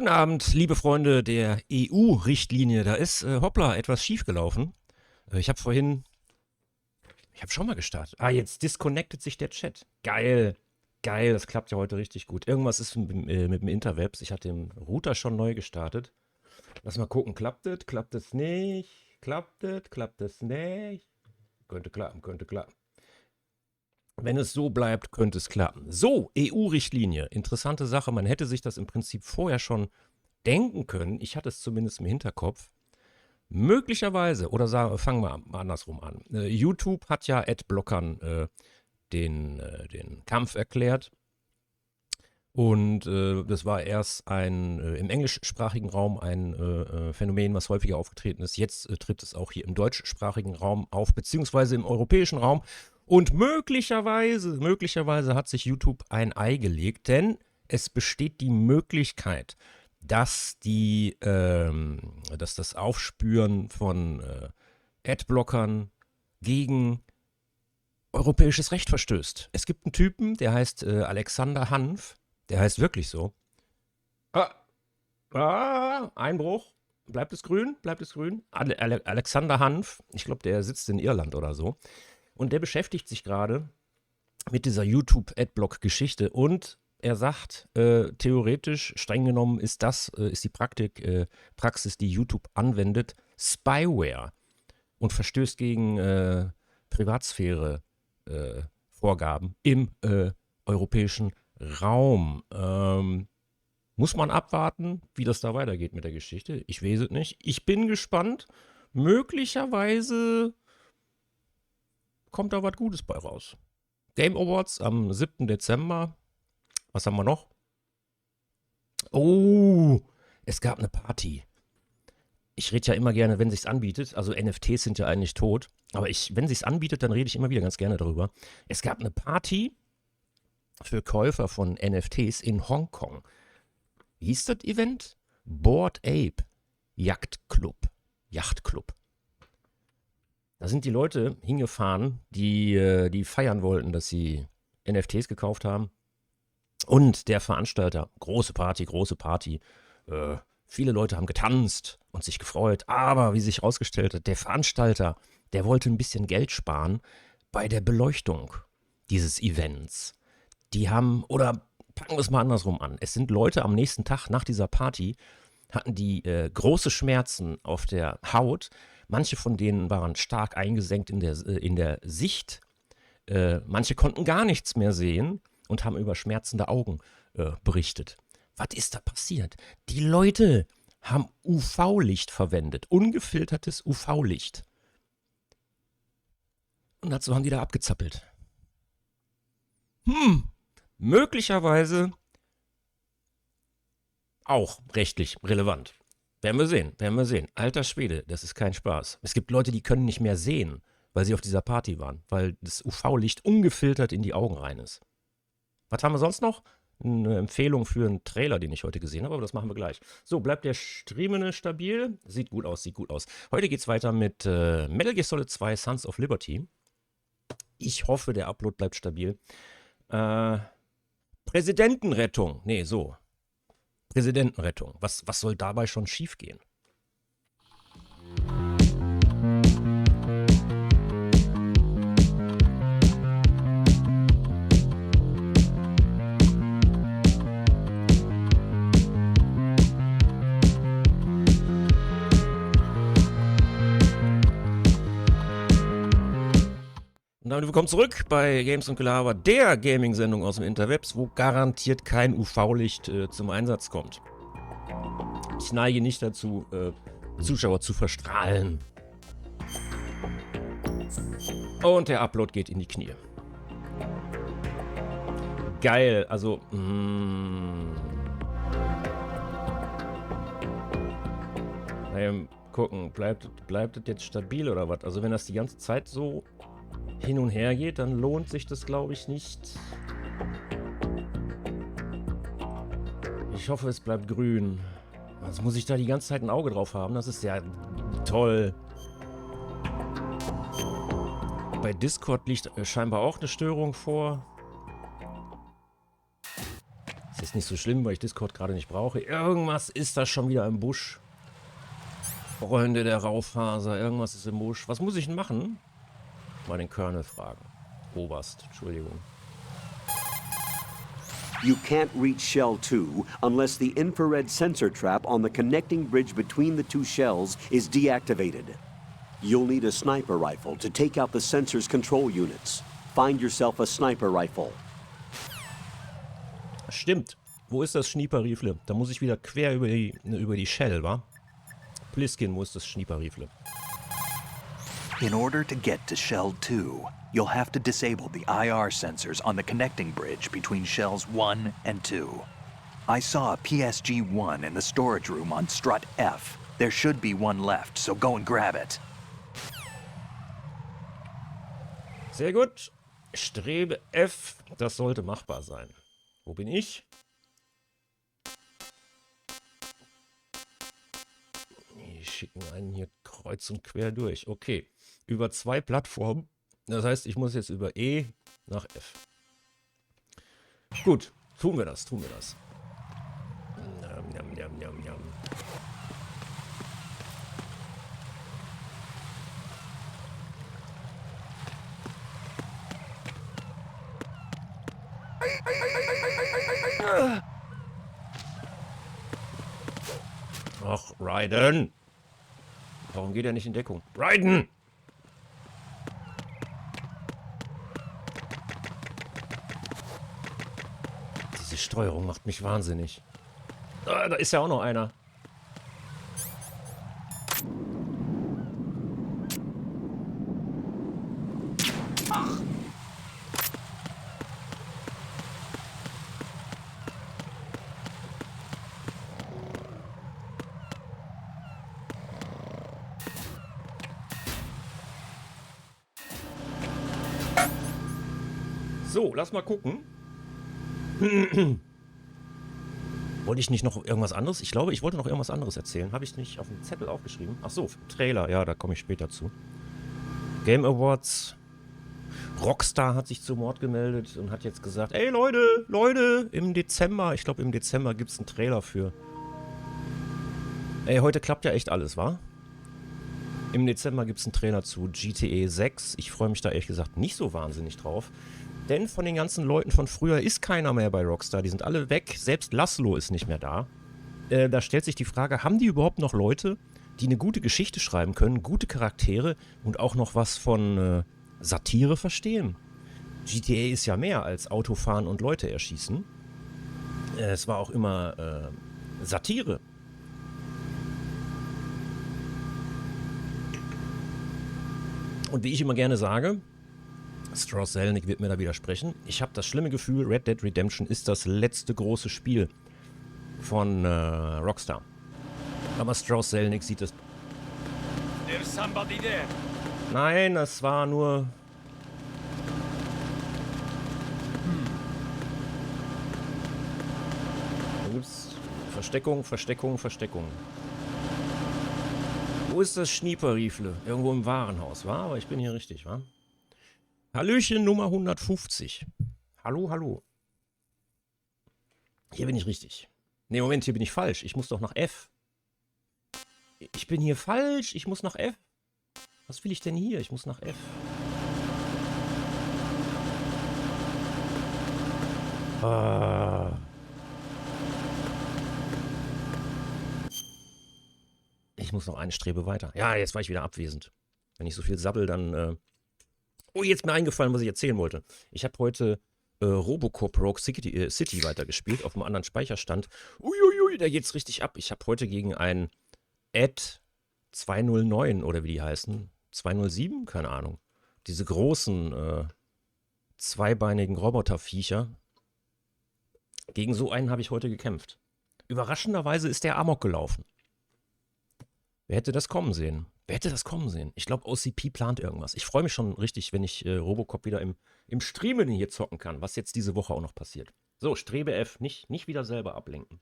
Guten Abend, liebe Freunde der EU-Richtlinie. Da ist, hoppla, etwas schiefgelaufen. Ich habe schon mal gestartet. Ah, jetzt disconnectet sich der Chat. Geil, geil, das klappt ja heute richtig gut. Irgendwas ist mit dem Interwebs. Ich hatte den Router schon neu gestartet. Lass mal gucken, klappt es nicht? Klappt es nicht? Könnte klappen, könnte klappen. Wenn es so bleibt, könnte es klappen. So, EU-Richtlinie. Interessante Sache. Man hätte sich das im Prinzip vorher schon denken können. Ich hatte es zumindest im Hinterkopf. Möglicherweise, oder fangen wir mal andersrum an. YouTube hat ja Adblockern den Kampf erklärt. Und das war erst im englischsprachigen Raum ein Phänomen, was häufiger aufgetreten ist. Jetzt tritt es auch hier im deutschsprachigen Raum auf, beziehungsweise im europäischen Raum. Und möglicherweise hat sich YouTube ein Ei gelegt, denn es besteht die Möglichkeit, dass das Aufspüren von Adblockern gegen europäisches Recht verstößt. Es gibt einen Typen, der heißt Alexander Hanf, der heißt wirklich so. Einbruch. Bleibt es grün? Bleibt es grün? Alexander Hanf, ich glaube, der sitzt in Irland oder so. Und der beschäftigt sich gerade mit dieser YouTube-Adblock-Geschichte und er sagt, theoretisch, streng genommen, ist die Praxis, die YouTube anwendet, Spyware und verstößt gegen Privatsphäre-Vorgaben im europäischen Raum. Muss man abwarten, wie das da weitergeht mit der Geschichte. Ich weiß es nicht. Ich bin gespannt. Möglicherweise kommt da was Gutes bei raus. Game Awards am 7. Dezember. Was haben wir noch? Oh, es gab eine Party. Ich rede ja immer gerne, wenn sich's anbietet. Also NFTs sind ja eigentlich tot. Aber wenn sich's anbietet, dann rede ich immer wieder ganz gerne darüber. Es gab eine Party für Käufer von NFTs in Hongkong. Wie hieß das Event? Bored Ape Yachtclub. Da sind die Leute hingefahren, die feiern wollten, dass sie NFTs gekauft haben. Und der Veranstalter, große Party. Viele Leute haben getanzt und sich gefreut. Aber wie sich herausgestellt hat, der Veranstalter, der wollte ein bisschen Geld sparen bei der Beleuchtung dieses Events. Oder packen wir es mal andersrum an. Es sind Leute am nächsten Tag nach dieser Party, hatten die große Schmerzen auf der Haut. Manche von denen waren stark eingesenkt in der Sicht. Manche konnten gar nichts mehr sehen und haben über schmerzende Augen berichtet. Was ist da passiert? Die Leute haben UV-Licht verwendet, ungefiltertes UV-Licht. Und dazu haben die da abgezappelt. Möglicherweise auch rechtlich relevant. Werden wir sehen. Alter Schwede, das ist kein Spaß. Es gibt Leute, die können nicht mehr sehen, weil sie auf dieser Party waren, weil das UV-Licht ungefiltert in die Augen rein ist. Was haben wir sonst noch? Eine Empfehlung für einen Trailer, den ich heute gesehen habe, aber das machen wir gleich. So, bleibt der Streamende stabil? Sieht gut aus. Heute geht's weiter mit Metal Gear Solid 2 Sons of Liberty. Ich hoffe, der Upload bleibt stabil. Präsidentenrettung. Präsidentenrettung. Was soll dabei schon schiefgehen? Und damit willkommen zurück bei GamesUNDGelaber, der Gaming-Sendung aus dem Interwebs, wo garantiert kein UV-Licht zum Einsatz kommt. Ich neige nicht dazu, Zuschauer zu verstrahlen. Und der Upload geht in die Knie. Geil, also... gucken, bleibt das jetzt stabil oder was? Also wenn das die ganze Zeit so hin und her geht, dann lohnt sich das, glaube ich, nicht. Ich hoffe, es bleibt grün. Sonst muss ich da die ganze Zeit ein Auge drauf haben. Das ist ja toll. Bei Discord liegt scheinbar auch eine Störung vor. Ist nicht so schlimm, weil ich Discord gerade nicht brauche. Irgendwas ist da schon wieder im Busch. Freunde der Raufaser, irgendwas ist im Busch. Was muss ich denn machen? Mal den Colonel fragen. Oberst, Entschuldigung. You can't reach Shell 2 unless the infrared sensor trap on the connecting bridge between the two shells is deactivated. You'll need a sniper rifle to take out the sensor's control units. Find yourself a sniper rifle. Stimmt. Wo ist das Schnieperrifle? Da muss ich wieder quer über die Shell, wa? Pliskin, wo ist das Schnieperrifle? In order to get to Shell 2, you'll have to disable the IR sensors on the connecting bridge between Shells 1 and 2. I saw a PSG-1 in the storage room on strut F. There should be one left, so go and grab it. Sehr gut. Strebe F. Das sollte machbar sein. Wo bin ich? Die schicken einen hier kreuz und quer durch. Okay. Über 2 Plattformen. Das heißt, ich muss jetzt über E nach F. Gut. Tun wir das. Njam, njam, njam, njam. Ach, Raiden! Warum geht er nicht in Deckung? Raiden! Diese Steuerung macht mich wahnsinnig. Ah, da ist ja auch noch einer. So, lass mal gucken. Wollte ich nicht noch irgendwas anderes? Ich glaube, ich wollte noch irgendwas anderes erzählen. Habe ich nicht auf dem Zettel aufgeschrieben? Ach so, Trailer. Ja, da komme ich später zu. Game Awards. Rockstar hat sich zu Wort gemeldet und hat jetzt gesagt, ey Leute, im Dezember, ich glaube im Dezember gibt es einen Trailer für. Ey, heute klappt ja echt alles, wa? Im Dezember gibt es einen Trailer zu GTA 6. Ich freue mich da ehrlich gesagt nicht so wahnsinnig drauf. Denn von den ganzen Leuten von früher ist keiner mehr bei Rockstar. Die sind alle weg. Selbst Laszlo ist nicht mehr da. Da stellt sich die Frage, haben die überhaupt noch Leute, die eine gute Geschichte schreiben können, gute Charaktere und auch noch was von Satire verstehen? GTA ist ja mehr als Autofahren und Leute erschießen. Es war auch immer Satire. Und wie ich immer gerne sage, Strauss Zelnick wird mir da widersprechen. Ich habe das schlimme Gefühl, Red Dead Redemption ist das letzte große Spiel von Rockstar. Aber Strauss Zelnick sieht es. Nein, das war nur. Da gibt's Versteckung. Wo ist das Schnieperrifle? Irgendwo im Warenhaus, wa? Aber ich bin hier richtig, wa? Hallöchen Nummer 150. Hallo. Hier bin ich richtig. Ne, Moment, hier bin ich falsch. Ich muss doch nach F. Ich bin hier falsch. Ich muss nach F. Was will ich denn hier? Ich muss nach F. Ich muss noch eine Strebe weiter. Ja, jetzt war ich wieder abwesend. Wenn ich so viel sabbel, dann... Oh, jetzt ist mir eingefallen, was ich erzählen wollte. Ich habe heute Robocop Rogue City weitergespielt auf einem anderen Speicherstand. Uiuiui, da geht's richtig ab. Ich habe heute gegen ein Ad 209 oder wie die heißen. 207? Keine Ahnung. Diese großen zweibeinigen Roboterviecher. Gegen so einen habe ich heute gekämpft. Überraschenderweise ist der Amok gelaufen. Wer hätte das kommen sehen? Ich glaube, OCP plant irgendwas. Ich freue mich schon richtig, wenn ich Robocop wieder im Streamen hier zocken kann, was jetzt diese Woche auch noch passiert. So, Strebe F, nicht wieder selber ablenken.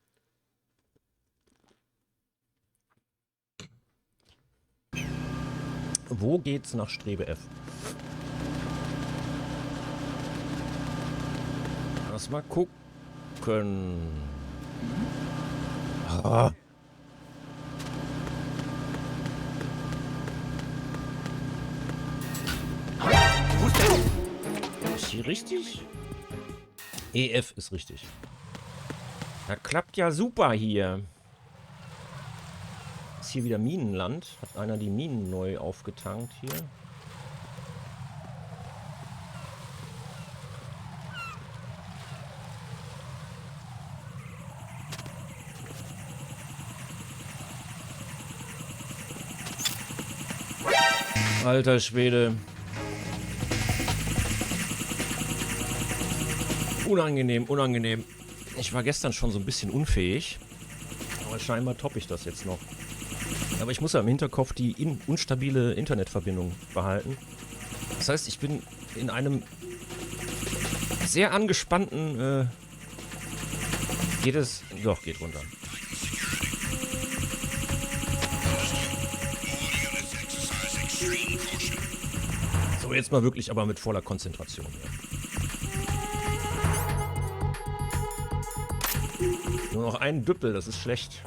Wo geht's nach Strebe F? Lass mal gucken. gucken. Ah. Ist hier richtig? EF ist richtig. Das klappt ja super hier. Ist hier wieder Minenland? Hat einer die Minen neu aufgetankt hier? Alter Schwede. Unangenehm, unangenehm. Ich war gestern schon so ein bisschen unfähig. Aber scheinbar toppe ich das jetzt noch. Aber ich muss ja im Hinterkopf die unstabile Internetverbindung behalten. Das heißt, ich bin in einem sehr angespannten... geht es... Doch, geht runter. So, jetzt mal wirklich aber mit voller Konzentration. Ja. Nur noch ein Düppel, das ist schlecht.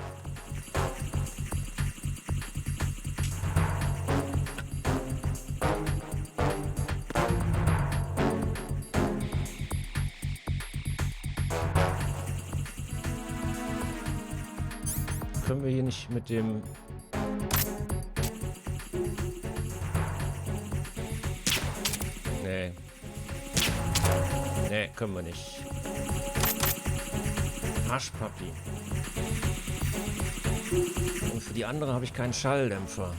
Können wir hier nicht mit dem... Nee. Nee, können wir nicht. Haschpapi. Und für die andere habe ich keinen Schalldämpfer.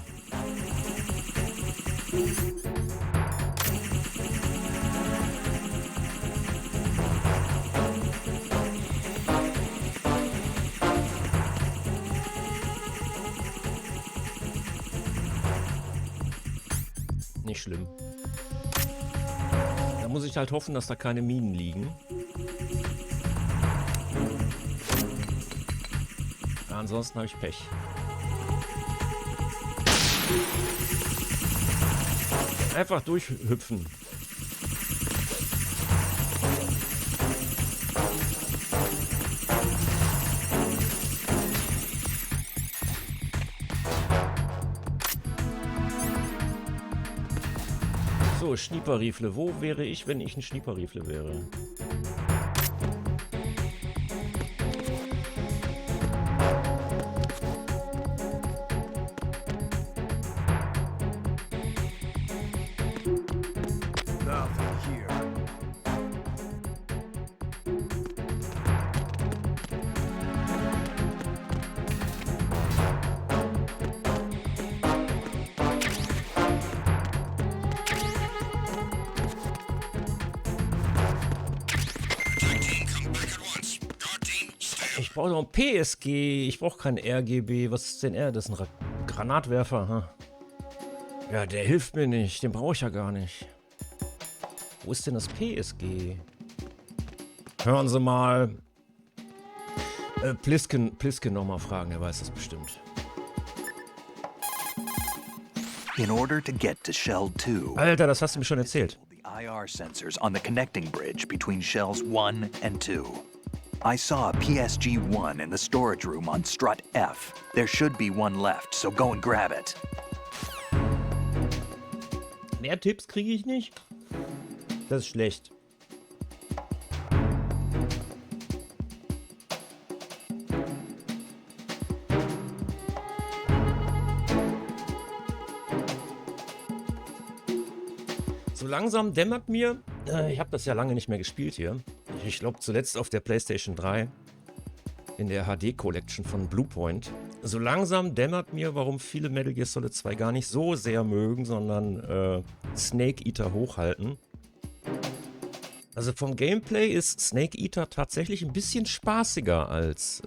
Nicht schlimm. Da muss ich halt hoffen, dass da keine Minen liegen. Ja, ansonsten habe ich Pech. Einfach durchhüpfen. So, Schnieperrifle. Wo wäre ich, wenn ich ein Schnieperrifle wäre? Ich brauche noch ein PSG. Ich brauche kein RGB. Was ist denn R? Das ist ein Granatwerfer. Huh? Ja, der hilft mir nicht. Den brauche ich ja gar nicht. Wo ist denn das PSG? Hören Sie mal. Plisken nochmal fragen. Er weiß das bestimmt. In order to get to Shell 2, Alter, das hast du mir schon erzählt. the IR sensors on the connecting bridge between Shells 1 and 2. I saw a PSG-1 in the storage room on strut F. There should be one left, so go and grab it. Mehr Tipps kriege ich nicht. Das ist schlecht. So langsam dämmert mir, ich habe das ja lange nicht mehr gespielt hier. Ich glaube zuletzt auf der PlayStation 3 in der HD Collection von Bluepoint. So langsam dämmert mir, warum viele Metal Gear Solid 2 gar nicht so sehr mögen, sondern Snake Eater hochhalten. Also vom Gameplay ist Snake Eater tatsächlich ein bisschen spaßiger als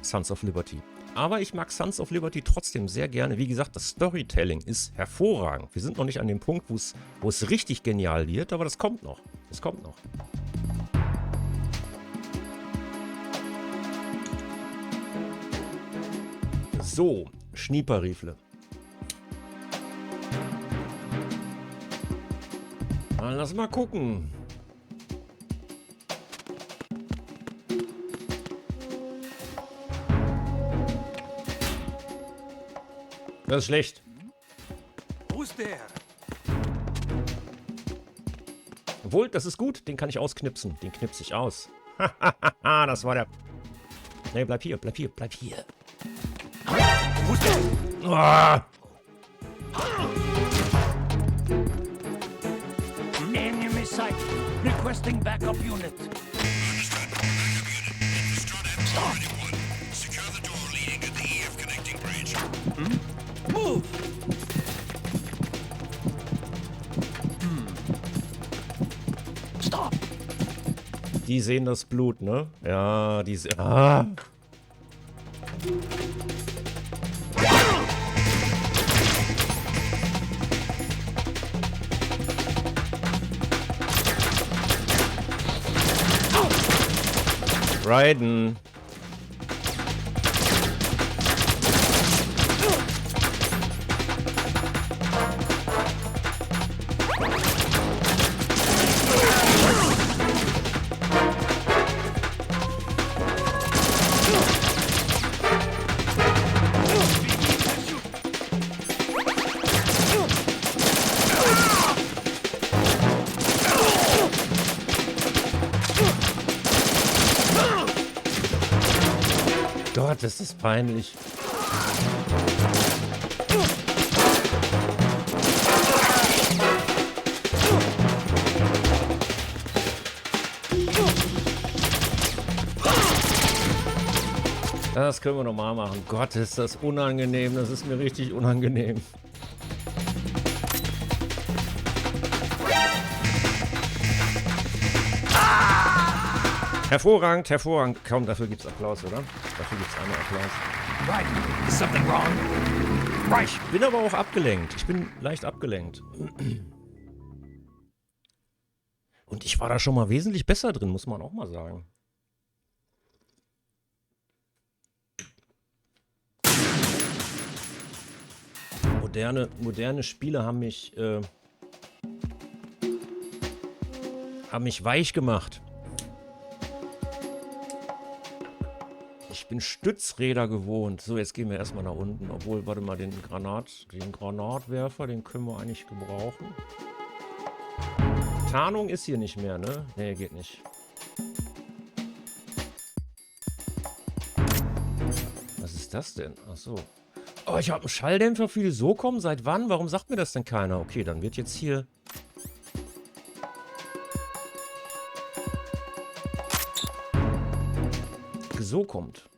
Sons of Liberty. Aber ich mag Sons of Liberty trotzdem sehr gerne. Wie gesagt, das Storytelling ist hervorragend. Wir sind noch nicht an dem Punkt, wo es richtig genial wird, aber das kommt noch. Das kommt noch. So, Schnieperrifle. Lass mal gucken. Das ist schlecht. Who's there? Obwohl, das ist gut. Den kann ich ausknipsen. Den knipse ich aus. Hahaha, das war der... Nee, bleib hier, bleib hier, bleib hier. Who's there? Ah! Enemy sight. Requesting backup unit. Stop. Secure the door leading to the EF connecting bridge. Move. Stop. Die sehen das Blut, ne? Ja, die sehen... Ah! Raiden. Gott, das ist peinlich. Das können wir nochmal machen. Gott, ist das unangenehm. Das ist mir richtig unangenehm. Hervorragend, hervorragend. Kaum, dafür gibt's Applaus, oder? Dafür gibt's einmal Applaus. Right. Is something wrong? Right. Ich bin aber auch abgelenkt. Ich bin leicht abgelenkt. Und ich war da schon mal wesentlich besser drin, muss man auch mal sagen. Moderne Spiele haben mich weich gemacht. Ich bin Stützräder gewohnt. So, jetzt gehen wir erstmal nach unten. Obwohl, warte mal, den Granatwerfer, den können wir eigentlich gebrauchen. Tarnung ist hier nicht mehr, ne? Nee, geht nicht. Was ist das denn? Ach so. Oh, ich habe einen Schalldämpfer für die SOCOM. Seit wann? Warum sagt mir das denn keiner? Okay, dann wird jetzt hier... so kommt.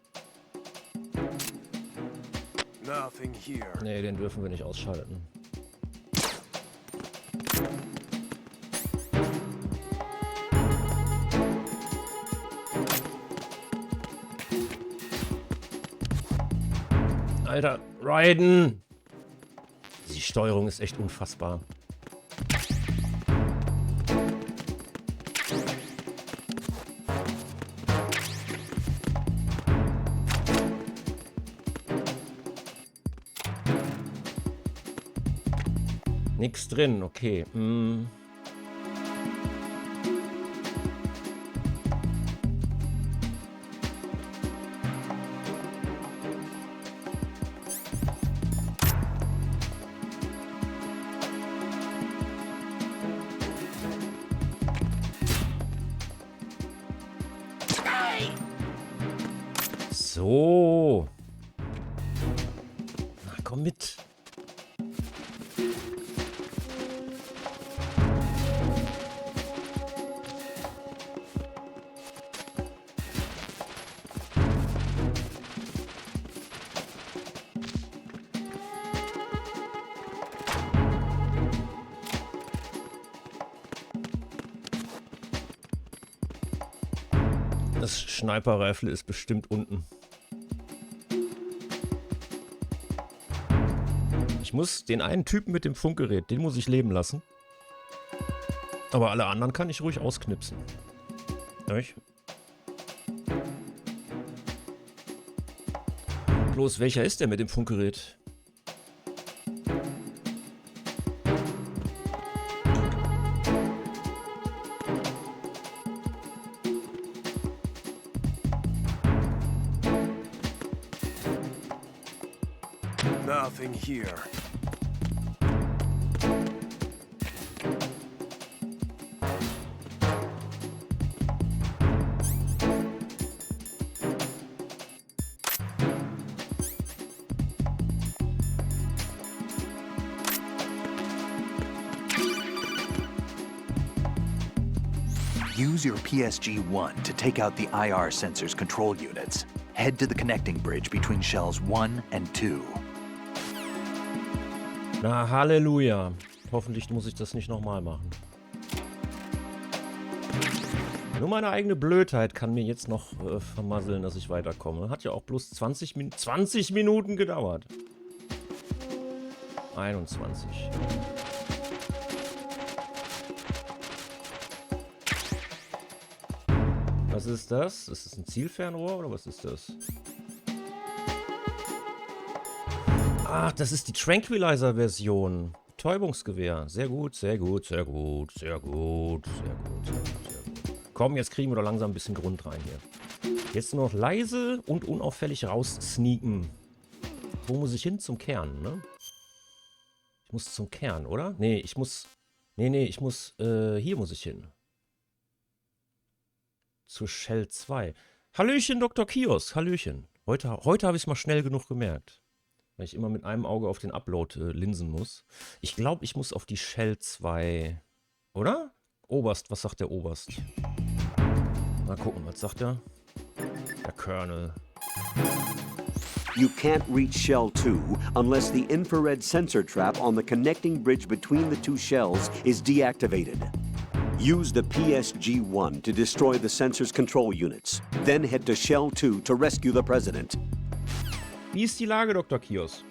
Nothing here. Nee, den dürfen wir nicht ausschalten. Alter, Raiden! Die Steuerung ist echt unfassbar. Nix drin, okay. So. Na, komm mit. Das Sniper-Rifle ist bestimmt unten. Ich muss den einen Typen mit dem Funkgerät, den muss ich leben lassen. Aber alle anderen kann ich ruhig ausknipsen. Nicht? Bloß, welcher ist der mit dem Funkgerät? Nothing here. Use your PSG-1 to take out the IR sensor's control units. Head to the connecting bridge between shells 1 and 2. Na, Halleluja. Hoffentlich muss ich das nicht nochmal machen. Nur meine eigene Blödheit kann mir jetzt noch vermasseln, dass ich weiterkomme. Hat ja auch bloß 20 Minuten gedauert. 21. Was ist das? Ist das ein Zielfernrohr oder was ist das? Ach, das ist die Tranquilizer-Version. Betäubungsgewehr. Sehr gut, sehr gut, sehr gut, sehr gut, sehr gut, sehr gut, sehr gut. Komm, jetzt kriegen wir doch langsam ein bisschen Grund rein hier. Jetzt nur noch leise und unauffällig raussneaken. Wo muss ich hin? Zum Kern, ne? Ich muss zum Kern, oder? Nee, ich muss... Nee, ich muss... hier muss ich hin. Zur Shell 2. Hallöchen, Dr. Kios. Hallöchen. Heute habe ich es mal schnell genug gemerkt. Weil ich immer mit einem Auge auf den Upload linsen muss. Ich glaube, ich muss auf die Shell 2. Oder? Oberst, was sagt der Oberst? Mal gucken, was sagt er? Der Colonel. You can't reach Shell 2 unless the infrared sensor trap on the connecting bridge between the two shells is deactivated. Use the PSG-1 to destroy the sensor's control units. Then head to Shell 2 to rescue the President. Wie ist die Lage, Dr. Kios?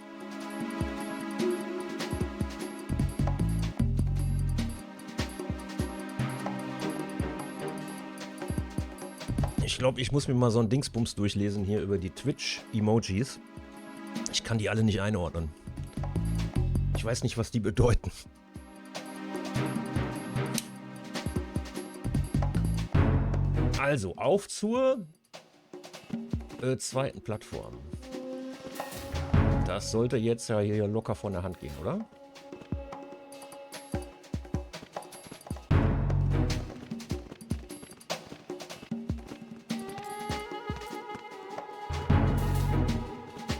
Ich glaube, ich muss mir mal so ein Dingsbums durchlesen hier über die Twitch-Emojis. Ich kann die alle nicht einordnen. Ich weiß nicht, was die bedeuten. Also, auf zur zweiten Plattform. Das sollte jetzt ja hier locker von der Hand gehen, oder?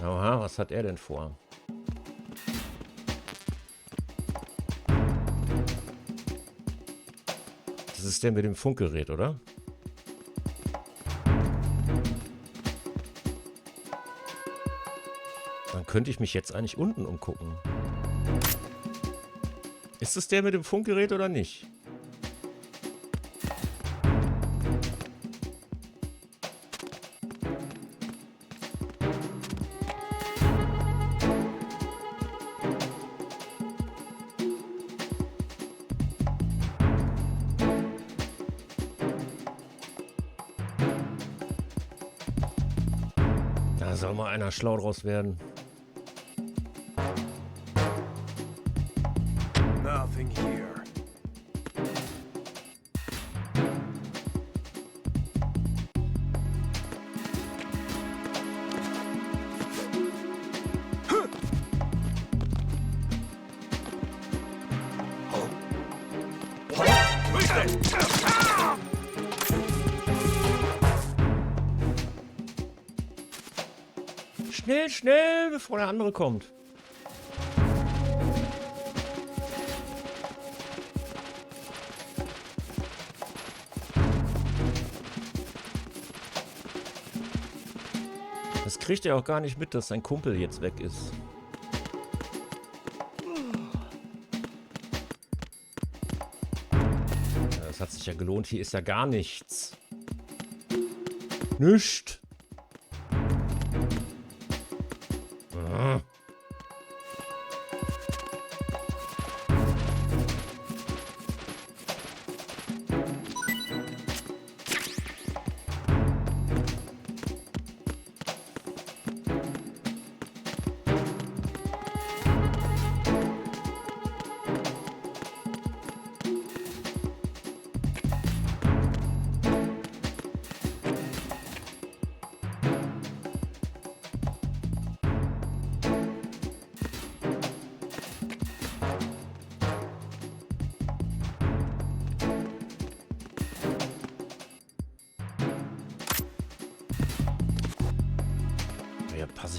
Aha, was hat er denn vor? Das ist der mit dem Funkgerät, oder? Dann könnte ich mich jetzt eigentlich unten umgucken. Ist es der mit dem Funkgerät oder nicht? Da soll mal einer schlau draus werden. Nothing here. Schnell, schnell, bevor der andere kommt. Das kriegt er auch gar nicht mit, dass sein Kumpel jetzt weg ist. Ja, das hat sich ja gelohnt. Hier ist ja gar nichts. Nichts.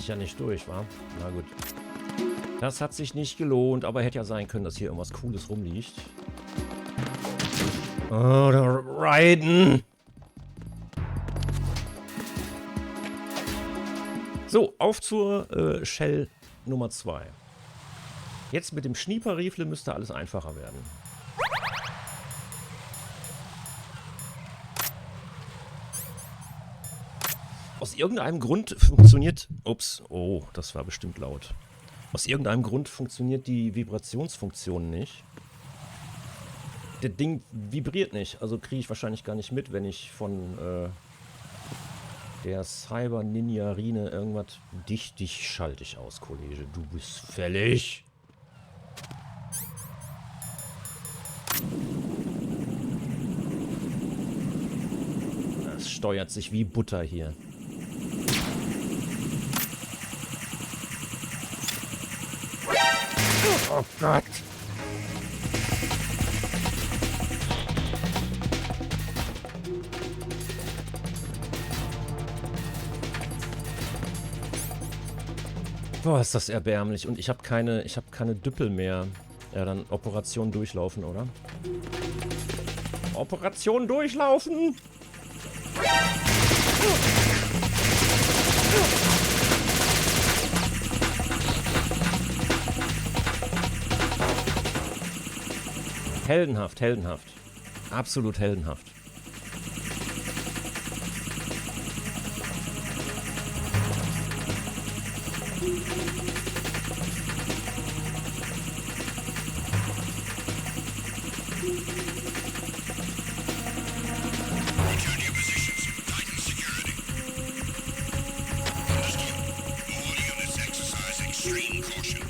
sich ja nicht durch, wa? Na gut. Das hat sich nicht gelohnt, aber hätte ja sein können, dass hier irgendwas Cooles rumliegt. Oder Raiden! So, auf zur Shell Nummer 2. Jetzt mit dem Schnieperrifle müsste alles einfacher werden. Aus irgendeinem Grund funktioniert... Ups, oh, das war bestimmt laut. Aus irgendeinem Grund funktioniert die Vibrationsfunktion nicht. Das Ding vibriert nicht, also kriege ich wahrscheinlich gar nicht mit, wenn ich von der Cyber-Ninja-Rine irgendwas... Dich schalte ich aus, Kollege. Du bist fällig. Das steuert sich wie Butter hier. Oh Gott. Boah, ist das erbärmlich. Und ich habe keine Düppel mehr. Ja, dann Operation durchlaufen, oder? Operation durchlaufen! Heldenhaft, heldenhaft. Absolut heldenhaft. Return to your positions. Tighten security. Understood. All units exercise extreme caution.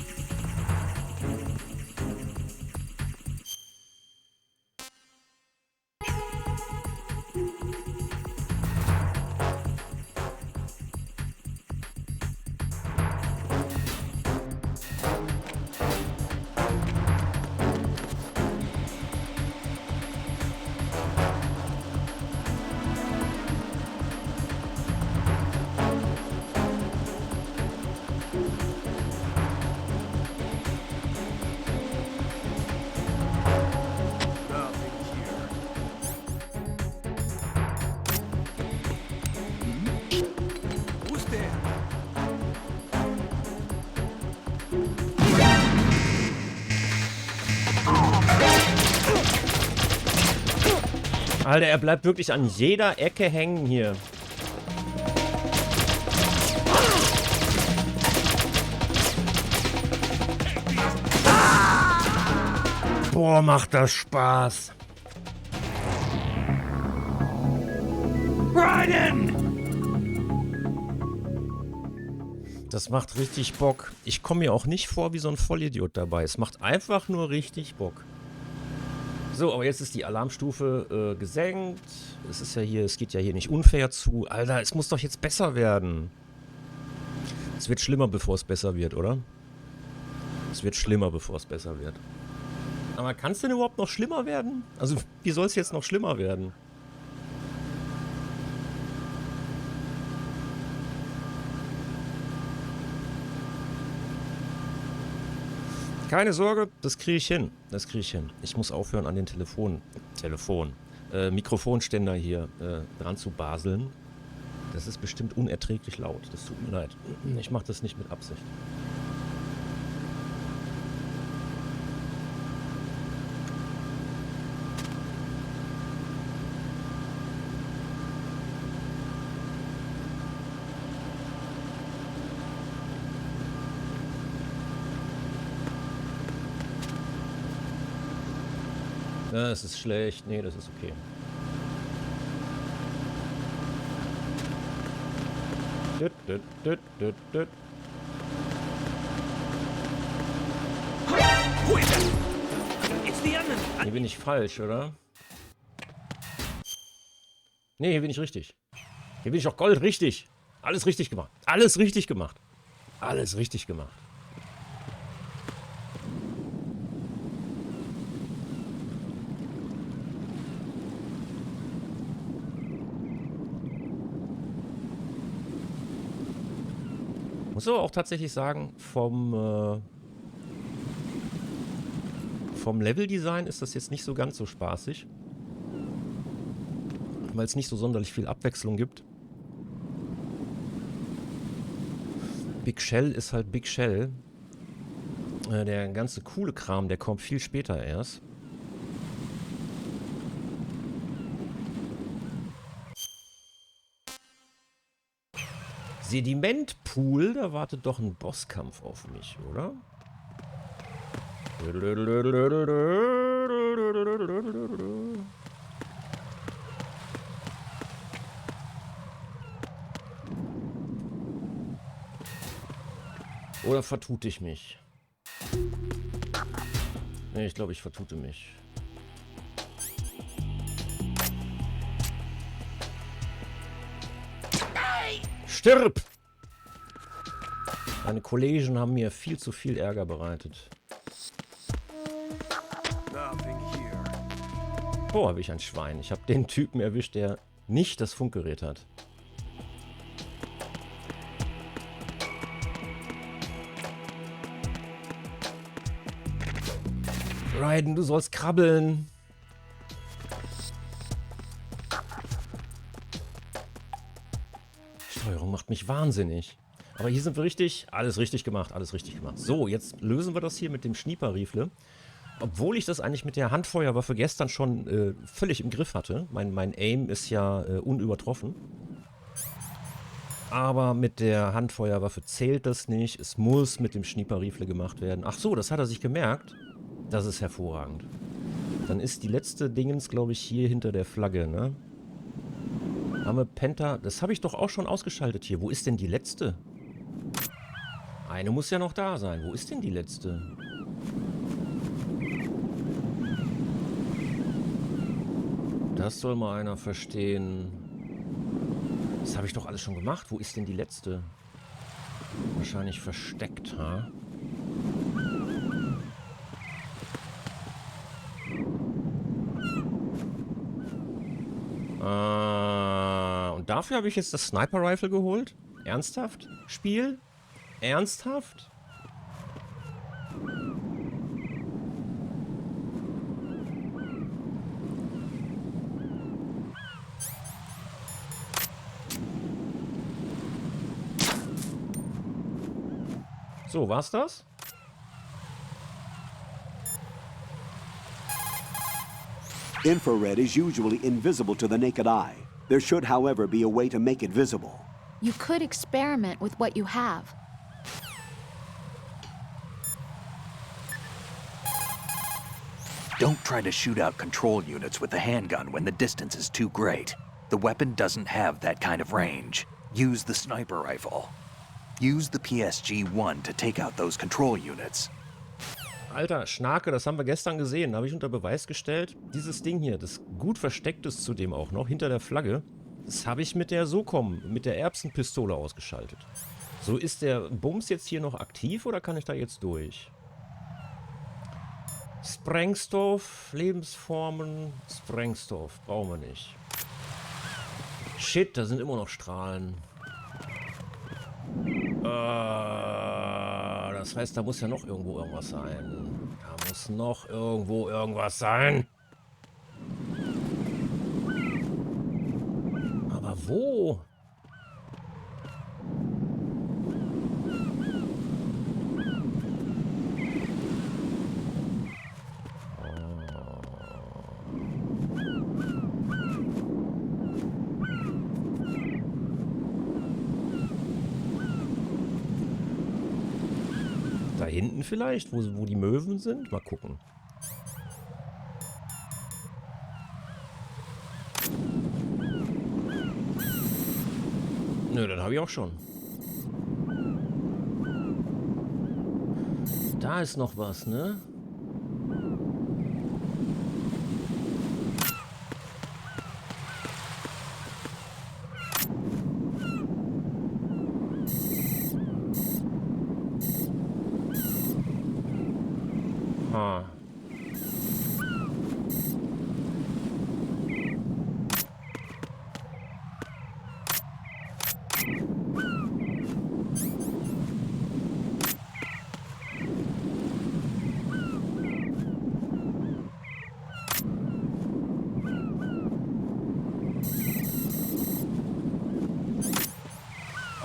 Alter, er bleibt wirklich an jeder Ecke hängen hier. Boah, macht das Spaß. Raiden! Das macht richtig Bock. Ich komme mir auch nicht vor wie so ein Vollidiot dabei. Es macht einfach nur richtig Bock. So, aber jetzt ist die Alarmstufe gesenkt. Es ist ja hier, es geht ja hier nicht unfair zu. Alter, es muss doch jetzt besser werden. Es wird schlimmer, bevor es besser wird, oder? Es wird schlimmer, bevor es besser wird. Aber kann es denn überhaupt noch schlimmer werden? Also, wie soll es jetzt noch schlimmer werden? Keine Sorge, das kriege ich hin. Das kriege ich hin. Ich muss aufhören, an den Mikrofonständer hier dran zu baseln. Das ist bestimmt unerträglich laut. Das tut mir leid. Ich mache das nicht mit Absicht. Das ist schlecht. Nee, das ist okay. Hier bin ich falsch, oder? Nee, hier bin ich richtig. Hier bin ich auch Gold richtig. Alles richtig gemacht. Alles richtig gemacht. Alles richtig gemacht. Muss aber auch tatsächlich sagen, vom Leveldesign ist das jetzt nicht so ganz so spaßig. Weil es nicht so sonderlich viel Abwechslung gibt. Big Shell ist halt Big Shell. Der ganze coole Kram, der kommt viel später erst. Sedimentpool, da wartet doch ein Bosskampf auf mich, oder? Oder vertute ich mich? Nee, ich glaube, ich vertute mich. Stirb! Meine Kollegen haben mir viel zu viel Ärger bereitet. Oh, habe ich ein Schwein. Ich habe den Typen erwischt, der nicht das Funkgerät hat. Raiden, du sollst krabbeln. Steuerung macht mich wahnsinnig. Aber hier sind wir richtig, alles richtig gemacht, alles richtig gemacht. So, jetzt lösen wir das hier mit dem Schnieperrifle. Obwohl ich das eigentlich mit der Handfeuerwaffe gestern schon völlig im Griff hatte. Mein Aim ist ja unübertroffen. Aber mit der Handfeuerwaffe zählt das nicht. Es muss mit dem Schnieperrifle gemacht werden. Ach so, das hat er sich gemerkt. Das ist hervorragend. Dann ist die letzte Dingens, glaube ich, hier hinter der Flagge, ne? Arme Penta, das habe ich doch auch schon ausgeschaltet hier. Wo ist denn die letzte? Eine muss ja noch da sein. Wo ist denn die letzte? Das soll mal einer verstehen. Das habe ich doch alles schon gemacht. Wo ist denn die letzte? Wahrscheinlich versteckt, ha? Und dafür habe ich jetzt das Sniper-Rifle geholt? Ernsthaft? Spiel? Ernsthaft? So, war's das? Infrared is usually invisible to the naked eye. There should, however, be a way to make it visible. You could experiment with what you have. Don't try to shoot out control units with the handgun when the distance is too great. The weapon doesn't have that kind of range. Use the sniper rifle. Use the PSG-1 to take out those control units. Alter, Schnake, das haben wir gestern gesehen. Da habe ich unter Beweis gestellt. Dieses Ding hier, das gut versteckt ist zudem auch noch, hinter der Flagge, das habe ich mit der SOCOM, mit der Erbsenpistole ausgeschaltet. So, ist der Bums jetzt hier noch aktiv oder kann ich da jetzt durch? Sprengstoff, Lebensformen, Sprengstoff, brauchen wir nicht. Shit, da sind immer noch Strahlen. Das heißt, da muss ja noch irgendwo irgendwas sein. Da muss noch irgendwo irgendwas sein. Aber wo? Da hinten vielleicht, wo die Möwen sind? Mal gucken. Nö, dann habe ich auch schon. Da ist noch was, ne? Ah.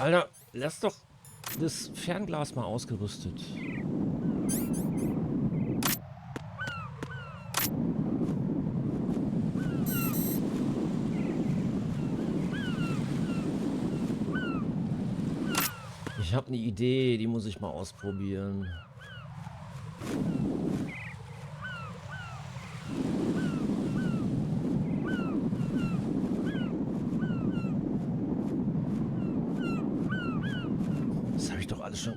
Alter, lass doch das Fernglas mal ausgerüstet. Ich habe eine Idee, die muss ich mal ausprobieren. Das habe ich doch alles schon...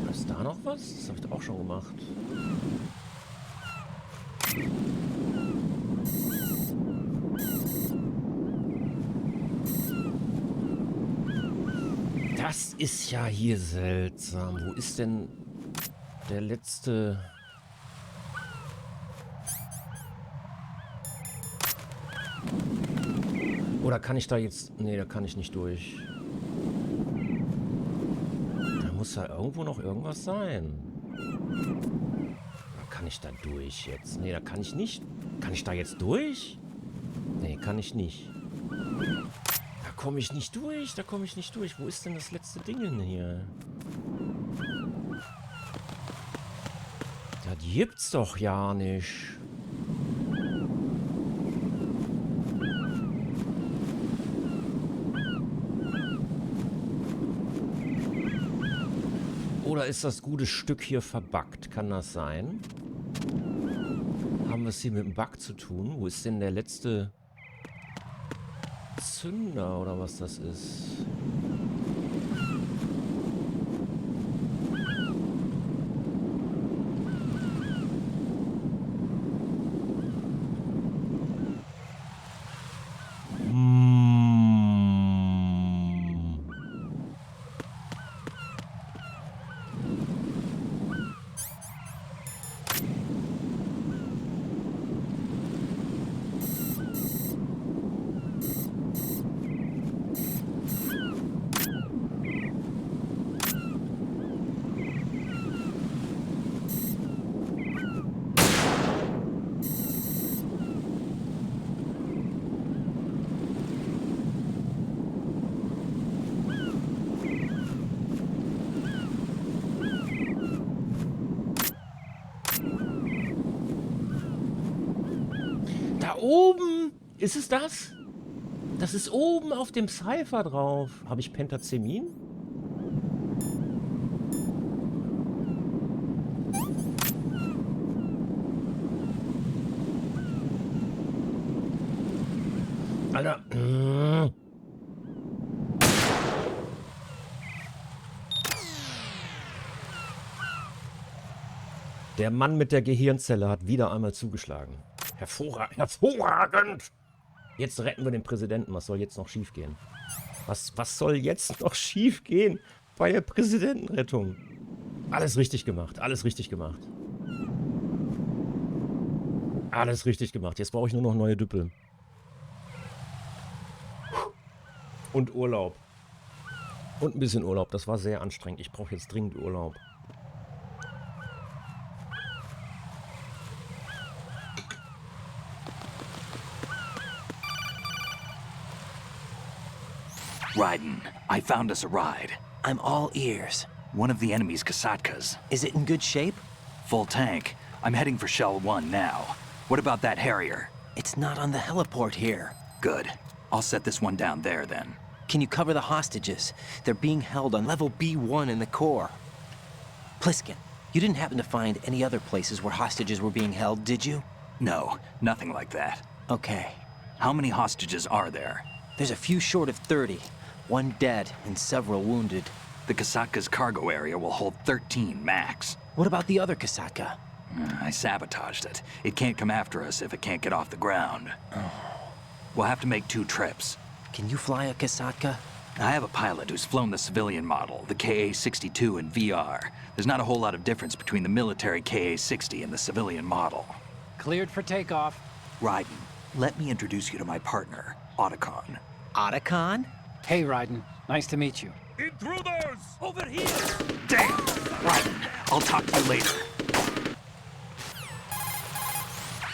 Ist da noch was? Das habe ich doch auch schon gemacht. Das ist ja hier seltsam. Wo ist denn der letzte... Oder kann ich da jetzt... Nee, da kann ich nicht durch. Da muss ja irgendwo noch irgendwas sein. Oder kann ich da durch jetzt? Nee, da kann ich nicht. Kann ich da jetzt durch? Nee, kann ich nicht. Da komme ich nicht durch. Da komme ich nicht durch. Wo ist denn das letzte Ding denn hier? Das gibt's doch ja nicht. Oder ist das gute Stück hier verbuggt? Kann das sein? Haben wir es hier mit dem Bug zu tun? Wo ist denn der letzte Zünder oder was das ist? Da oben! Ist es das? Das ist oben auf dem Cypher drauf. Habe ich Pentazemin? Alter. Der Mann mit der Gehirnzelle hat wieder einmal zugeschlagen. Hervorragend! Jetzt retten wir den Präsidenten. Was soll jetzt noch schief gehen? Was soll jetzt noch schief gehen bei der Präsidentenrettung? Alles richtig gemacht. Alles richtig gemacht. Alles richtig gemacht. Jetzt brauche ich nur noch neue Düppel. Und Urlaub. Und ein bisschen Urlaub. Das war sehr anstrengend. Ich brauche jetzt dringend Urlaub. Raiden, I found us a ride. I'm all ears. One of the enemy's Kasatkas. Is it in good shape? Full tank. I'm heading for Shell 1 now. What about that Harrier? It's not on the heliport here. Good. I'll set this one down there then. Can you cover the hostages? They're being held on level B1 in the core. Pliskin, you didn't happen to find any other places where hostages were being held, did you? No, nothing like that. Okay. How many hostages are there? There's a few short of 30. One dead and several wounded. The Kasatka's cargo area will hold 13 max. What about the other Kasatka? I sabotaged it. It can't come after us if it can't get off the ground. We'll have to make 2 trips. Can you fly a Kasatka? I have a pilot who's flown the civilian model, the KA-62 in VR. There's not a whole lot of difference between the military KA-60 and the civilian model. Cleared for takeoff. Raiden, let me introduce you to my partner, Otacon. Otacon? Hey, Raiden. Nice to meet you. Intruders! Over here! Damn! Raiden, I'll talk to you later.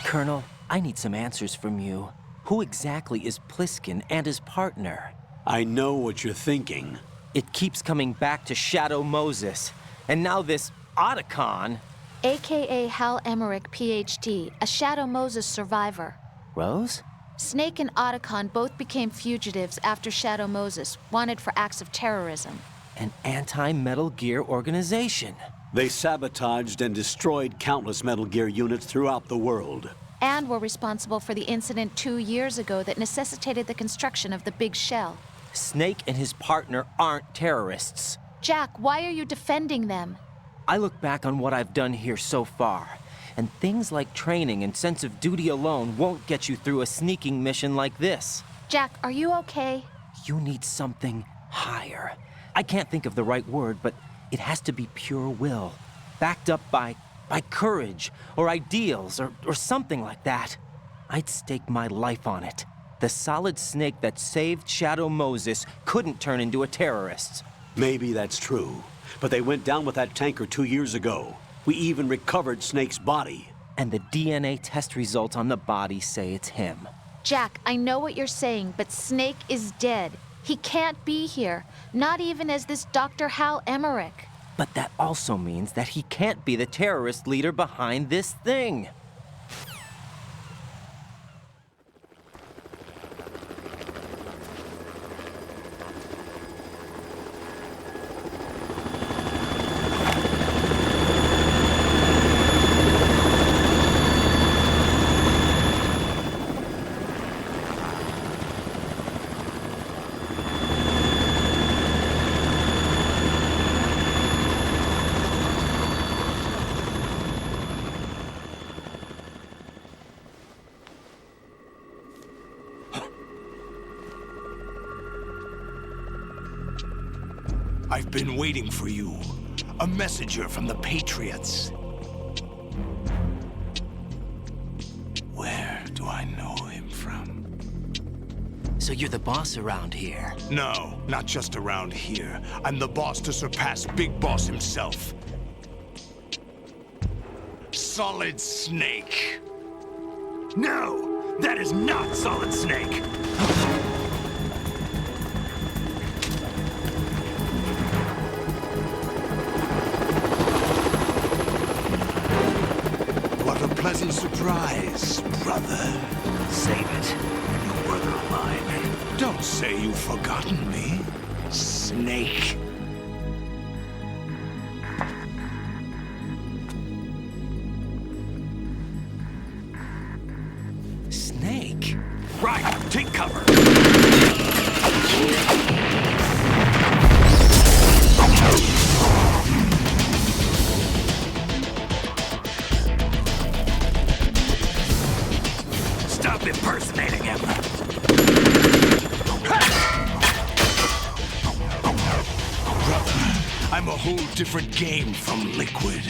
Colonel, I need some answers from you. Who exactly is Pliskin and his partner? I know what you're thinking. It keeps coming back to Shadow Moses. And now this Otacon. AKA Hal Emmerich, PhD, a Shadow Moses survivor. Rose? Snake and Otacon both became fugitives after Shadow Moses, wanted for acts of terrorism. An anti-Metal Gear organization. They sabotaged and destroyed countless Metal Gear units throughout the world. And were responsible for the incident 2 years ago that necessitated the construction of the Big Shell. Snake and his partner aren't terrorists. Jack, why are you defending them? I look back on what I've done here so far, and things like training and sense of duty alone won't get you through a sneaking mission like this. Jack, are you okay? You need something higher. I can't think of the right word, but it has to be pure will, backed up by courage, or ideals, or something like that. I'd stake my life on it. The solid Snake that saved Shadow Moses couldn't turn into a terrorist. Maybe that's true, but they went down with that tanker 2 years ago. We even recovered Snake's body. And the DNA test results on the body say it's him. Jack, I know what you're saying, but Snake is dead. He can't be here, not even as this Dr. Hal Emmerich. But that also means that he can't be the terrorist leader behind this thing. I've been waiting for you. A messenger from the Patriots. Where do I know him from? So you're the boss around here? No, not just around here. I'm the boss to surpass Big Boss himself. Solid Snake. No, that is not Solid Snake. What a pleasant surprise, brother. Save it. You brother of mine. Don't say you've forgotten me, Snake. Snake? Right, take cover. Stop impersonating him. Brother, I'm a whole different game from Liquid.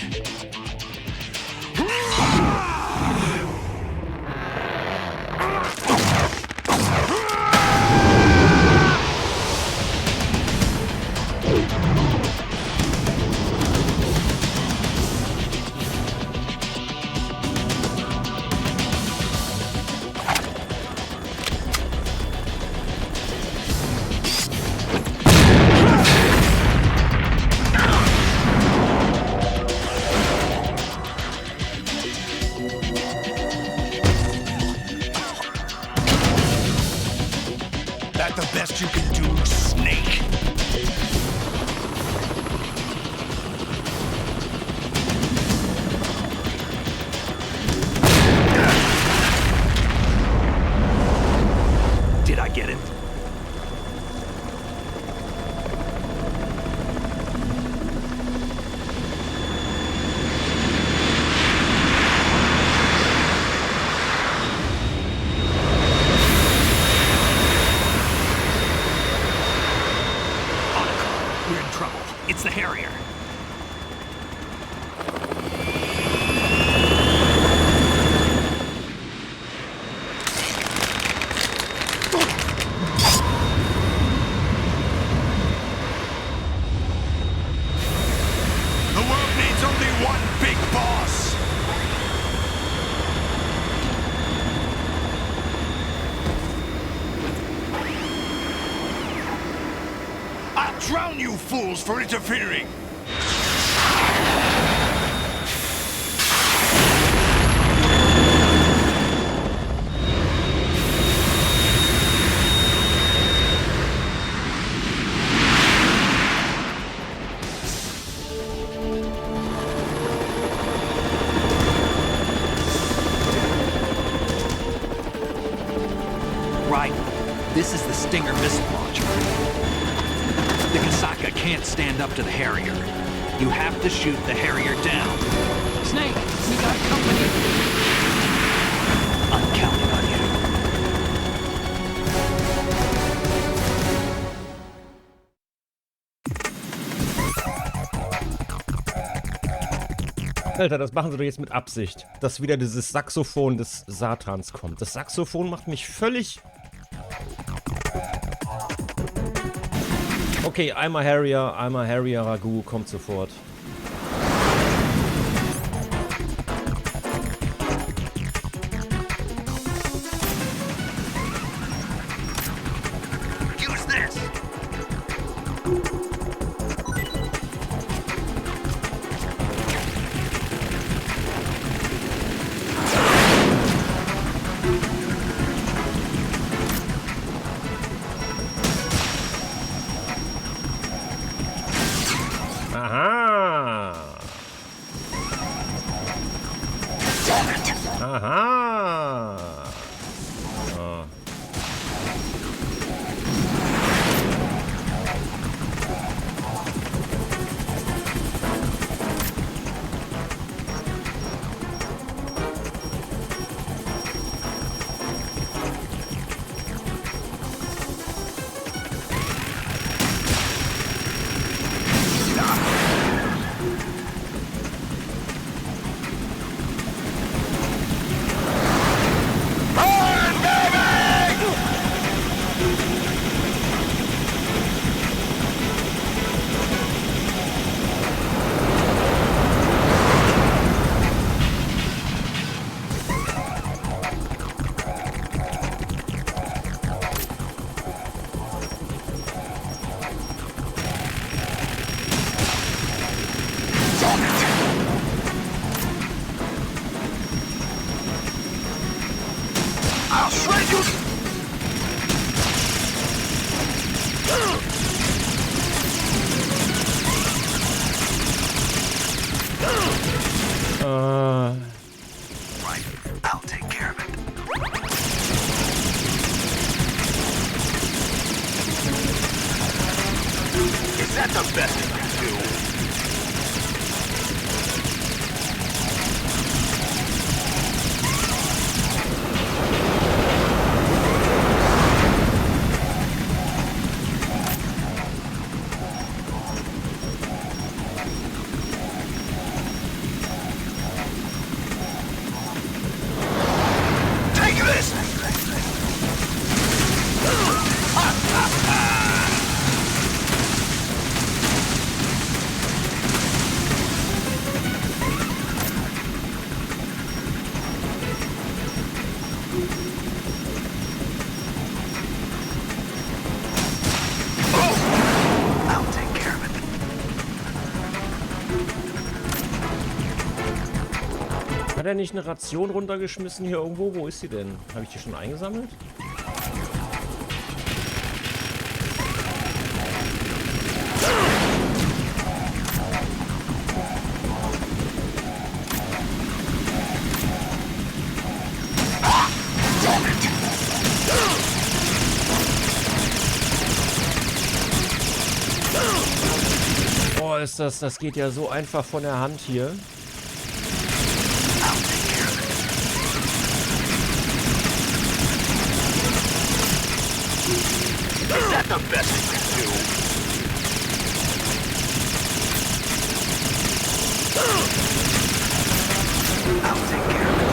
That the best you can do, Snake? Did I get it? drown you fools for interfering! Right. This is the Stinger missile launcher. The Kasaka can't stand up to the Harrier. You have to shoot the Harrier down. Snake, we got company. I'm counting on you. Alter, das machen sie doch jetzt mit Absicht. Dass wieder dieses Saxophon des Satans kommt. Das Saxophon macht mich völlig... Okay, einmal Harrier, Ragu, kommt sofort. Use this. Aha! Aha! Oh. I'll shred you! Right. I'll take care of it. Is that the best you can do? Take this! I'll take care of it. Hat er nicht eine Ration runtergeschmissen hier irgendwo? Wo ist sie denn? Habe ich die schon eingesammelt? Boah, ist das geht ja so einfach von der Hand hier. Is that the best you can do? I'll take care of it.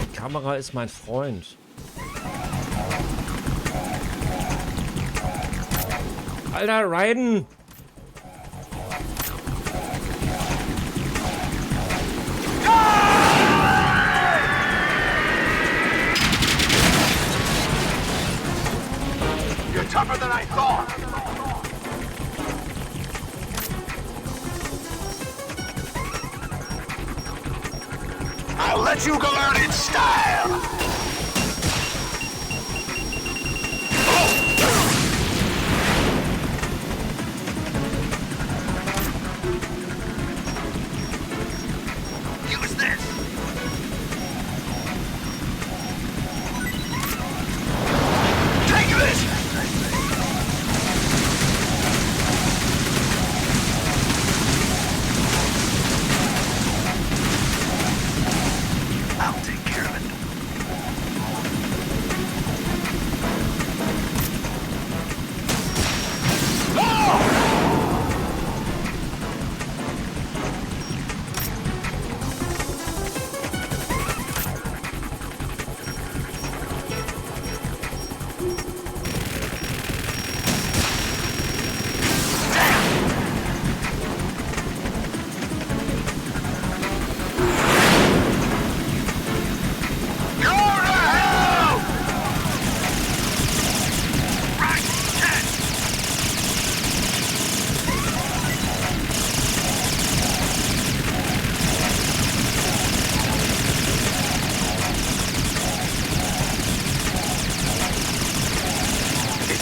Die Kamera ist mein Freund. Alter, Raiden! tougher than I thought. I'll let you go learn in style. Use this. Take this. I'll take care of it.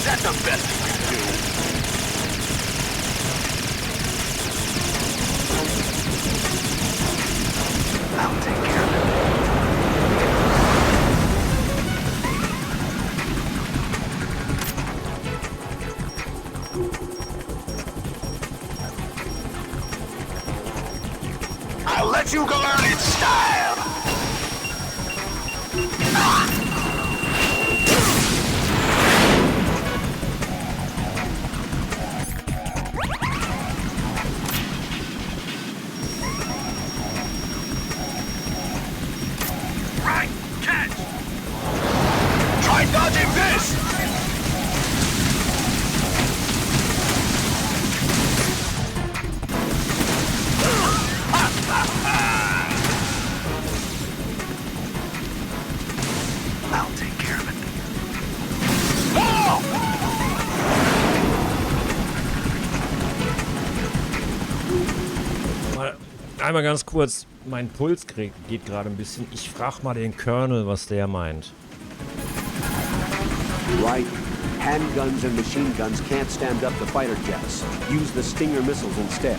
That's the best you can do. I'll take care of it. I'll let you go learn in style. Right, catch! Try dodging this! I'll take care of it. Oh! Einmal ganz kurz, mein Puls geht gerade ein bisschen. Ich frage mal den Colonel, was der meint. Right. Handguns and machine guns can't stand up to fighter jets. Use the Stinger missiles instead.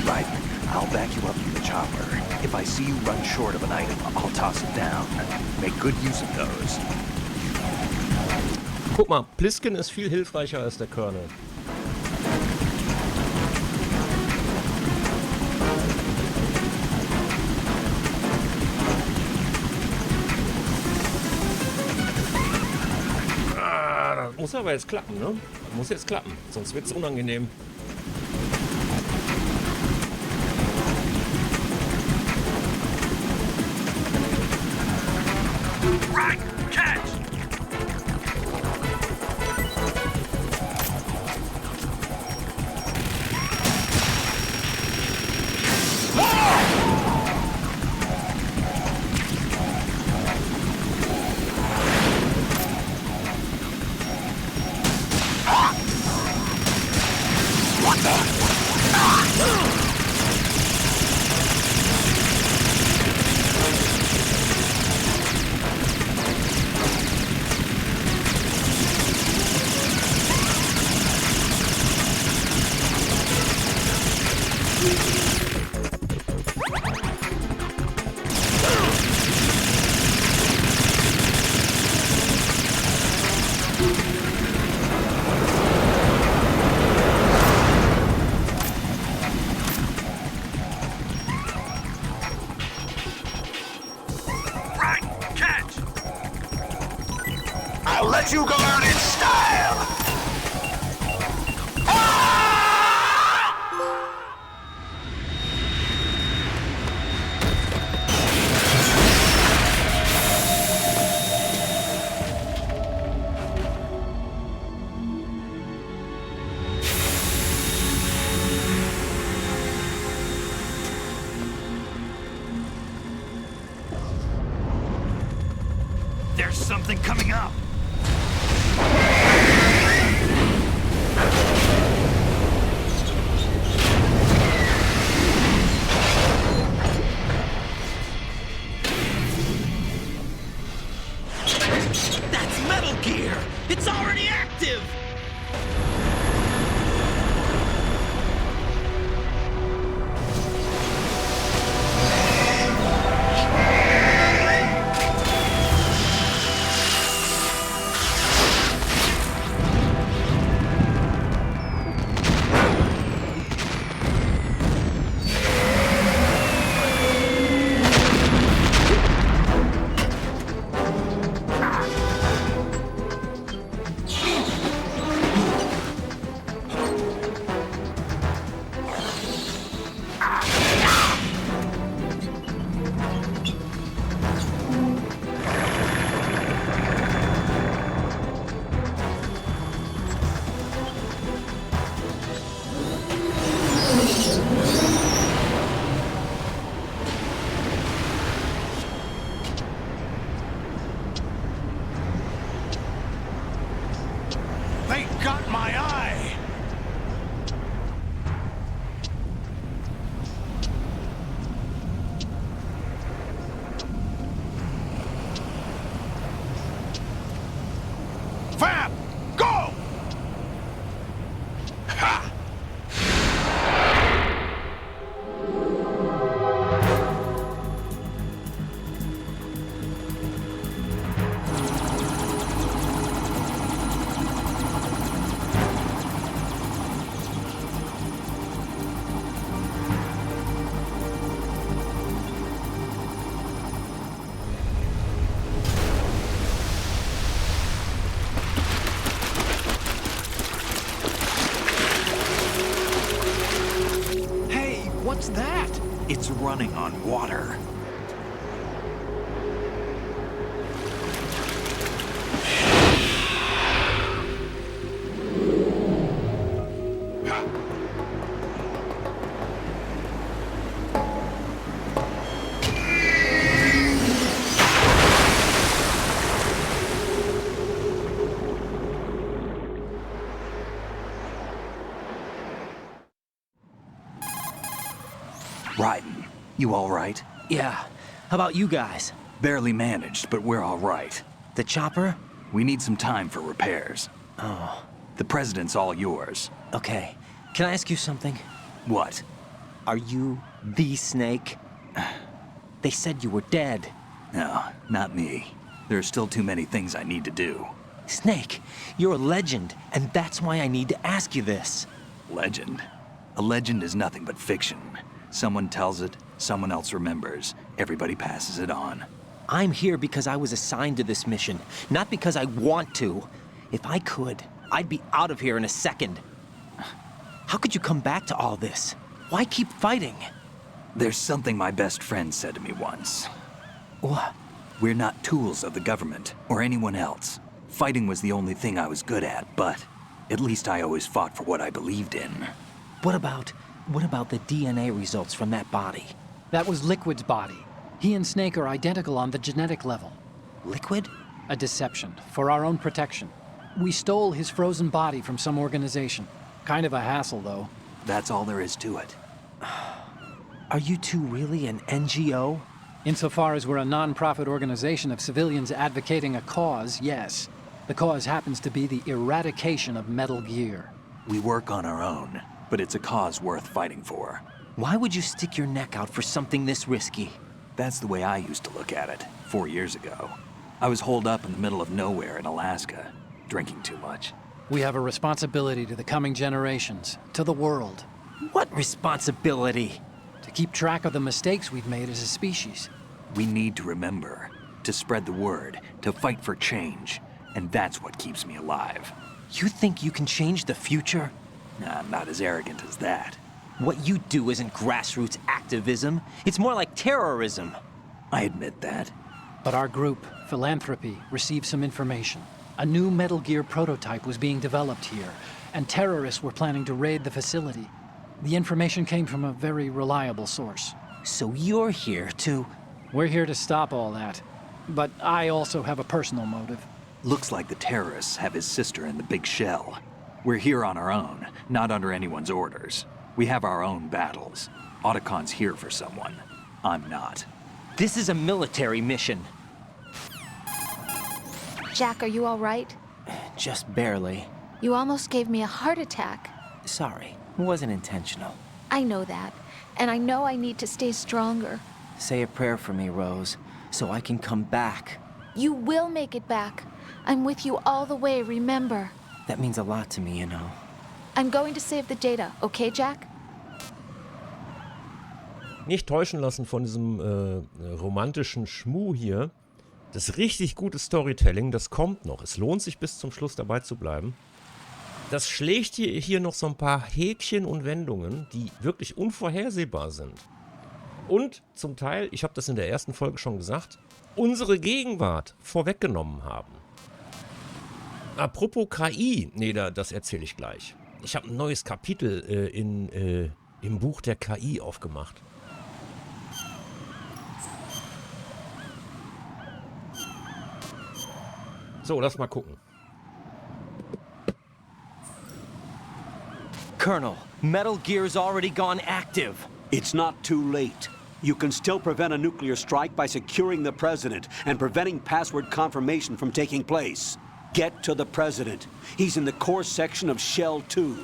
Right. I'll back you up to the chopper. If I see you run short of an item, I'll toss it down. Make good use of those. Guck mal, Plisken ist viel hilfreicher als der Colonel. Das muss aber jetzt klappen, ne? Das muss jetzt klappen, sonst wird's unangenehm. Right, catch! I'll let you go learn in style! something coming up! That's Metal Gear! It's already active! They got my eye! Fab! Go! Ha! Hey, what's that? It's running on water. Raiden, you all right? Yeah. How about you guys? Barely managed, but we're all right. The chopper? We need some time for repairs. Oh, The president's all yours. okay. Can I ask you something? What? Are you the Snake? They said you were dead. No, not me. There are still too many things I need to do. Snake, you're a legend, and that's why I need to ask you this. Legend? A legend is nothing but fiction. Someone tells it, someone else remembers. Everybody passes it on. I'm here because I was assigned to this mission, not because I want to. If I could, I'd be out of here in a second. How could you come back to all this? Why keep fighting? There's something my best friend said to me once. What? We're not tools of the government or anyone else. Fighting was the only thing I was good at, but at least I always fought for what I believed in. What about the DNA results from that body? That was Liquid's body. He and Snake are identical on the genetic level. Liquid? A deception, for our own protection. We stole his frozen body from some organization. Kind of a hassle, though. That's all there is to it. Are you two really an NGO? Insofar as we're a non-profit organization of civilians advocating a cause, yes. The cause happens to be the eradication of Metal Gear. We work on our own, but it's a cause worth fighting for. Why would you stick your neck out for something this risky? That's the way I used to look at it, 4 years ago. I was holed up in the middle of nowhere in Alaska, drinking too much. We have a responsibility to the coming generations, to the world, What responsibility? to keep track of the mistakes we've made as a species. We need to remember, to spread the word, to fight for change, and that's what keeps me alive. You think you can change the future? Nah, I'm not as arrogant as that. What you do isn't grassroots activism. It's more like terrorism. I admit that. But our group, Philanthropy, received some information. A new Metal Gear prototype was being developed here, and terrorists were planning to raid the facility. The information came from a very reliable source. So you're here to... We're here to stop all that. but I also have a personal motive. Looks like the terrorists have his sister in the big shell. We're here on our own, not under anyone's orders. We have our own battles. Otacon's here for someone. I'm not. This is a military mission. Jack, are you all right? Just barely. You almost gave me a heart attack. Sorry, it wasn't intentional. I know that, and I know I need to stay stronger. Say a prayer for me, Rose, so I can come back. You will make it back. I'm with you all the way, remember. That means a lot to me, you know. I'm going to save the data, okay, Jack? Nicht täuschen lassen von diesem romantischen Schmuh hier. Das richtig gute Storytelling, das kommt noch. Es lohnt sich bis zum Schluss dabei zu bleiben. Das schlägt hier noch so ein paar Häkchen und Wendungen, die wirklich unvorhersehbar sind. Und zum Teil, ich habe das in der ersten Folge schon gesagt, unsere Gegenwart vorweggenommen haben. Apropos KI, nee, das erzähle ich gleich. Ich habe ein neues Kapitel im Buch der KI aufgemacht. So, lass mal gucken. Colonel, Metal Gear's already gone active. It's not too late. You can still prevent a nuclear strike by securing the president and preventing password confirmation from taking place. Get to the president. He's in the core section of Shell 2.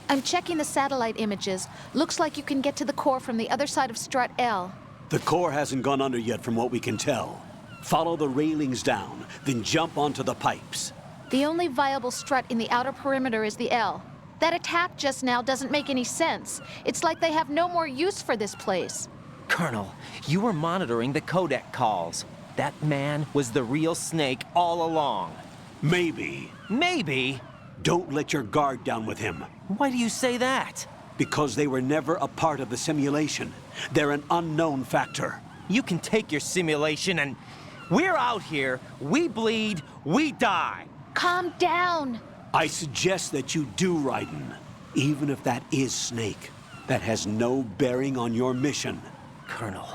I'm checking the satellite images. Looks like you can get to the core from the other side of Strut L. The core hasn't gone under yet from what we can tell. Follow the railings down, then jump onto the pipes. The only viable strut in the outer perimeter is the L. That attack just now doesn't make any sense. It's like they have no more use for this place. Colonel, you were monitoring the codec calls. That man was the real Snake all along. Maybe. Maybe? Don't let your guard down with him. Why do you say that? Because they were never a part of the simulation. They're an unknown factor. You can take your simulation and... We're out here, we bleed, we die. Calm down. I suggest that you do, Raiden. Even if that is Snake. That has no bearing on your mission. Colonel,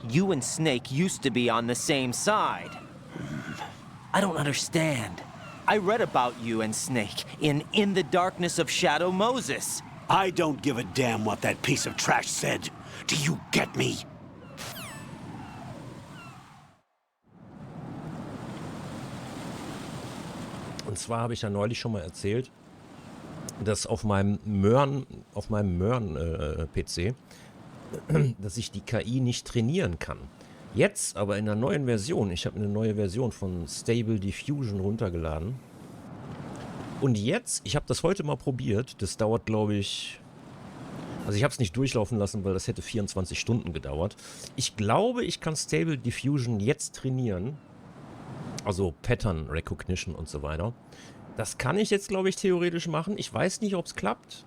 you and Snake used to be on the same side. I don't understand. I read about you and Snake in the Darkness of Shadow Moses. I don't give a damn what that piece of trash said. Do you get me? Und zwar habe ich ja neulich schon mal erzählt, dass auf meinem Möhren-PC, dass ich die KI nicht trainieren kann. Jetzt aber in der neuen Version, ich habe eine neue Version von Stable Diffusion runtergeladen. Und jetzt, ich habe das heute mal probiert, das dauert glaube ich, also ich habe es nicht durchlaufen lassen, weil das hätte 24 Stunden gedauert. Ich glaube, ich kann Stable Diffusion jetzt trainieren. Also Pattern Recognition und so weiter. Das kann ich jetzt, glaube ich, theoretisch machen. Ich weiß nicht, ob es klappt.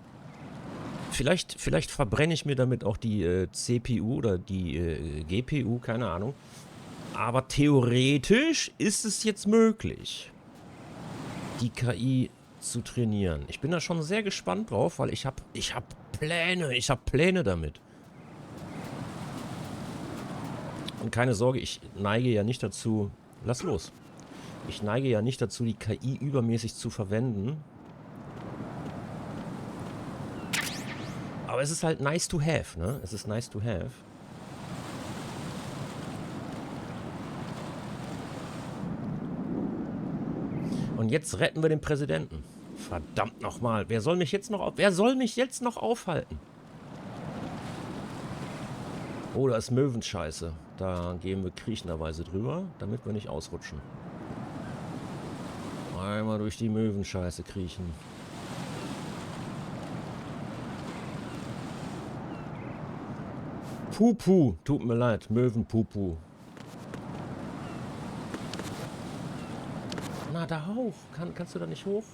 Vielleicht verbrenne ich mir damit auch die CPU oder die GPU, keine Ahnung. Aber theoretisch ist es jetzt möglich, die KI zu trainieren. Ich bin da schon sehr gespannt drauf, weil ich hab Pläne damit. Und keine Sorge, ich neige ja nicht dazu... Lass los. Ich neige ja nicht dazu, die KI übermäßig zu verwenden. Aber es ist halt nice to have, ne? Es ist nice to have. Und jetzt retten wir den Präsidenten. Verdammt nochmal. Wer soll mich jetzt noch aufhalten? Oh, da ist Möwenscheiße. Da gehen wir kriechenderweise drüber, damit wir nicht ausrutschen. Einmal durch die Möwenscheiße kriechen. Pupu, tut mir leid, Möwenpupu. Na, da hoch. Kannst du da nicht hoch?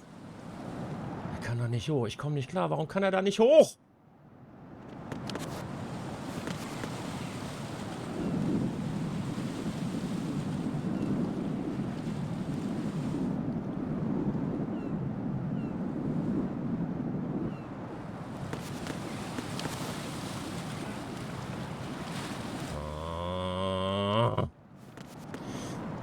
Er kann da nicht hoch. Ich komme nicht klar. Warum kann er da nicht hoch?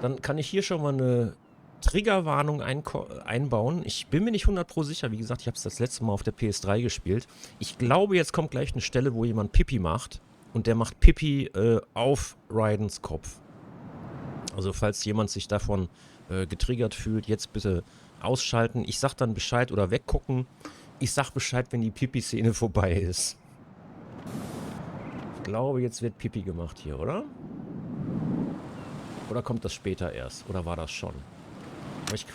Dann kann ich hier schon mal eine Triggerwarnung einbauen. Ich bin mir nicht 100% sicher. Wie gesagt, ich habe es das letzte Mal auf der PS3 gespielt. Ich glaube, jetzt kommt gleich eine Stelle, wo jemand Pipi macht. Und der macht Pipi auf Rydens Kopf. Also falls jemand sich davon getriggert fühlt, jetzt bitte ausschalten. Ich sag dann Bescheid oder weggucken. Ich sag Bescheid, wenn die Pipi-Szene vorbei ist. Ich glaube, jetzt wird Pipi gemacht hier, oder? Oder kommt das später erst? Oder war das schon? Aber ich...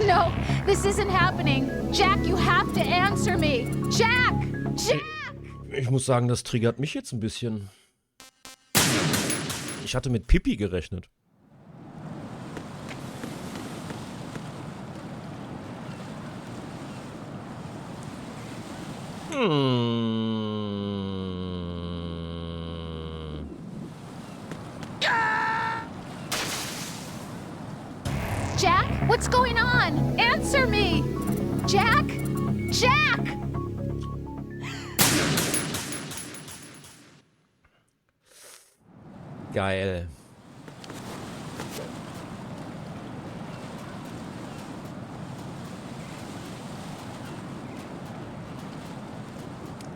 No, this isn't happening. Jack, you have to answer me. Jack! Jack! Ich muss sagen, das triggert mich jetzt ein bisschen. Ich hatte mit Pipi gerechnet. Jack, what's going on? Answer me! Jack! Jack! Geil.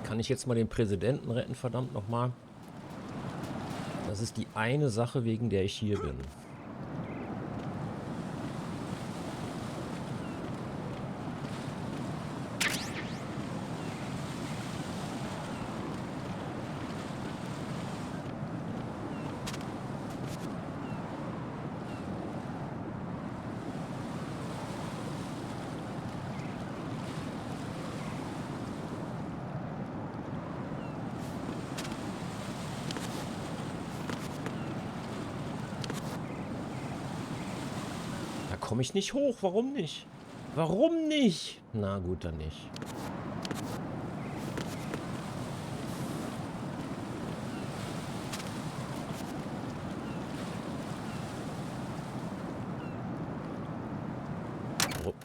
Kann ich jetzt mal den Präsidenten retten, verdammt nochmal? Das ist die eine Sache, wegen der ich hier bin. Komme ich nicht hoch? Warum nicht? Warum nicht? Na gut, dann nicht.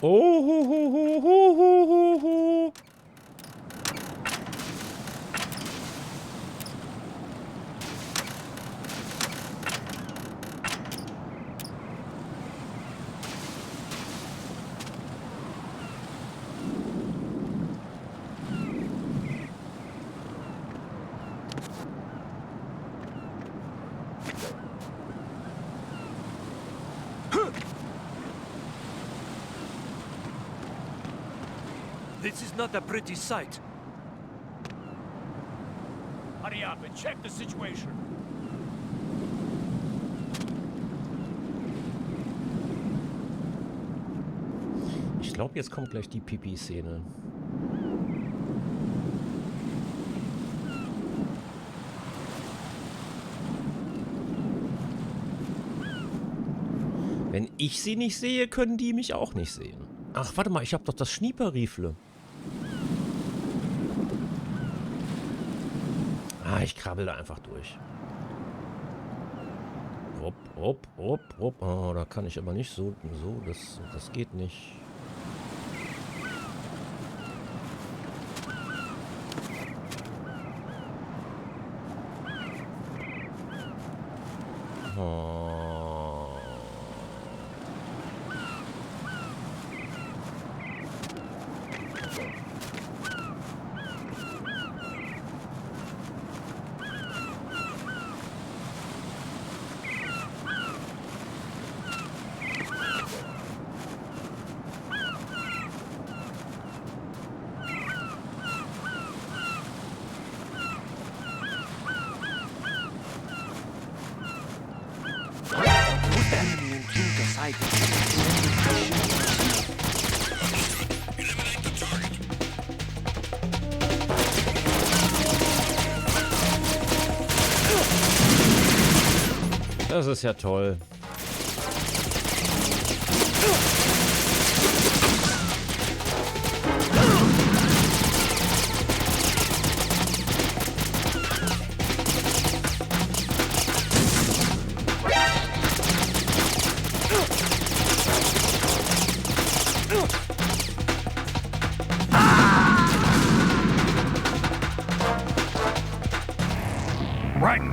Oh. This is not a pretty sight. Hurry up and check the situation. Ich glaube, jetzt kommt gleich die Pipi-Szene. Wenn ich sie nicht sehe, können die mich auch nicht sehen. Ach, warte mal, ich habe doch das Schnieperriefle. Ah, ich krabbel da einfach durch. Hopp. Oh, da kann ich aber nicht so, das geht nicht. Oh. Das ist ja toll.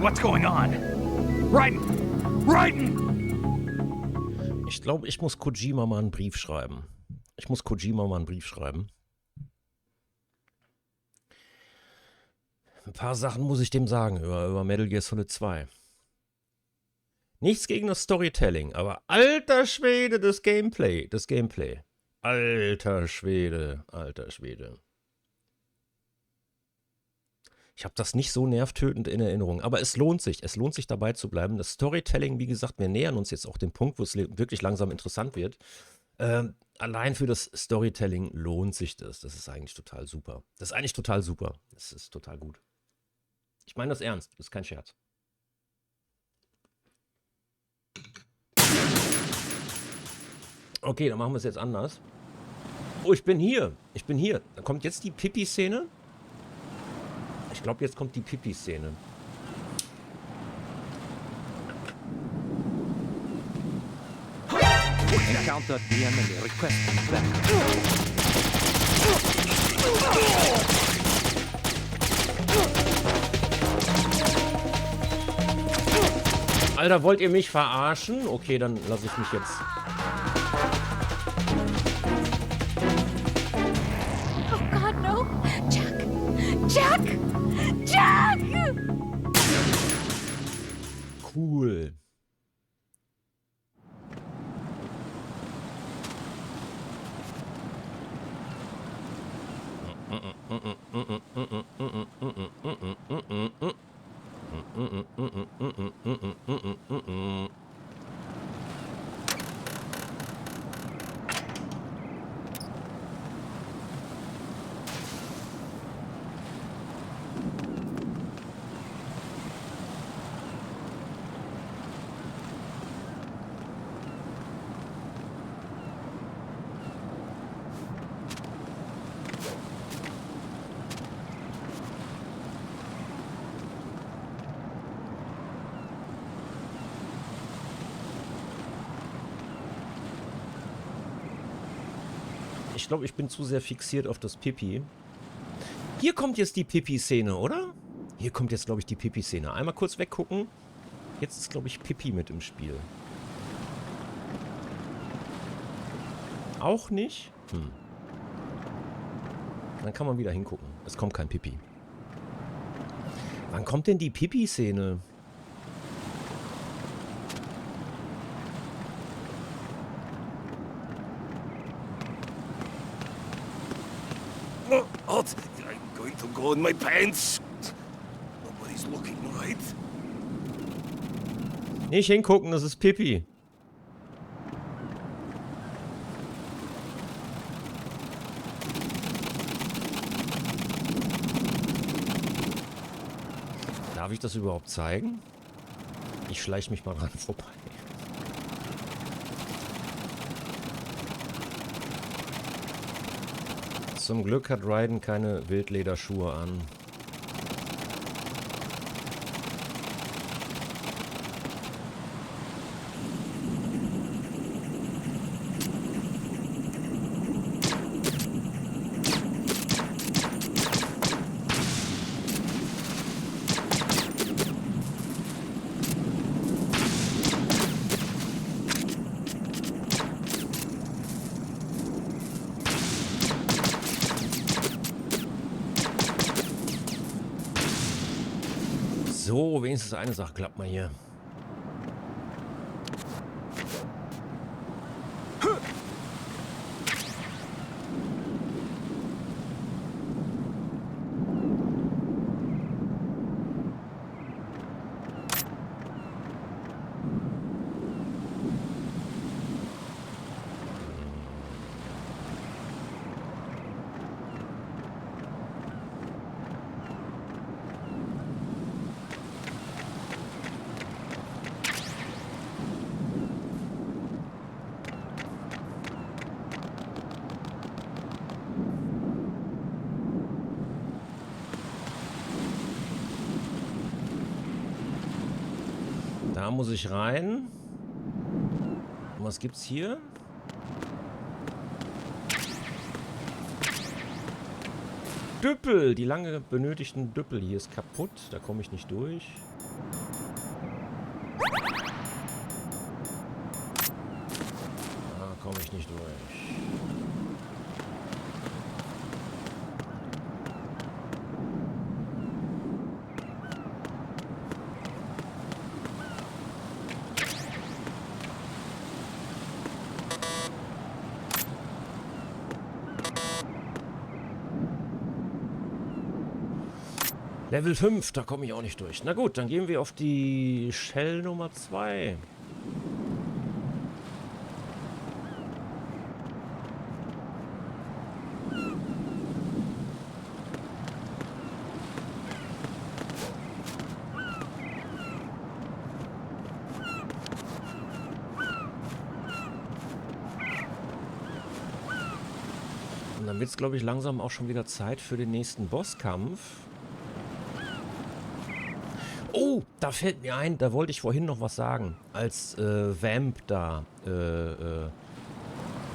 what's going on? Raiden! Raiden! Ich glaube, ich muss Kojima mal einen Brief schreiben. Ein paar Sachen muss ich dem sagen über Metal Gear Solid 2. Nichts gegen das Storytelling, aber alter Schwede, das Gameplay. Alter Schwede. Ich habe das nicht so nervtötend in Erinnerung, aber es lohnt sich dabei zu bleiben. Das Storytelling, wie gesagt, wir nähern uns jetzt auch dem Punkt, wo es wirklich langsam interessant wird. Allein für das Storytelling lohnt sich das. Das ist eigentlich total super. Das ist total gut. Ich meine das ernst, das ist kein Scherz. Okay, dann machen wir es jetzt anders. Oh, ich bin hier. Da kommt jetzt die Pipi-Szene. Ich glaube, jetzt kommt die Pipi-Szene. Encountered the enemy requesting backup. Alter, wollt ihr mich verarschen? Okay, dann lasse ich mich jetzt. Oh God, no! Jack! Cool. Ich glaube, ich bin zu sehr fixiert auf das Pipi. Hier kommt jetzt die Pipi-Szene, oder? Hier kommt jetzt, glaube ich, die Pipi-Szene. Einmal kurz weggucken. Jetzt ist, glaube ich, Pipi mit im Spiel. Auch nicht? Dann kann man wieder hingucken. Es kommt kein Pipi. Wann kommt denn die Pipi-Szene? I'm going to go in my pants. Nobody's looking, right? Nicht hingucken, das ist Pipi. Darf ich das überhaupt zeigen? Ich schleiche mich mal dran vorbei. Zum Glück hat Raiden keine Wildlederschuhe an. So, wenigstens eine Sache klappt mal hier. Da muss ich rein. Und was gibt's hier? Düppel! Die lange benötigten Düppel. Hier ist kaputt. Da komme ich nicht durch. komme ich nicht durch. Level 5, da komme ich auch nicht durch. Na gut, dann gehen wir auf die Shell Nummer 2. Und dann wird es, glaube ich, langsam auch schon wieder Zeit für den nächsten Bosskampf. Oh, da fällt mir ein, da wollte ich vorhin noch was sagen. Als Vamp da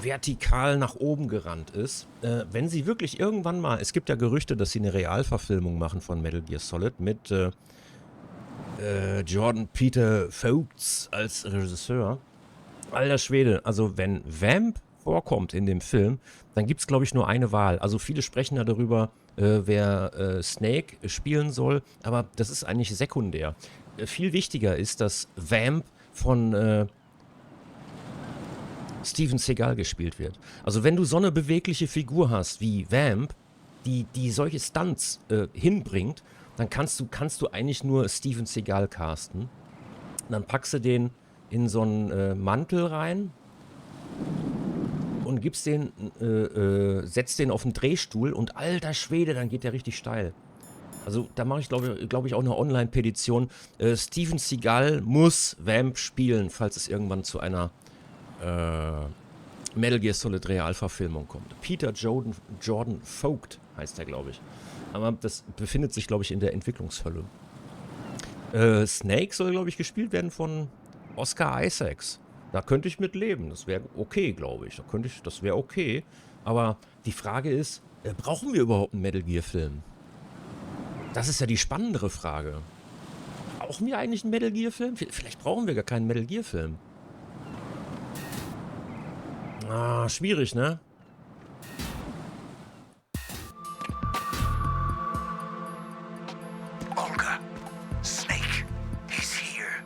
vertikal nach oben gerannt ist. Wenn sie wirklich irgendwann mal, es gibt ja Gerüchte, dass sie eine Realverfilmung machen von Metal Gear Solid mit Jordan Peter Vogts als Regisseur. Alter Schwede, also wenn Vamp vorkommt in dem Film, dann gibt es, glaube ich, nur eine Wahl. Also viele sprechen ja darüber, wer Snake spielen soll, aber das ist eigentlich sekundär. Viel wichtiger ist, dass Vamp von Steven Seagal gespielt wird. Also wenn du so eine bewegliche Figur hast wie Vamp, die solche Stunts hinbringt, dann kannst du eigentlich nur Steven Seagal casten. Und dann packst du den in so einen Mantel rein und gibst den, setzt den auf den Drehstuhl und alter Schwede, dann geht der richtig steil. Also da mache ich, glaube ich, auch eine Online-Petition. Steven Seagal muss Vamp spielen, falls es irgendwann zu einer Metal Gear Solid Realverfilmung kommt. Peter Jordan Vogt heißt er, glaube ich. Aber das befindet sich, glaube ich, in der Entwicklungshölle. Snake soll, glaube ich, gespielt werden von Oscar Isaacs. Da könnte ich mit leben. Das wäre okay, glaube ich. Das wäre okay. Aber die Frage ist, brauchen wir überhaupt einen Metal Gear Film? Das ist ja die spannendere Frage. Brauchen wir eigentlich einen Metal Gear Film? Vielleicht brauchen wir gar keinen Metal Gear Film. Ah, schwierig, ne? Olga, Snake, he's here.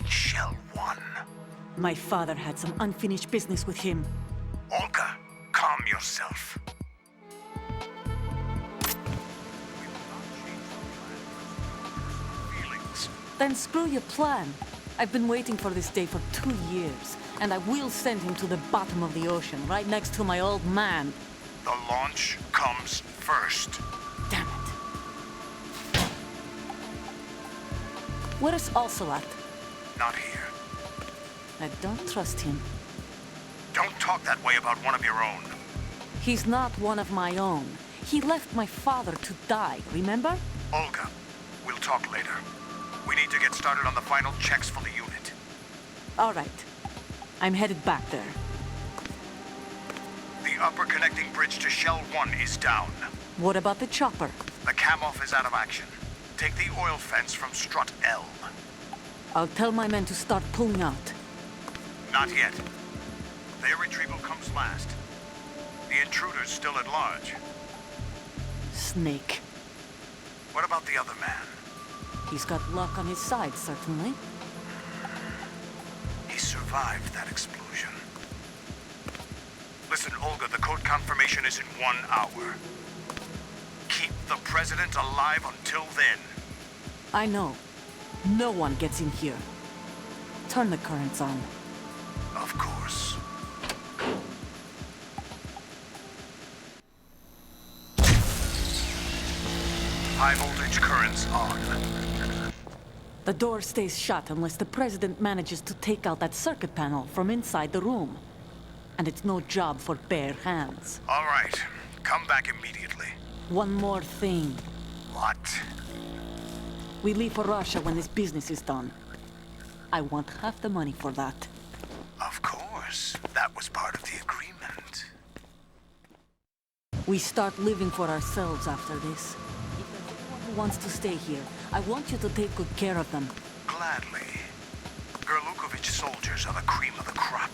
In Shell 1. My father had some unfinished business with him. Olga, calm yourself. Then screw your plan. I've been waiting for this day for 2 years, and I will send him to the bottom of the ocean, right next to my old man. The launch comes first. Damn it. Where is Ocelot? Not here. I don't trust him. Don't talk that way about one of your own. He's not one of my own. He left my father to die, remember? Olga, we'll talk later. We need to get started on the final checks for the unit. All right. I'm headed back there. The upper connecting bridge to Shell 1 is down. What about the chopper? The cam-off is out of action. Take the oil fence from strut L. I'll tell my men to start pulling out. Not yet. Their retrieval comes last. The intruder's still at large. Snake. What about the other man? He's got luck on his side, certainly. He survived that explosion. Listen, Olga, the code confirmation is in 1 hour. Keep the president alive until then. I know. No one gets in here. Turn the currents on. Of course. High voltage currents on. The door stays shut unless the president manages to take out that circuit panel from inside the room. And it's no job for bare hands. All right. Come back immediately. One more thing. What? We leave for Russia when this business is done. I want half the money for that. Of course. That was part of the agreement. We start living for ourselves after this. If there's anyone who wants to stay here, I want you to take good care of them. Gladly. Gerlukovich soldiers are the cream of the crop.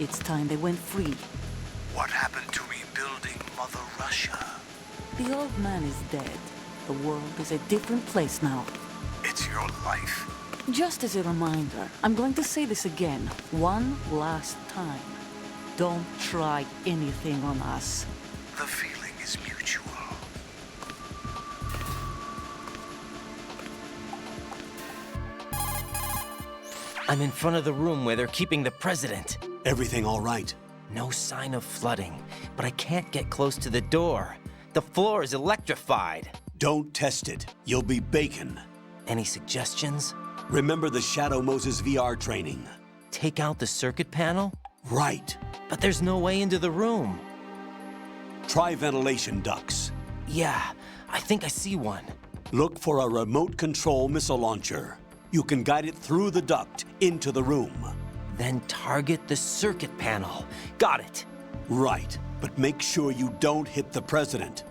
It's time they went free. What happened to rebuilding Mother Russia? The old man is dead. The world is a different place now. It's your life. Just as a reminder, I'm going to say this again, one last time. Don't try anything on us. The feeling is mutual. I'm in front of the room where they're keeping the president. Everything all right? No sign of flooding, but I can't get close to the door. The floor is electrified. Don't test it. You'll be bacon. Any suggestions? Remember the Shadow Moses VR training? Take out the circuit panel? Right. But there's no way into the room. Try ventilation ducts. Yeah, I think I see one. Look for a remote control missile launcher. You can guide it through the duct into the room. Then target the circuit panel. Got it. Right, but make sure you don't hit the president.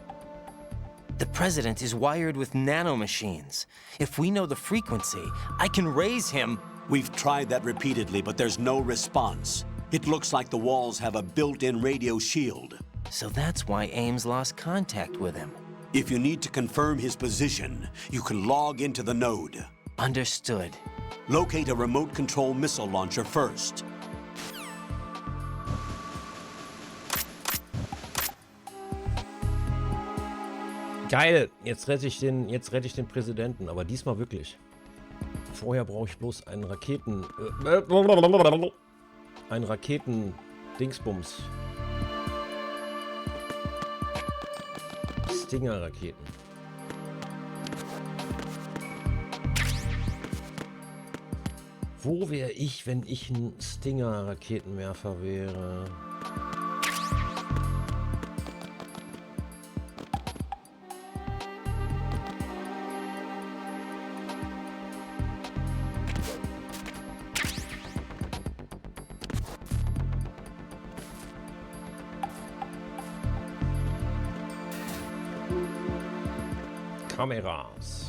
The president is wired with nanomachines. If we know the frequency, I can raise him. We've tried that repeatedly, but there's no response. It looks like the walls have a built-in radio shield. So that's why Ames lost contact with him. If you need to confirm his position, you can log into the node. Understood. Locate a remote control missile launcher first. Geil, jetzt rette ich den Präsidenten, aber diesmal wirklich. Vorher brauche ich bloß einen Raketen-Dingsbums. Stinger-Raketen. Wo wäre ich, wenn ich ein Stinger-Raketenwerfer wäre? Kameras.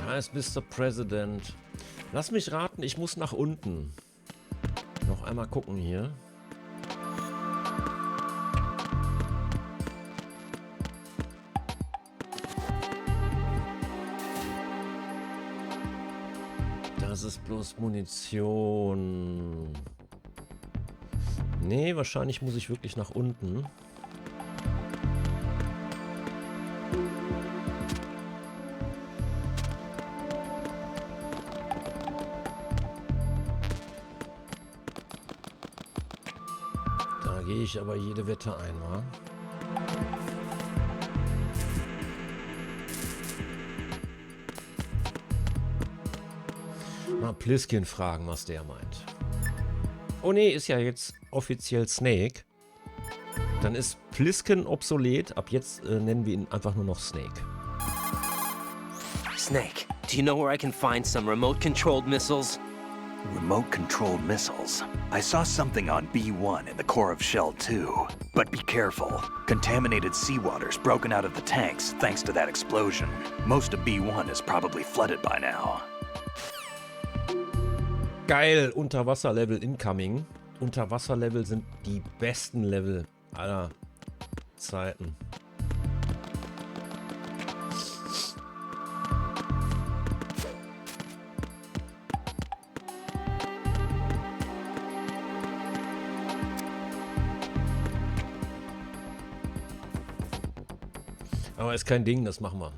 Da ist Mr. President. Lass mich raten, ich muss nach unten. Noch einmal gucken hier. Das ist bloß Munition. Nee, wahrscheinlich muss ich wirklich nach unten. Gehe ich aber jede Wette ein, wa? Mal Pliskin fragen, was der meint. Oh nee, ist ja jetzt offiziell Snake. Dann ist Pliskin obsolet. Ab jetzt nennen wir ihn einfach nur noch Snake. Snake, do you know where I can find some remote-controlled missiles? Remote-controlled missiles. I saw something on B1 in the core of Shell 2. But be careful. Contaminated seawater's broken out of the tanks thanks to that explosion. Most of B1 is probably flooded by now. Geil, Unterwasserlevel incoming. Unterwasserlevel sind die besten Level aller Zeiten. Aber ist kein Ding, das machen wir.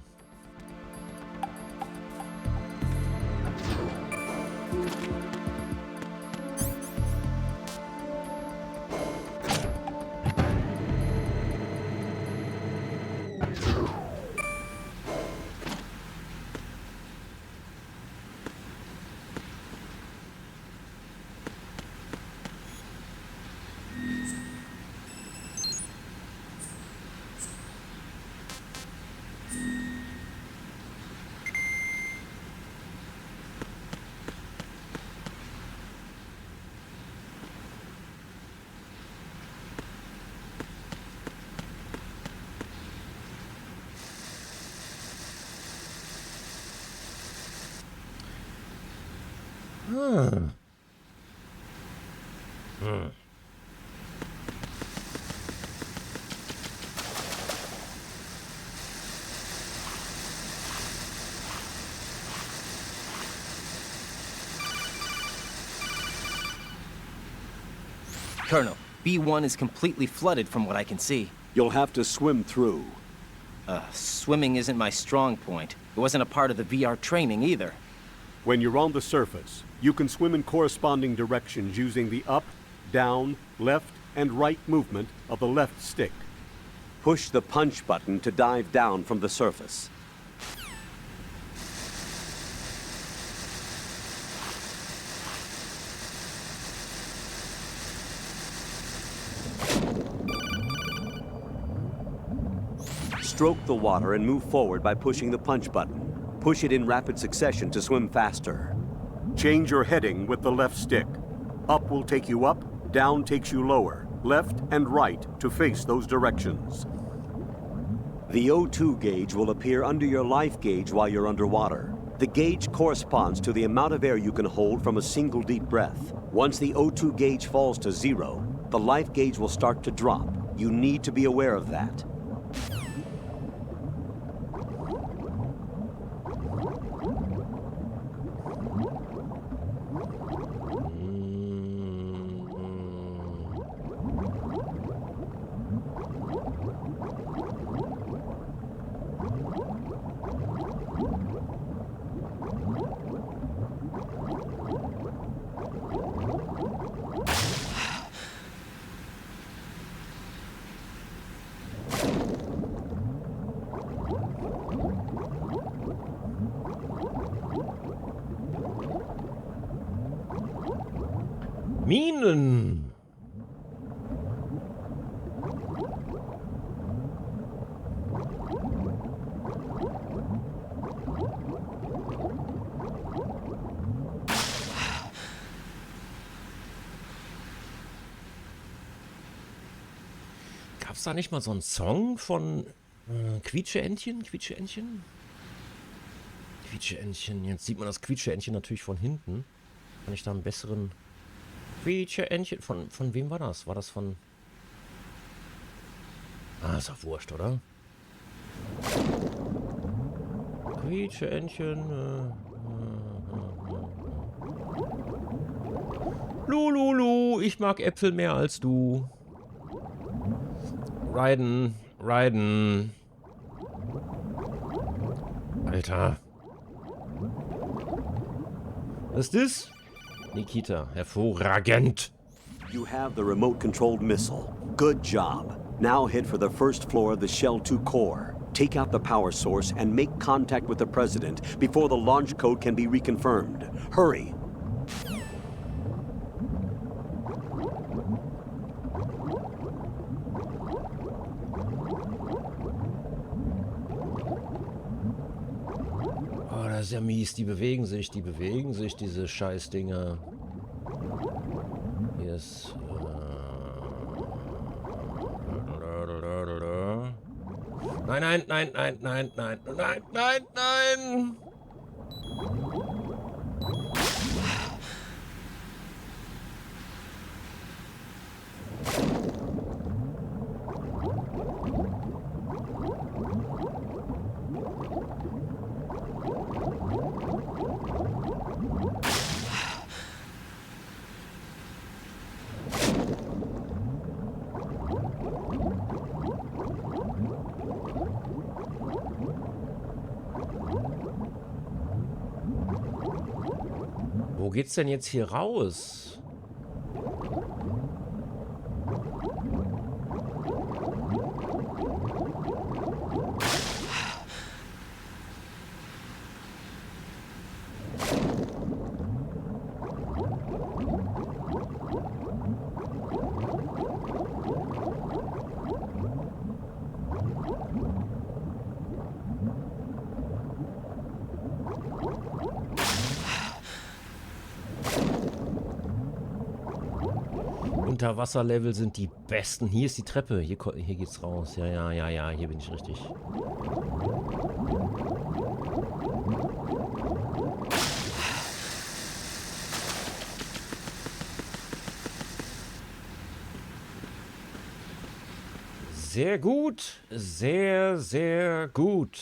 Colonel, B1 is completely flooded from what I can see. You'll have to swim through. Swimming isn't my strong point. It wasn't a part of the VR training either. When you're on the surface, you can swim in corresponding directions using the up, down, left, and right movement of the left stick. Push the punch button to dive down from the surface. Stroke the water and move forward by pushing the punch button. Push it in rapid succession to swim faster. Change your heading with the left stick. Up will take you up, down takes you lower, left and right to face those directions. The O2 gauge will appear under your life gauge while you're underwater. The gauge corresponds to the amount of air you can hold from a single deep breath. Once the O2 gauge falls to 0, the life gauge will start to drop. You need to be aware of that. Minen! Gab's da nicht mal so einen Song von Quietscheentchen? Quietscheentchen? Quietscheentchen. Jetzt sieht man das Quietscheentchen natürlich von hinten. Kann ich da einen besseren... Quietscheentchen. Von wem war das? War das von... Ah, ist doch wurscht, oder? Quietscheentchen. Lululu, ich mag Äpfel mehr als du. Riden. Alter. Was ist das? Nikita, hervorragend. You have the remote-controlled missile. Good job. Now head for the first floor of the Shell 2 core. Take out the power source and make contact with the President before the launch code can be reconfirmed. Hurry! Oh, das ist ja mies. Die bewegen sich, diese Scheißdinger. Hier ist... Nein. Wo geht's denn jetzt hier raus? Unterwasserlevel sind die besten. Hier ist die Treppe. Hier geht's raus. Ja. Hier bin ich richtig. Sehr gut. Sehr, sehr gut.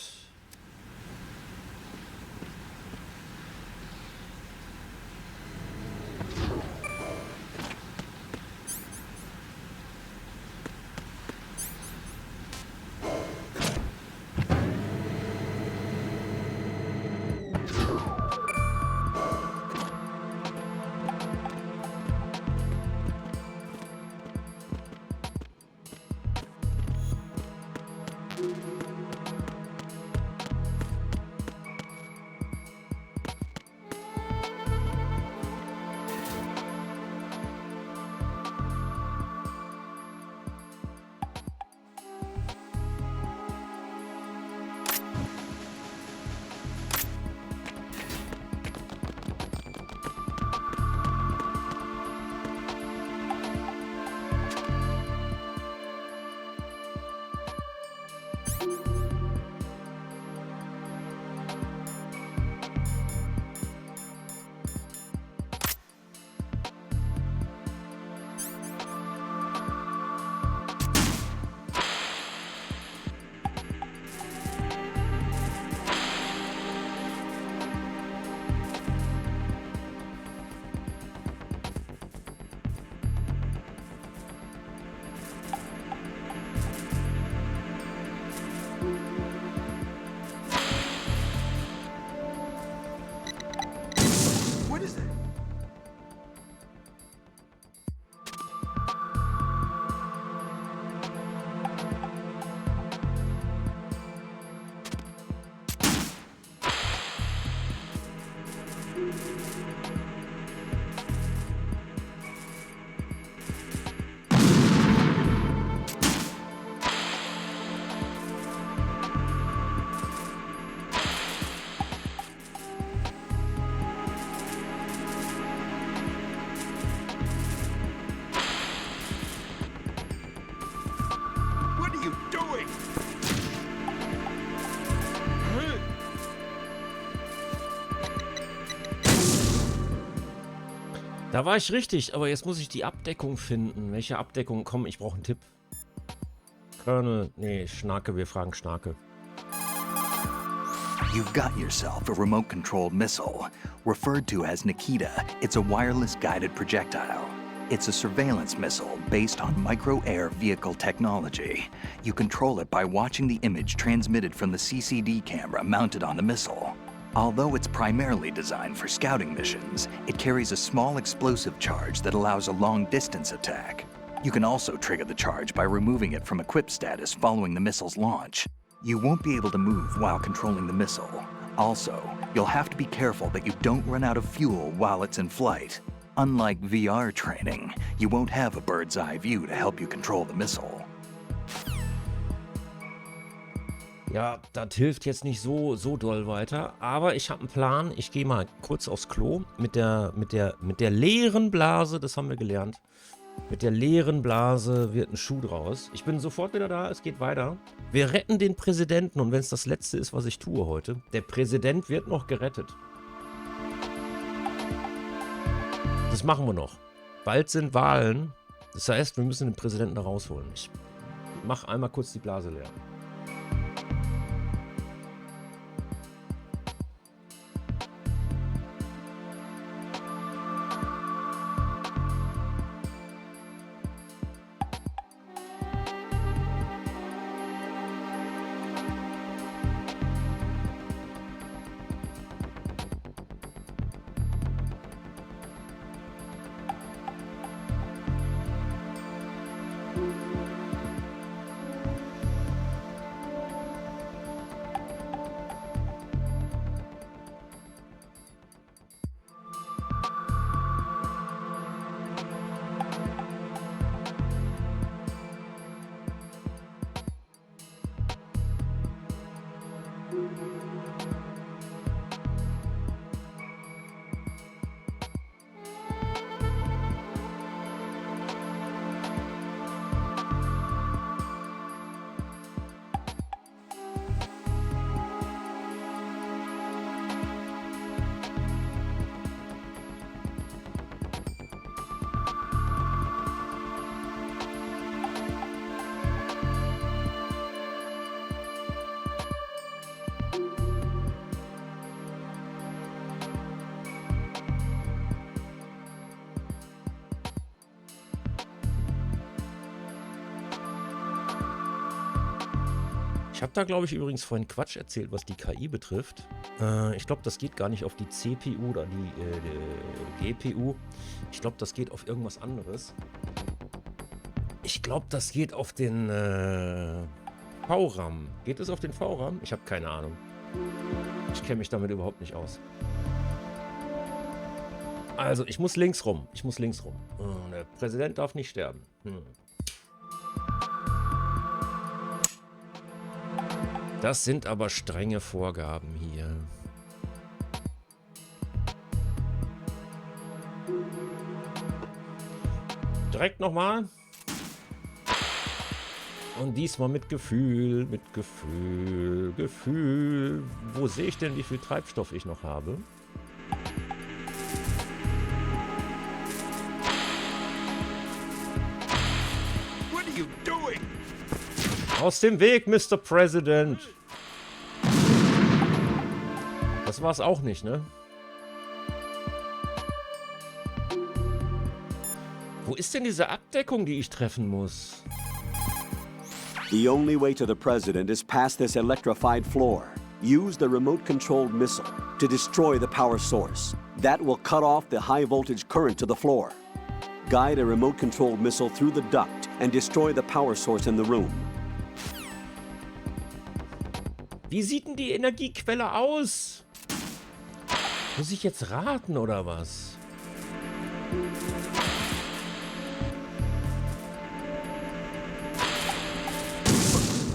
Da war ich richtig, aber jetzt muss ich die Abdeckung finden. Welche Abdeckung? Komm, ich brauche einen Tipp. Colonel, nee, Schnarke, wir fragen Schnarke. You've got yourself a remote-controlled missile. Referred to as Nikita, it's a wireless guided projectile. It's a surveillance missile based on micro-air vehicle technology. You control it by watching the image transmitted from the CCD camera mounted on the missile. Although it's primarily designed for scouting missions, it carries a small explosive charge that allows a long-distance attack. You can also trigger the charge by removing it from equip status following the missile's launch. You won't be able to move while controlling the missile. Also, you'll have to be careful that you don't run out of fuel while it's in flight. Unlike VR training, you won't have a bird's eye view to help you control the missile. Ja, das hilft jetzt nicht so doll weiter, aber ich habe einen Plan. Ich gehe mal kurz aufs Klo mit der leeren Blase, das haben wir gelernt. Mit der leeren Blase wird ein Schuh draus. Ich bin sofort wieder da, es geht weiter. Wir retten den Präsidenten und wenn es das Letzte ist, was ich tue heute, der Präsident wird noch gerettet. Das machen wir noch. Bald sind Wahlen, das heißt, wir müssen den Präsidenten da rausholen. Ich mache einmal kurz die Blase leer. habe da, glaube ich, übrigens vorhin Quatsch erzählt, was die KI betrifft. Ich glaube, das geht gar nicht auf die CPU oder die GPU. Ich glaube, das geht auf irgendwas anderes. Ich glaube, das geht auf den VRAM. Geht es auf den VRAM? Ich habe keine Ahnung. Ich kenne mich damit überhaupt nicht aus. Also, ich muss links rum. Ich muss links rum. Der Präsident darf nicht sterben. Das sind aber strenge Vorgaben hier. Direkt nochmal. Und diesmal mit Gefühl, Gefühl. Wo sehe ich denn, wie viel Treibstoff ich noch habe? What are you doing? Aus dem Weg, Mr. President. Das war's auch nicht, ne? Wo ist denn diese Abdeckung, die ich treffen muss? The only way to the President is past this electrified floor. Use the remote-controlled missile to destroy the power source. That will cut off the high-voltage current to the floor. Guide a remote-controlled missile through the duct and destroy the power source in the room. Wie sieht denn die Energiequelle aus? Muss ich jetzt raten, oder was?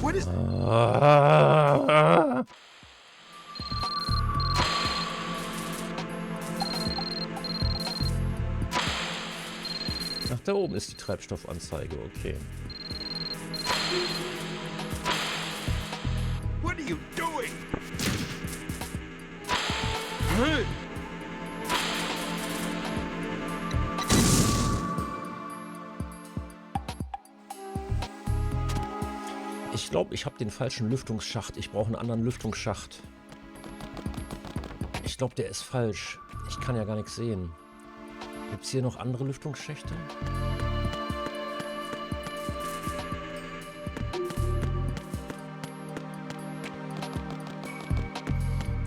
What is... Ach, da oben ist die Treibstoffanzeige, okay. What are you doing? Ich glaube, ich habe den falschen Lüftungsschacht. Ich brauche einen anderen Lüftungsschacht. Ich glaube, der ist falsch. Ich kann ja gar nichts sehen. Gibt es hier noch andere Lüftungsschächte?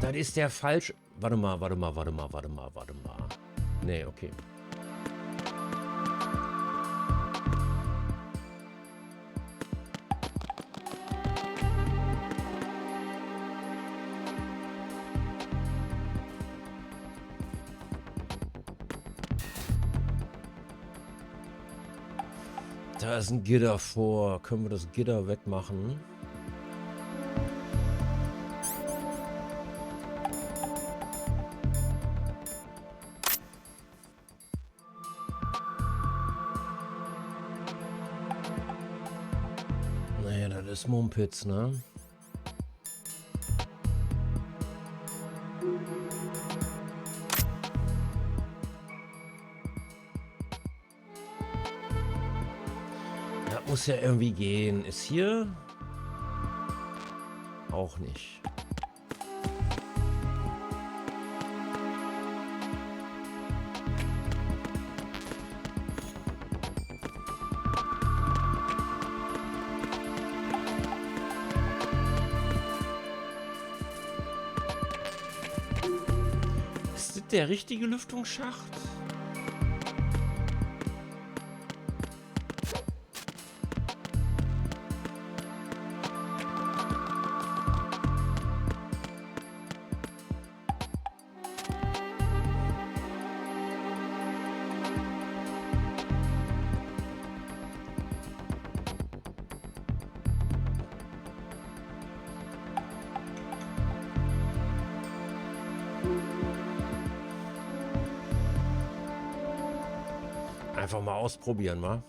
Das ist der falsch. Warte mal. Nee, okay. Da ist ein Gitter vor. Können wir das Gitter wegmachen? Naja, das ist Mumpitz, ne? Muss ja irgendwie gehen. Ist hier? Auch nicht. Ist das der richtige Lüftungsschacht? Einfach mal ausprobieren, mal.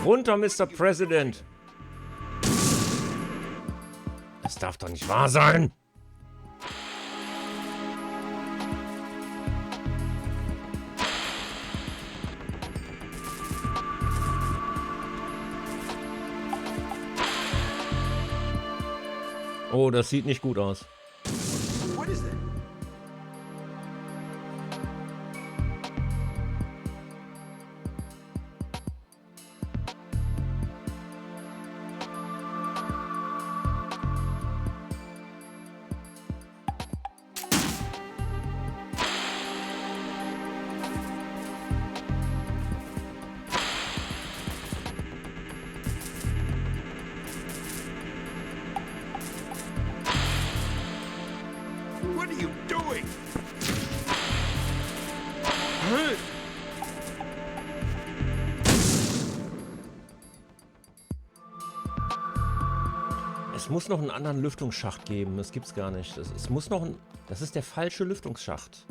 Runter, Mr. President. Das darf doch nicht wahr sein. Oh, das sieht nicht gut aus. What is that? What are you doing? Es muss noch einen anderen Lüftungsschacht geben. Das gibt's gar nicht. Es muss noch ein... Das ist der falsche Lüftungsschacht.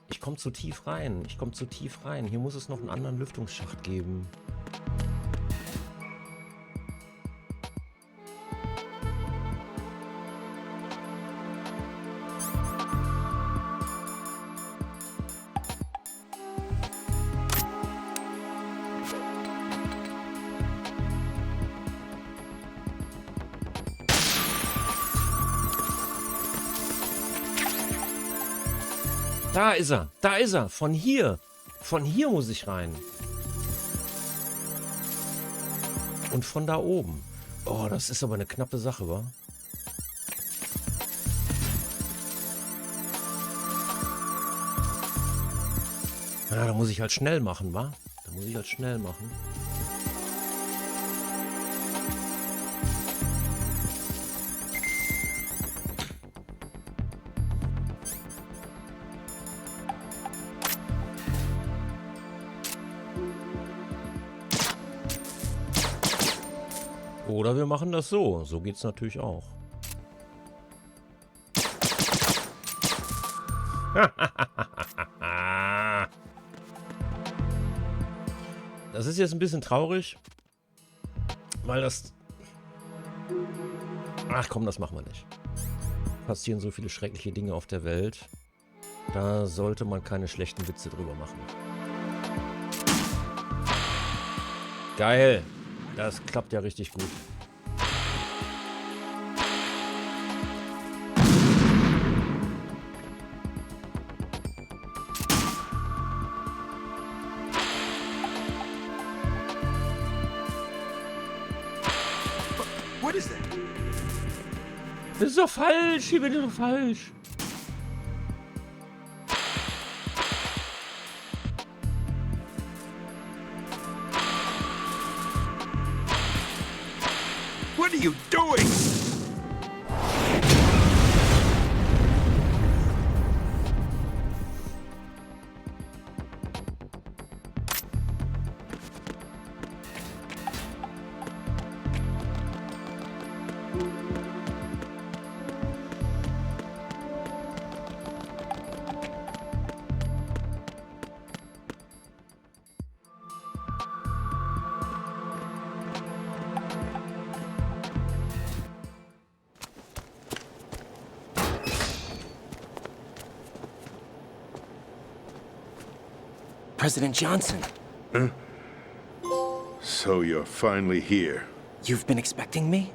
Ich komme zu tief rein. Ich komme zu tief rein. Hier muss es noch einen anderen Lüftungsschacht geben. Da ist er, da ist er, von hier muss ich rein. Und von da oben. Oh, das ist aber eine knappe Sache, wa? Ja, da muss ich halt schnell machen, wa? Da muss ich halt schnell machen. Oder wir machen das so. So geht's natürlich auch. Das ist jetzt ein bisschen traurig, weil das... Ach komm, das machen wir nicht. Passieren so viele schreckliche Dinge auf der Welt. Da sollte man keine schlechten Witze drüber machen. Geil. Das klappt ja richtig gut. What is that? Das ist doch falsch. Hier bin ich doch falsch. What are you doing? President Johnson. Huh? So you're finally here. You've been expecting me?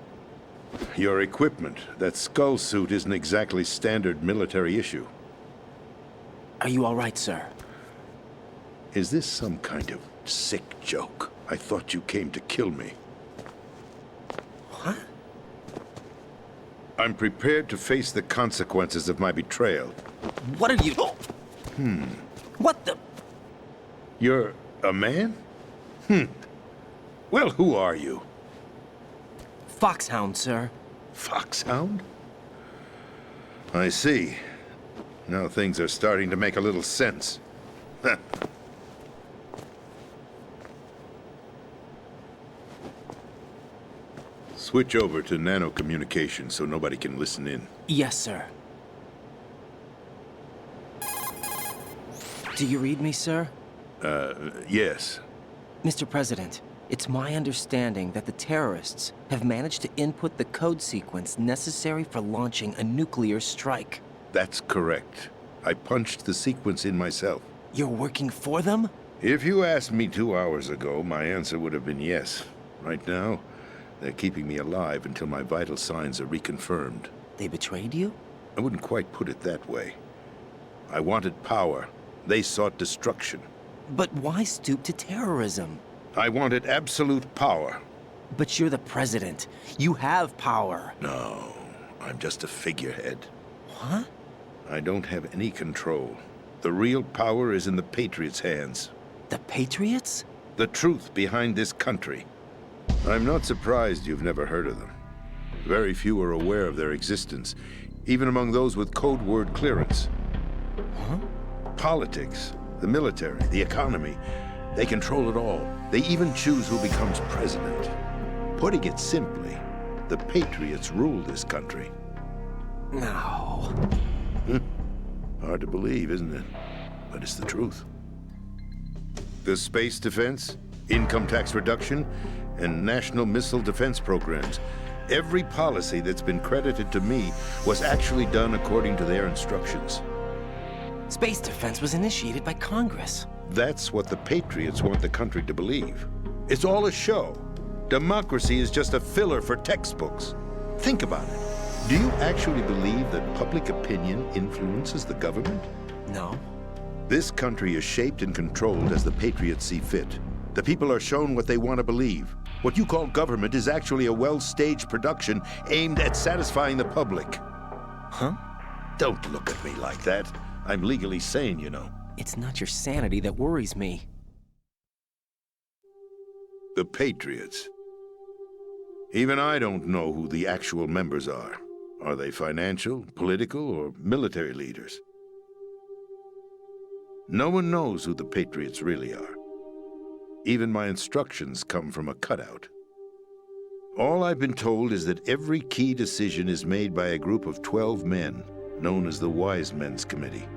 Your equipment, that skull suit isn't exactly standard military issue. Are you all right, sir? Is this some kind of sick joke? I thought you came to kill me. What? I'm prepared to face the consequences of my betrayal. What are you... What the... You're a man? Well, who are you? Foxhound, sir. Foxhound? I see. Now things are starting to make a little sense. Switch over to nano-communication so nobody can listen in. Yes, sir. Do you read me, sir? Yes. Mr. President, it's my understanding that the terrorists have managed to input the code sequence necessary for launching a nuclear strike. That's correct. I punched the sequence in myself. You're working for them? If you asked me 2 hours ago, my answer would have been yes. Right now, they're keeping me alive until my vital signs are reconfirmed. They betrayed you? I wouldn't quite put it that way. I wanted power. They sought destruction. But why stoop to terrorism? I wanted absolute power. But you're the president. You have power. No, I'm just a figurehead. What? I don't have any control. The real power is in the Patriots' hands. The Patriots? The truth behind this country. I'm not surprised you've never heard of them. Very few are aware of their existence, even among those with code word clearance. Huh? Politics, the military, the economy, they control it all. They even choose who becomes president. Putting it simply, the Patriots rule this country. No. Hard to believe, isn't it? But it's the truth. The space defense, income tax reduction, and national missile defense programs. Every policy that's been credited to me was actually done according to their instructions. Space defense was initiated by Congress. That's what the Patriots want the country to believe. It's all a show. Democracy is just a filler for textbooks. Think about it. Do you actually believe that public opinion influences the government? No. This country is shaped and controlled as the Patriots see fit. The people are shown what they want to believe. What you call government is actually a well-staged production aimed at satisfying the public. Huh? Don't look at me like that. I'm legally sane, you know. It's not your sanity that worries me. The Patriots. Even I don't know who the actual members are. Are they financial, political, or military leaders? No one knows who the Patriots really are. Even my instructions come from a cutout. All I've been told is that every key decision is made by a group of 12 men, known as the Wise Men's Committee.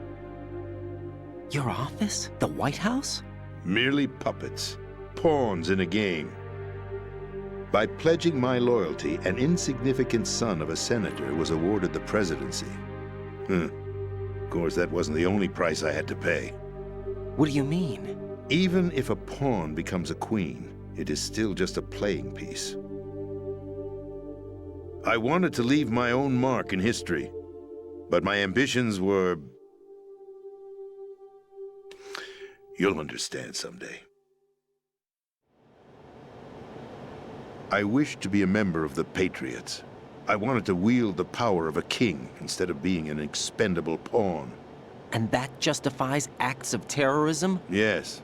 Your office? The White House? Merely puppets, pawns in a game. By pledging my loyalty, an insignificant son of a senator was awarded the presidency. Of course, that wasn't the only price I had to pay. What do you mean? Even if a pawn becomes a queen, it is still just a playing piece. I wanted to leave my own mark in history, but my ambitions were... You'll understand someday. I wished to be a member of the Patriots. I wanted to wield the power of a king instead of being an expendable pawn. And that justifies acts of terrorism? Yes.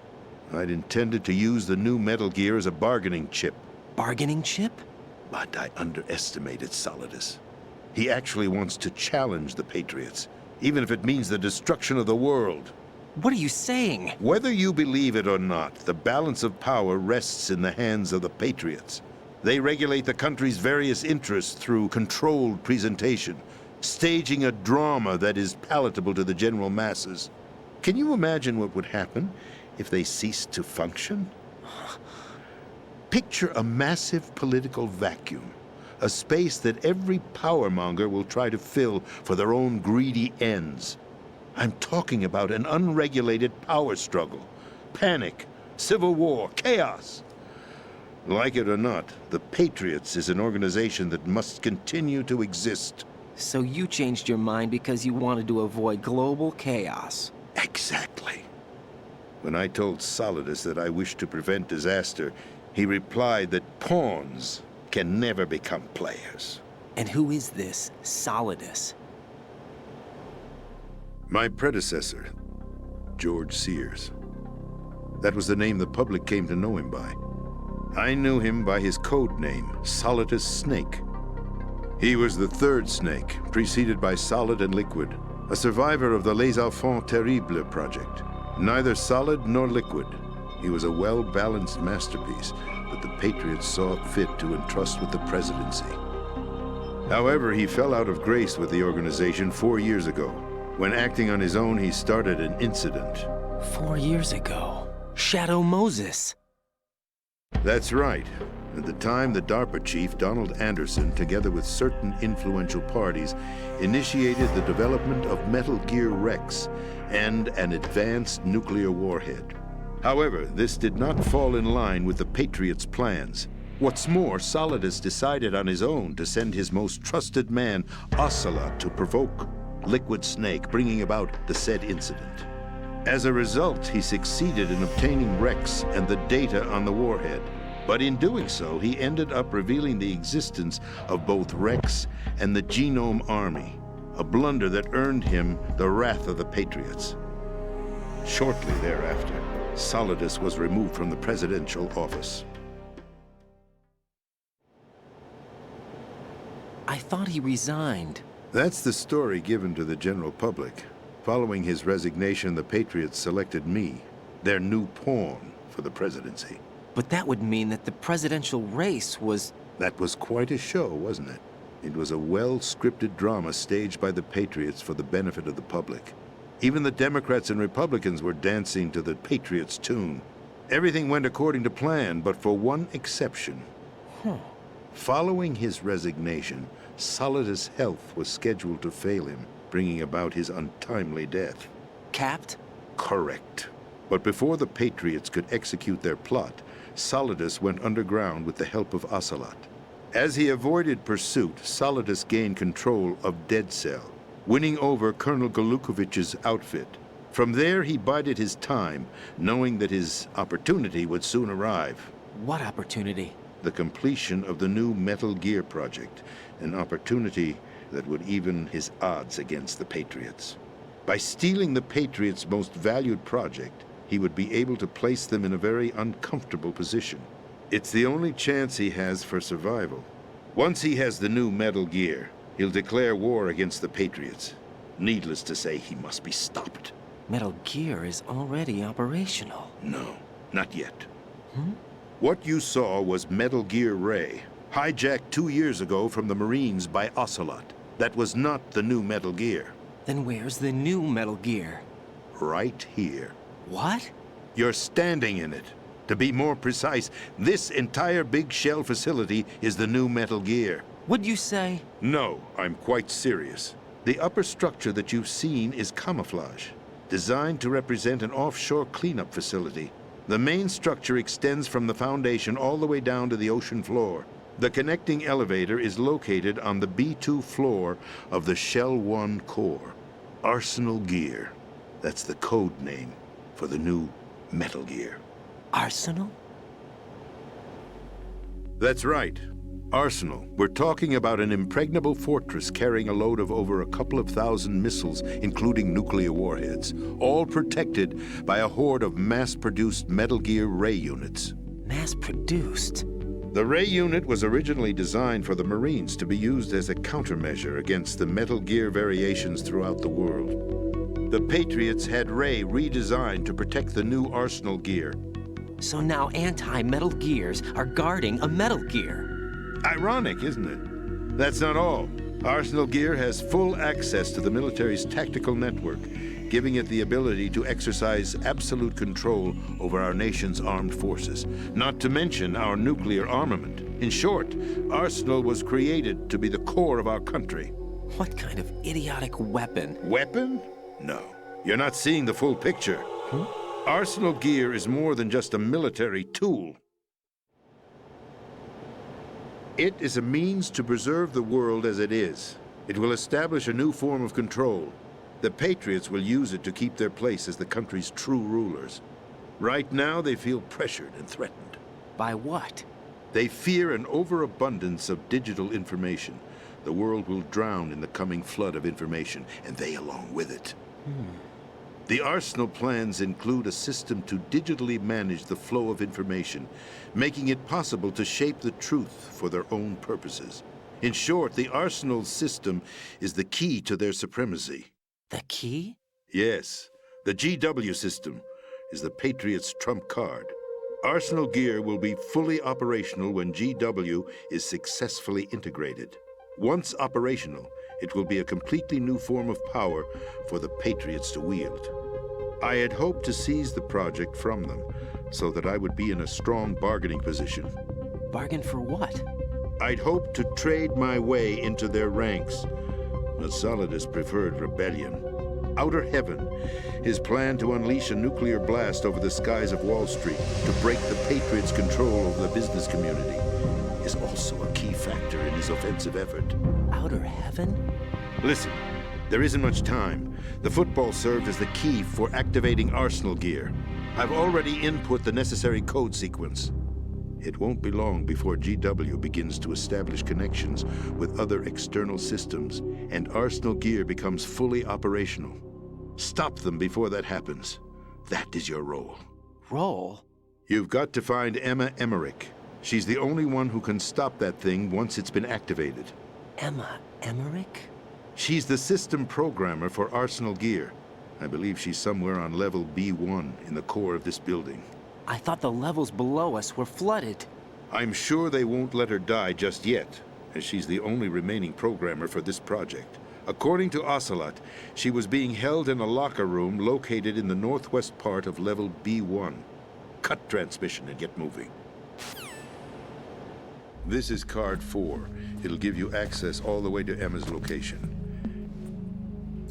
I'd intended to use the new Metal Gear as a bargaining chip. Bargaining chip? But I underestimated Solidus. He actually wants to challenge the Patriots, even if it means the destruction of the world. What are you saying? Whether you believe it or not, the balance of power rests in the hands of the Patriots. They regulate the country's various interests through controlled presentation, staging a drama that is palatable to the general masses. Can you imagine what would happen if they ceased to function? Picture a massive political vacuum, a space that every powermonger will try to fill for their own greedy ends. I'm talking about an unregulated power struggle, panic, civil war, chaos. Like it or not, the Patriots is an organization that must continue to exist. So you changed your mind because you wanted to avoid global chaos. Exactly. When I told Solidus that I wished to prevent disaster, he replied that pawns can never become players. And who is this Solidus? My predecessor, George Sears. That was the name the public came to know him by. I knew him by his code name, Solidus Snake. He was the third snake, preceded by Solid and Liquid, a survivor of the Les Enfants Terribles project. Neither solid nor liquid. He was a well-balanced masterpiece that the Patriots saw fit to entrust with the presidency. However, he fell out of grace with the organization 4 years ago. When acting on his own, he started an incident. 4 years ago? Shadow Moses. That's right. At the time, the DARPA chief, Donald Anderson, together with certain influential parties, initiated the development of Metal Gear Rex and an advanced nuclear warhead. However, this did not fall in line with the Patriots' plans. What's more, Solidus decided on his own to send his most trusted man, Ocelot, to provoke Liquid Snake, bringing about the said incident. As a result, he succeeded in obtaining Rex and the data on the warhead. But in doing so, he ended up revealing the existence of both Rex and the Genome Army, a blunder that earned him the wrath of the Patriots. Shortly thereafter, Solidus was removed from the presidential office. I thought he resigned. That's the story given to the general public. Following his resignation, the Patriots selected me, their new pawn, for the presidency. But that would mean that the presidential race was... That was quite a show, wasn't it? It was a well-scripted drama staged by the Patriots for the benefit of the public. Even the Democrats and Republicans were dancing to the Patriots' tune. Everything went according to plan, but for one exception. Following his resignation, Solidus' health was scheduled to fail him, bringing about his untimely death. Capped? Correct. But before the Patriots could execute their plot, Solidus went underground with the help of Ocelot. As he avoided pursuit, Solidus gained control of Dead Cell, winning over Colonel Golukovich's outfit. From there, he bided his time, knowing that his opportunity would soon arrive. What opportunity? The completion of the new Metal Gear project, an opportunity that would even his odds against the Patriots. By stealing the Patriots' most valued project, he would be able to place them in a very uncomfortable position. It's the only chance he has for survival. Once he has the new Metal Gear, he'll declare war against the Patriots. Needless to say, he must be stopped. Metal Gear is already operational. No, not yet. What you saw was Metal Gear Ray, hijacked 2 years ago from the Marines by Ocelot. That was not the new Metal Gear. Then where's the new Metal Gear? Right here. What? You're standing in it. To be more precise, this entire big shell facility is the new Metal Gear. What'd you say? No, I'm quite serious. The upper structure that you've seen is camouflage, designed to represent an offshore cleanup facility. The main structure extends from the foundation all the way down to the ocean floor. The connecting elevator is located on the B2 floor of the Shell 1 core. Arsenal Gear. That's the code name for the new Metal Gear. Arsenal? That's right. Arsenal. We're talking about an impregnable fortress carrying a load of over a couple of thousand missiles, including nuclear warheads, all protected by a horde of mass-produced Metal Gear Ray units. Mass-produced? The Ray unit was originally designed for the Marines to be used as a countermeasure against the Metal Gear variations throughout the world. The Patriots had Ray redesigned to protect the new Arsenal Gear. So now anti-Metal Gears are guarding a Metal Gear. Ironic, isn't it? That's not all. Arsenal Gear has full access to the military's tactical network, giving it the ability to exercise absolute control over our nation's armed forces, not to mention our nuclear armament. In short, Arsenal was created to be the core of our country. What kind of idiotic weapon? Weapon? No. You're not seeing the full picture. Arsenal Gear is more than just a military tool. It is a means to preserve the world as it is. It will establish a new form of control. The Patriots will use it to keep their place as the country's true rulers. Right now, they feel pressured and threatened. By what? They fear an overabundance of digital information. The world will drown in the coming flood of information, and they along with it. The Arsenal plans include a system to digitally manage the flow of information, making it possible to shape the truth for their own purposes. In short, the Arsenal system is the key to their supremacy. The key? Yes. The GW system is the Patriots' trump card. Arsenal Gear will be fully operational when GW is successfully integrated. Once operational, it will be a completely new form of power for the Patriots to wield. I had hoped to seize the project from them, so that I would be in a strong bargaining position. Bargain for what? I'd hoped to trade my way into their ranks, but Solidus preferred rebellion. outer heaven. His plan to unleash a nuclear blast over the skies of Wall Street to break the Patriots' control over the business community is also a key factor in his offensive effort. Outer heaven? Listen, there isn't much time. The football served as the key for activating Arsenal gear. I've already input the necessary code sequence. It won't be long before GW begins to establish connections with other external systems, and Arsenal gear becomes fully operational. Stop them before that happens. That is your role. Role? You've got to find Emma Emmerich. She's the only one who can stop that thing once it's been activated. Emma Emmerich? She's the system programmer for Arsenal gear. I believe she's somewhere on level B1 in the core of this building. I thought the levels below us were flooded. I'm sure they won't let her die just yet, as she's the only remaining programmer for this project. According to Ocelot, she was being held in a locker room located in the northwest part of level B1. Cut transmission and get moving. This is card 4. It'll give you access all the way to Emma's location.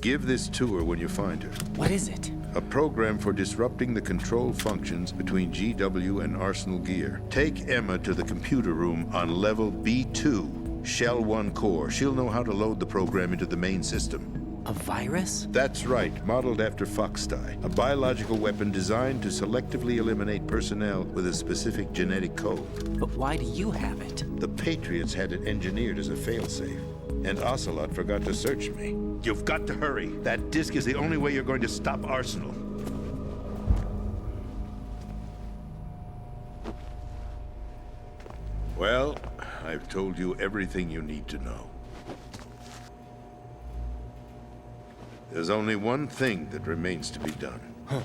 Give this to her when you find her. What is it? A program for disrupting the control functions between GW and Arsenal gear. Take Emma to the computer room on level B2, Shell 1 core. She'll know how to load the program into the main system. A virus? That's right, modeled after Foxdie. A biological weapon designed to selectively eliminate personnel with a specific genetic code. But why do you have it? The Patriots had it engineered as a failsafe, and Ocelot forgot to search me. You've got to hurry. That disk is the only way you're going to stop Arsenal. Well, I've told you everything you need to know. There's only one thing that remains to be done. Huh.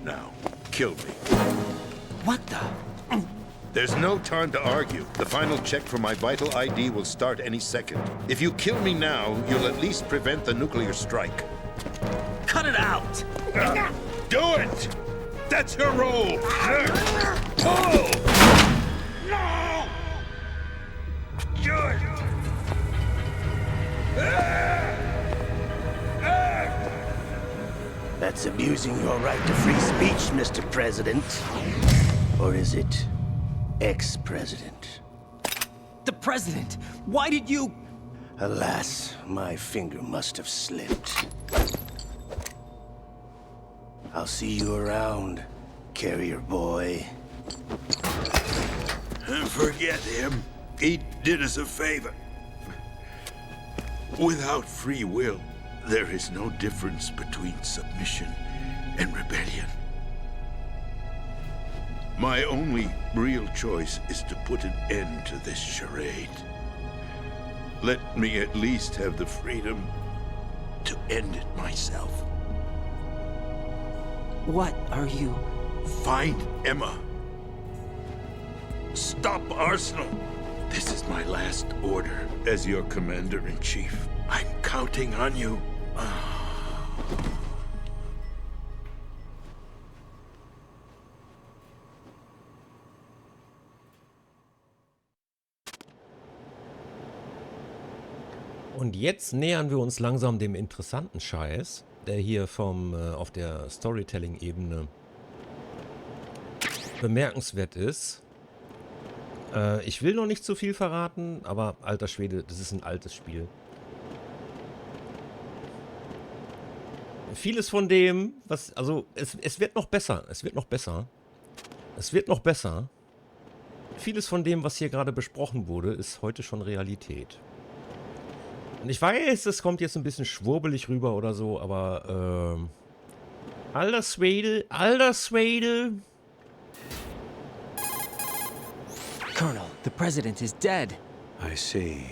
Now, kill me. What the? There's no time to argue. The final check for my vital ID will start any second. If you kill me now, you'll at least prevent the nuclear strike. Cut it out! Do it! That's your role! Pull! No! Good! That's abusing your right to free speech, Mr. President. Or is it ex-president? The president! Why did you... Alas, my finger must have slipped. I'll see you around, carrier boy. Forget him. He did us a favor. Without free will, there is no difference between submission and rebellion. My only real choice is to put an end to this charade. Let me at least have the freedom to end it myself. What are you... Find Emma. Stop Arsenal. This is my last order as your commander-in-chief. I'm counting on you. Und jetzt nähern wir uns langsam dem interessanten Scheiß, der hier auf der Storytelling-Ebene bemerkenswert ist. Ich will noch nicht zu viel verraten, aber alter Schwede, das ist ein altes Spiel. Vieles von dem, was, also es wird noch besser, es wird noch besser. Es wird noch besser. Vieles von dem, was hier gerade besprochen wurde, ist heute schon Realität. Und ich weiß, es kommt jetzt ein bisschen schwurbelig rüber oder so, aber alter Schwede, alter Schwede. Colonel, the president is dead. I see.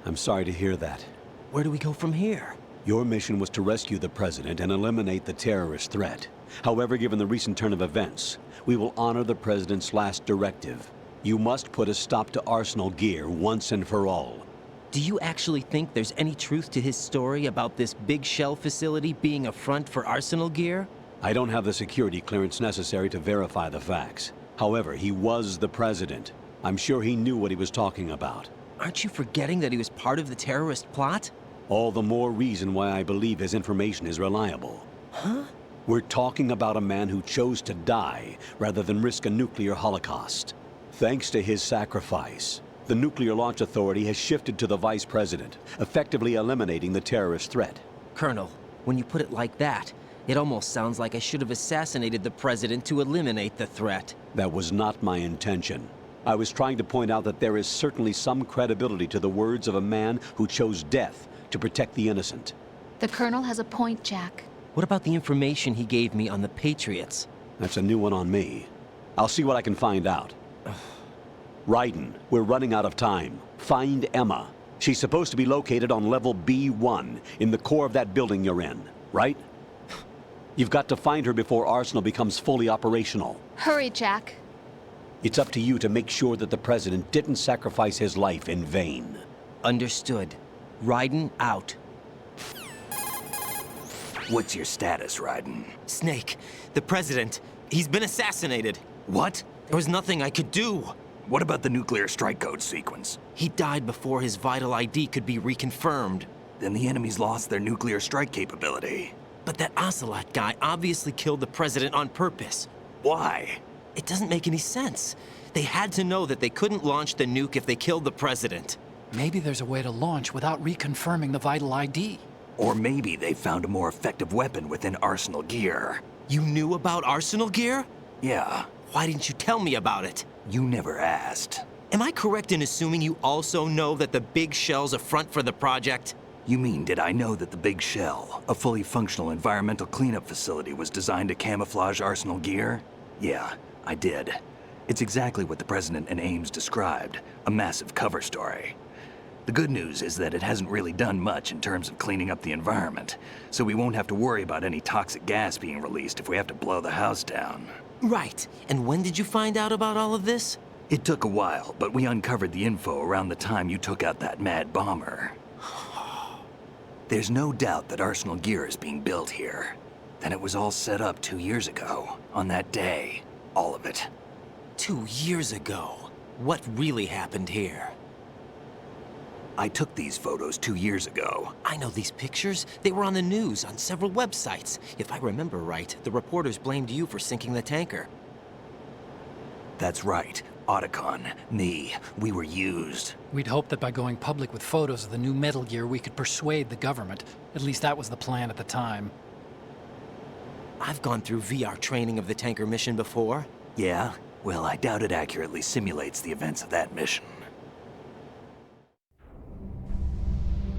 I'm sorry to hear that. Where do we go from here? Your mission was to rescue the president and eliminate the terrorist threat. However, given the recent turn of events, we will honor the president's last directive. You must put a stop to Arsenal gear once and for all. Do you actually think there's any truth to his story about this big shell facility being a front for Arsenal gear? I don't have the security clearance necessary to verify the facts. However, he was the president. I'm sure he knew what he was talking about. Aren't you forgetting that he was part of the terrorist plot? All the more reason why I believe his information is reliable. Huh? We're talking about a man who chose to die rather than risk a nuclear holocaust. Thanks to his sacrifice, the Nuclear Launch Authority has shifted to the vice president, effectively eliminating the terrorist threat. Colonel, when you put it like that, it almost sounds like I should have assassinated the president to eliminate the threat. That was not my intention. I was trying to point out that there is certainly some credibility to the words of a man who chose death to protect the innocent. The Colonel has a point, Jack. What about the information he gave me on the Patriots? That's a new one on me. I'll see what I can find out. Raiden, we're running out of time. Find Emma. She's supposed to be located on level B1, in the core of that building you're in, right? You've got to find her before Arsenal becomes fully operational. Hurry, Jack. It's up to you to make sure that the president didn't sacrifice his life in vain. Understood. Raiden out. What's your status, Raiden? Snake, the president, he's been assassinated. What? There was nothing I could do. What about the nuclear strike code sequence? He died before his vital ID could be reconfirmed. Then the enemy's lost their nuclear strike capability. But that Ocelot guy obviously killed the president on purpose. Why? It doesn't make any sense. They had to know that they couldn't launch the nuke if they killed the president. Maybe there's a way to launch without reconfirming the vital ID. Or maybe they found a more effective weapon within Arsenal gear. You knew about Arsenal gear? Yeah. Why didn't you tell me about it? You never asked. Am I correct in assuming you also know that the Big Shell's a front for the project? You mean, did I know that the Big Shell, a fully functional environmental cleanup facility, was designed to camouflage Arsenal gear? Yeah, I did. It's exactly what the President and Ames described, a massive cover story. The good news is that it hasn't really done much in terms of cleaning up the environment, so we won't have to worry about any toxic gas being released if we have to blow the house down. Right. And when did you find out about all of this? It took a while, but we uncovered the info around the time you took out that mad bomber. There's no doubt that Arsenal gear is being built here. Then it was all set up 2 years ago, on that day. All of it. 2 years ago? What really happened here? I took these photos 2 years ago. I know these pictures. They were on the news, on several websites. If I remember right, the reporters blamed you for sinking the tanker. That's right. Otacon, me, we were used. We'd hoped that by going public with photos of the new Metal Gear, we could persuade the government. At least that was the plan at the time. I've gone through VR training of the tanker mission before. Yeah? Well, I doubt it accurately simulates the events of that mission.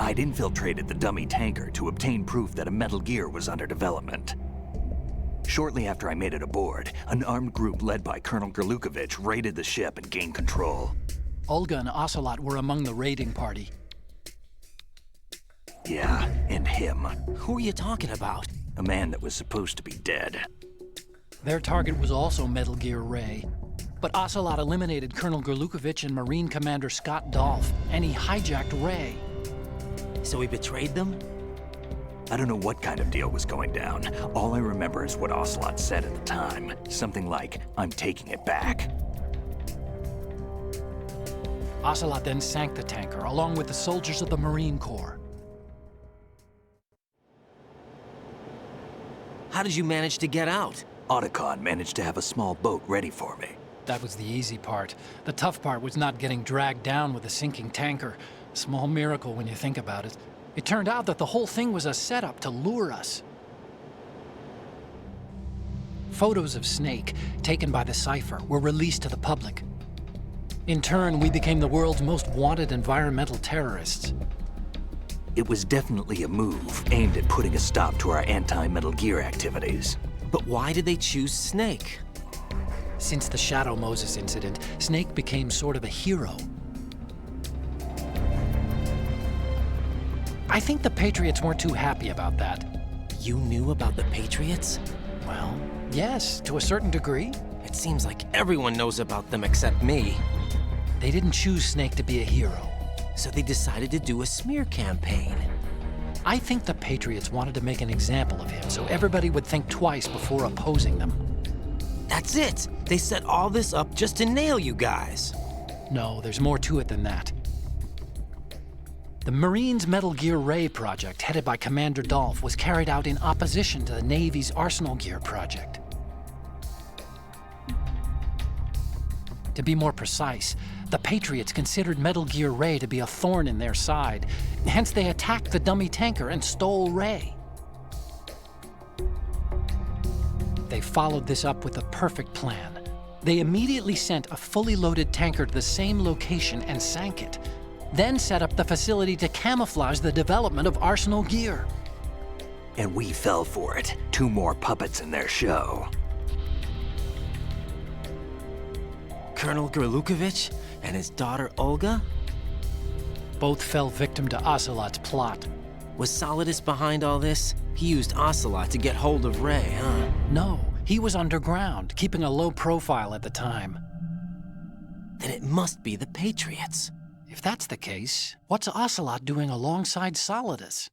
I'd infiltrated the dummy tanker to obtain proof that a Metal Gear was under development. Shortly after I made it aboard, an armed group led by Colonel Gerlukovich raided the ship and gained control. Olga and Ocelot were among the raiding party. Yeah, and him. Who are you talking about? A man that was supposed to be dead. Their target was also Metal Gear Ray. But Ocelot eliminated Colonel Gerlukovich and Marine Commander Scott Dolph, and he hijacked Ray. So he betrayed them? I don't know what kind of deal was going down. All I remember is what Ocelot said at the time. Something like, "I'm taking it back." Ocelot then sank the tanker, along with the soldiers of the Marine Corps. How did you manage to get out? Otacon managed to have a small boat ready for me. That was the easy part. The tough part was not getting dragged down with a sinking tanker. Small miracle when you think about it. It turned out that the whole thing was a setup to lure us. Photos of Snake, taken by the Cypher, were released to the public. In turn, we became the world's most wanted environmental terrorists. It was definitely a move aimed at putting a stop to our anti-Metal Gear activities. But why did they choose Snake? Since the Shadow Moses incident, Snake became sort of a hero. I think the Patriots weren't too happy about that. You knew about the Patriots? Well, yes, to a certain degree. It seems like everyone knows about them except me. They didn't choose Snake to be a hero. So they decided to do a smear campaign. I think the Patriots wanted to make an example of him so everybody would think twice before opposing them. That's it! They set all this up just to nail you guys. No, there's more to it than that. The Marines' Metal Gear Ray project, headed by Commander Dolph, was carried out in opposition to the Navy's Arsenal Gear project. To be more precise, the Patriots considered Metal Gear Ray to be a thorn in their side. Hence, they attacked the dummy tanker and stole Ray. They followed this up with a perfect plan. They immediately sent a fully loaded tanker to the same location and sank it. Then set up the facility to camouflage the development of Arsenal Gear. And we fell for it. 2 more puppets in their show. Colonel Gerlukovich and his daughter Olga? Both fell victim to Ocelot's plot. Was Solidus behind all this? He used Ocelot to get hold of Ray, huh? No, he was underground, keeping a low profile at the time. Then it must be the Patriots. If that's the case, what's Ocelot doing alongside Solidus?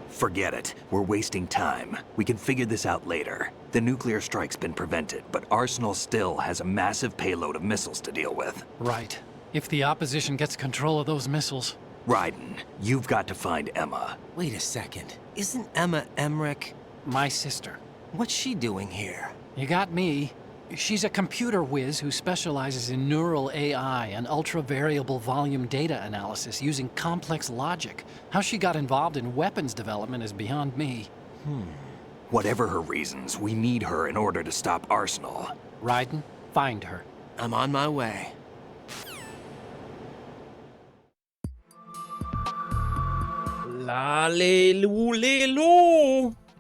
Forget it. We're wasting time. We can figure this out later. The nuclear strike's been prevented, but Arsenal still has a massive payload of missiles to deal with. Right. If the opposition gets control of those missiles. Raiden, you've got to find Emma. Wait a second. Isn't Emma Emmerich My sister. What's she doing here? You got me. She's a computer whiz who specializes in neural AI and ultra-variable volume data analysis using complex logic. How she got involved in weapons development is beyond me. Whatever her reasons, we need her in order to stop Arsenal. Raiden, find her. I'm on my way. Lalelulelo.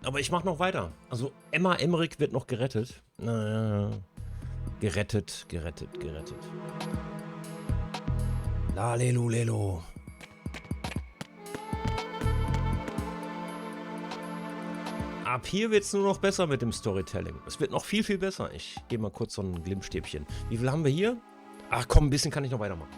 Aber ich mach noch weiter. Also Emma Emmerich wird noch gerettet. Gerettet. Lalelulelo. Ab hier wird es nur noch besser mit dem Storytelling. Es wird noch viel, viel besser. Ich gehe mal kurz so ein Glimmstäbchen. Wie viel haben wir hier? Ach komm, ein bisschen kann ich noch weitermachen.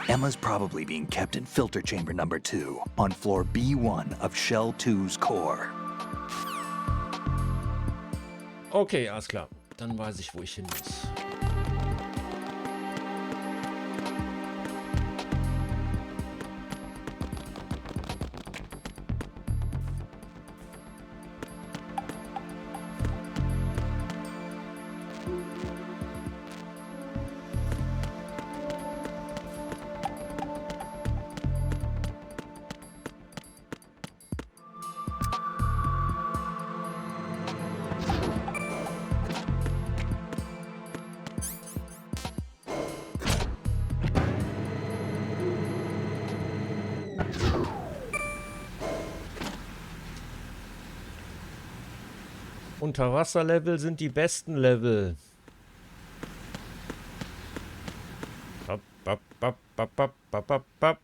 Emma's probably being kept in filter chamber number 2 on floor B1 of Shell 2's core. Okay, alles klar. Dann weiß ich, wo ich hin muss. Unterwasserlevel sind die besten Level. Bap, bap, bap, bap, bap, bap, bap.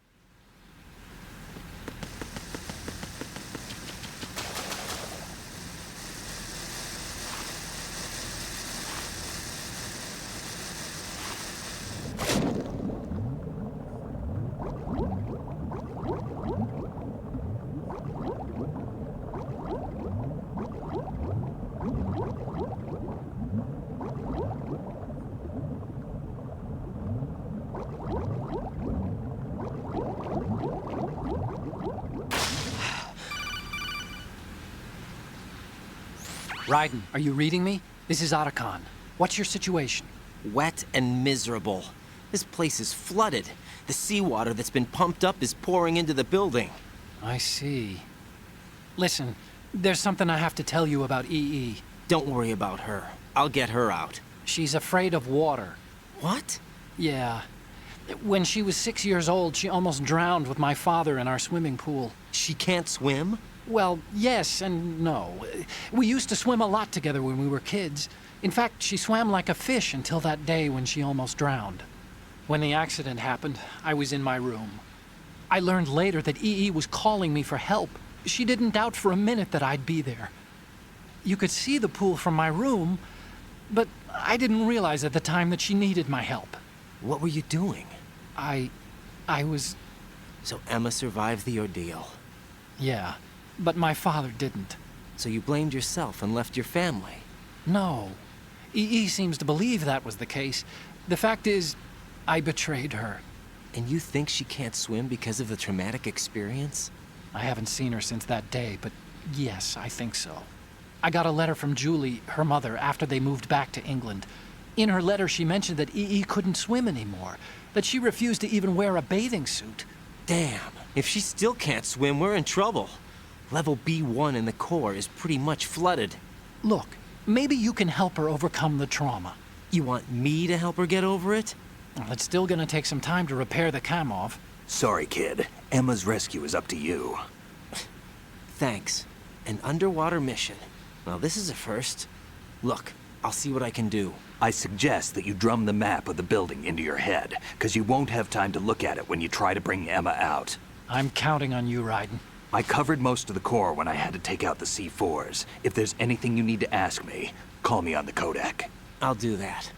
Raiden, are you reading me? This is Otacon. What's your situation? Wet and miserable. This place is flooded. The seawater that's been pumped up is pouring into the building. I see. Listen, there's something I have to tell you about EE. Don't worry about her. I'll get her out. She's afraid of water. What? Yeah. When she was 6 years old, she almost drowned with my father in our swimming pool. She can't swim? Well, yes and no. We used to swim a lot together when we were kids. In fact, she swam like a fish until that day when she almost drowned. When the accident happened, I was in my room. I learned later that EE was calling me for help. She didn't doubt for a minute that I'd be there. You could see the pool from my room, but I didn't realize at the time that she needed my help. What were you doing? I was... So Emma survived the ordeal. Yeah, but my father didn't. So you blamed yourself and left your family? No. EE seems to believe that was the case. The fact is, I betrayed her. And you think she can't swim because of the traumatic experience? I haven't seen her since that day, but yes, I think so. I got a letter from Julie, her mother, after they moved back to England. In her letter, she mentioned that EE couldn't swim anymore, that she refused to even wear a bathing suit. Damn, if she still can't swim, we're in trouble. Level B1 in the core is pretty much flooded. Look, maybe you can help her overcome the trauma. You want me to help her get over it? Well, it's still gonna take some time to repair the cam-off. Sorry, kid. Emma's rescue is up to you. Thanks. An underwater mission. Well, this is a first. Look, I'll see what I can do. I suggest that you drum the map of the building into your head, because you won't have time to look at it when you try to bring Emma out. I'm counting on you, Raiden. I covered most of the core when I had to take out the C4s. If there's anything you need to ask me, call me on the codec. I'll do that.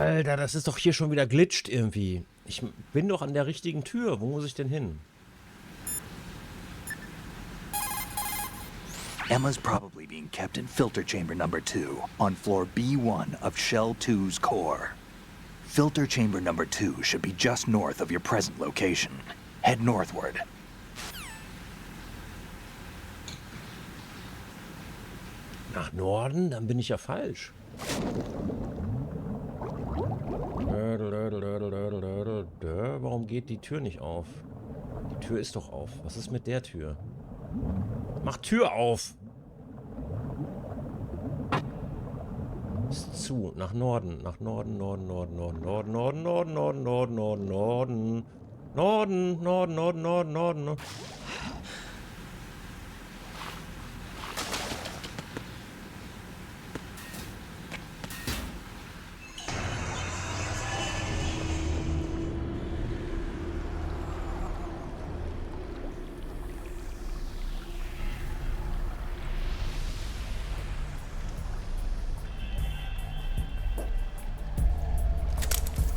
Alter, das ist doch hier schon wieder glitscht irgendwie. Ich bin doch an der richtigen Tür. Wo muss ich denn hin? Emma's probably being kept in filter chamber number 2 on floor B1 of Shell 2's core. Filter chamber number 2 should be just north of your present location. Head northward. Nach Norden? Dann bin ich ja falsch. Warum geht die Tür nicht auf? Die Tür ist doch auf. Was ist mit der Tür? Mach Tür auf! Ist zu. Nach Norden. Nach Norden, Norden, Norden, Norden, Norden, Norden, Norden, Norden, Norden, Norden, Norden. Norden, Norden, Norden, Norden, Norden.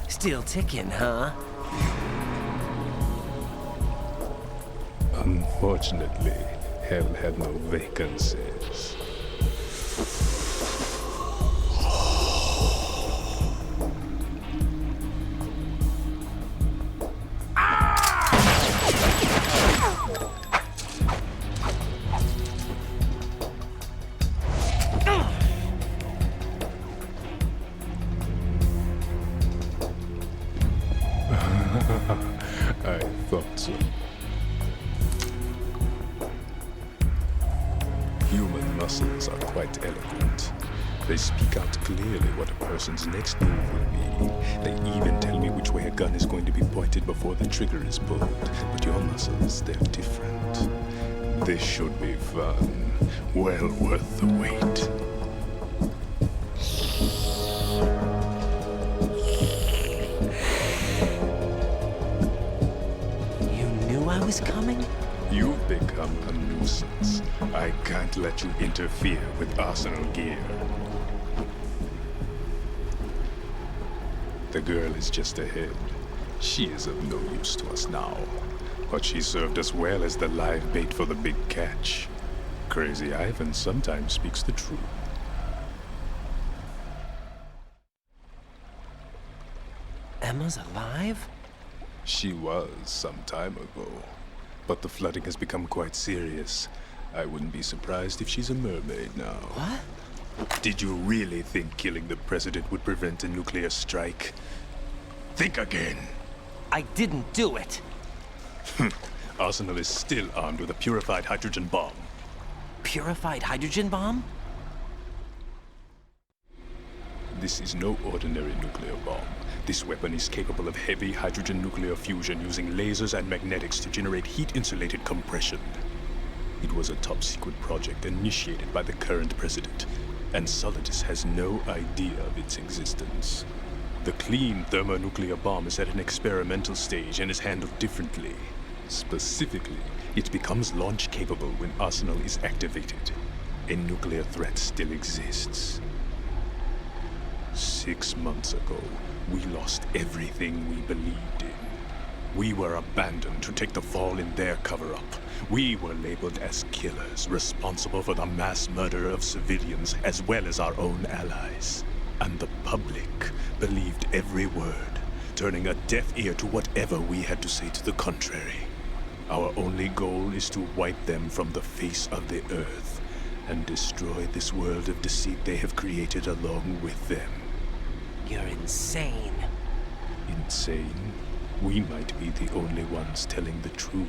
Still ticking, huh? Unfortunately, hell had no vacancies. I thought so. Human muscles are quite eloquent. They speak out clearly what a person's next move will be. They even tell me which way a gun is going to be pointed before the trigger is pulled. But your muscles, they're different. This should be fun. Well worth the wait. I was coming? You've become a nuisance. I can't let you interfere with arsenal gear. The girl is just ahead. She is of no use to us now. But she served us well as the live bait for the big catch. Crazy Ivan sometimes speaks the truth. Emma's alive? She was some time ago, but the flooding has become quite serious. I wouldn't be surprised if she's a mermaid now. What? Did you really think killing the president would prevent a nuclear strike? Think again. I didn't do it. Arsenal is still armed with a purified hydrogen bomb. Purified hydrogen bomb? This is no ordinary nuclear bomb. This weapon is capable of heavy hydrogen nuclear fusion using lasers and magnetics to generate heat-insulated compression. It was a top-secret project initiated by the current president, and Solidus has no idea of its existence. The clean thermonuclear bomb is at an experimental stage and is handled differently. Specifically, it becomes launch-capable when Arsenal is activated. A nuclear threat still exists. 6 months ago, we lost everything we believed in. We were abandoned to take the fall in their cover-up. We were labeled as killers, responsible for the mass murder of civilians as well as our own allies. And the public believed every word, turning a deaf ear to whatever we had to say to the contrary. Our only goal is to wipe them from the face of the earth and destroy this world of deceit they have created along with them. You're insane. Insane? We might be the only ones telling the truth.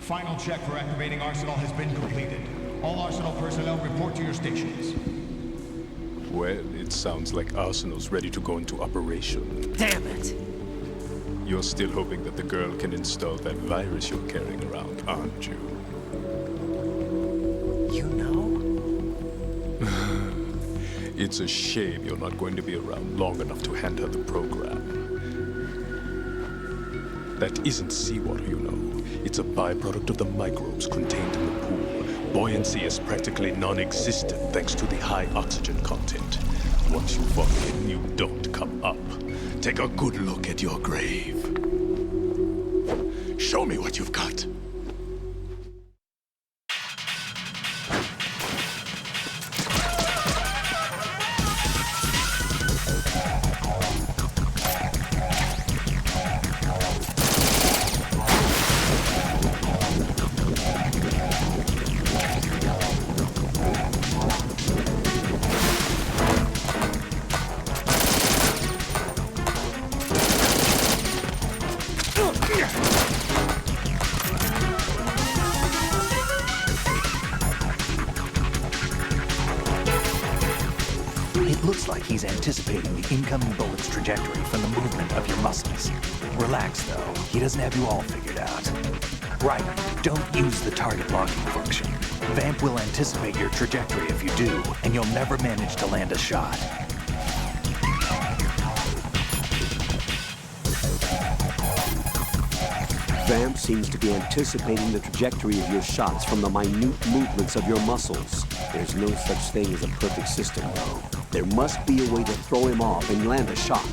Final check for activating Arsenal has been completed. All Arsenal personnel report to your stations. Well, it sounds like Arsenal's ready to go into operation. Damn it! You're still hoping that the girl can install that virus you're carrying around, aren't you? You know? It's a shame you're not going to be around long enough to hand her the program. That isn't seawater, you know. It's a byproduct of the microbes contained in the pool. Buoyancy is practically non-existent thanks to the high oxygen content. Once you fall in, you don't come up. Take a good look at your grave. Show me what you've got. It looks like he's anticipating the incoming bullet's trajectory from the movement of your muscles. Relax, though. He doesn't have you all figured out. Right, don't use the target locking function. Vamp will anticipate your trajectory if you do, and you'll never manage to land a shot. Vamp seems to be anticipating the trajectory of your shots from the minute movements of your muscles. There's no such thing as a perfect system, though. There must be a way to throw him off and land a shot.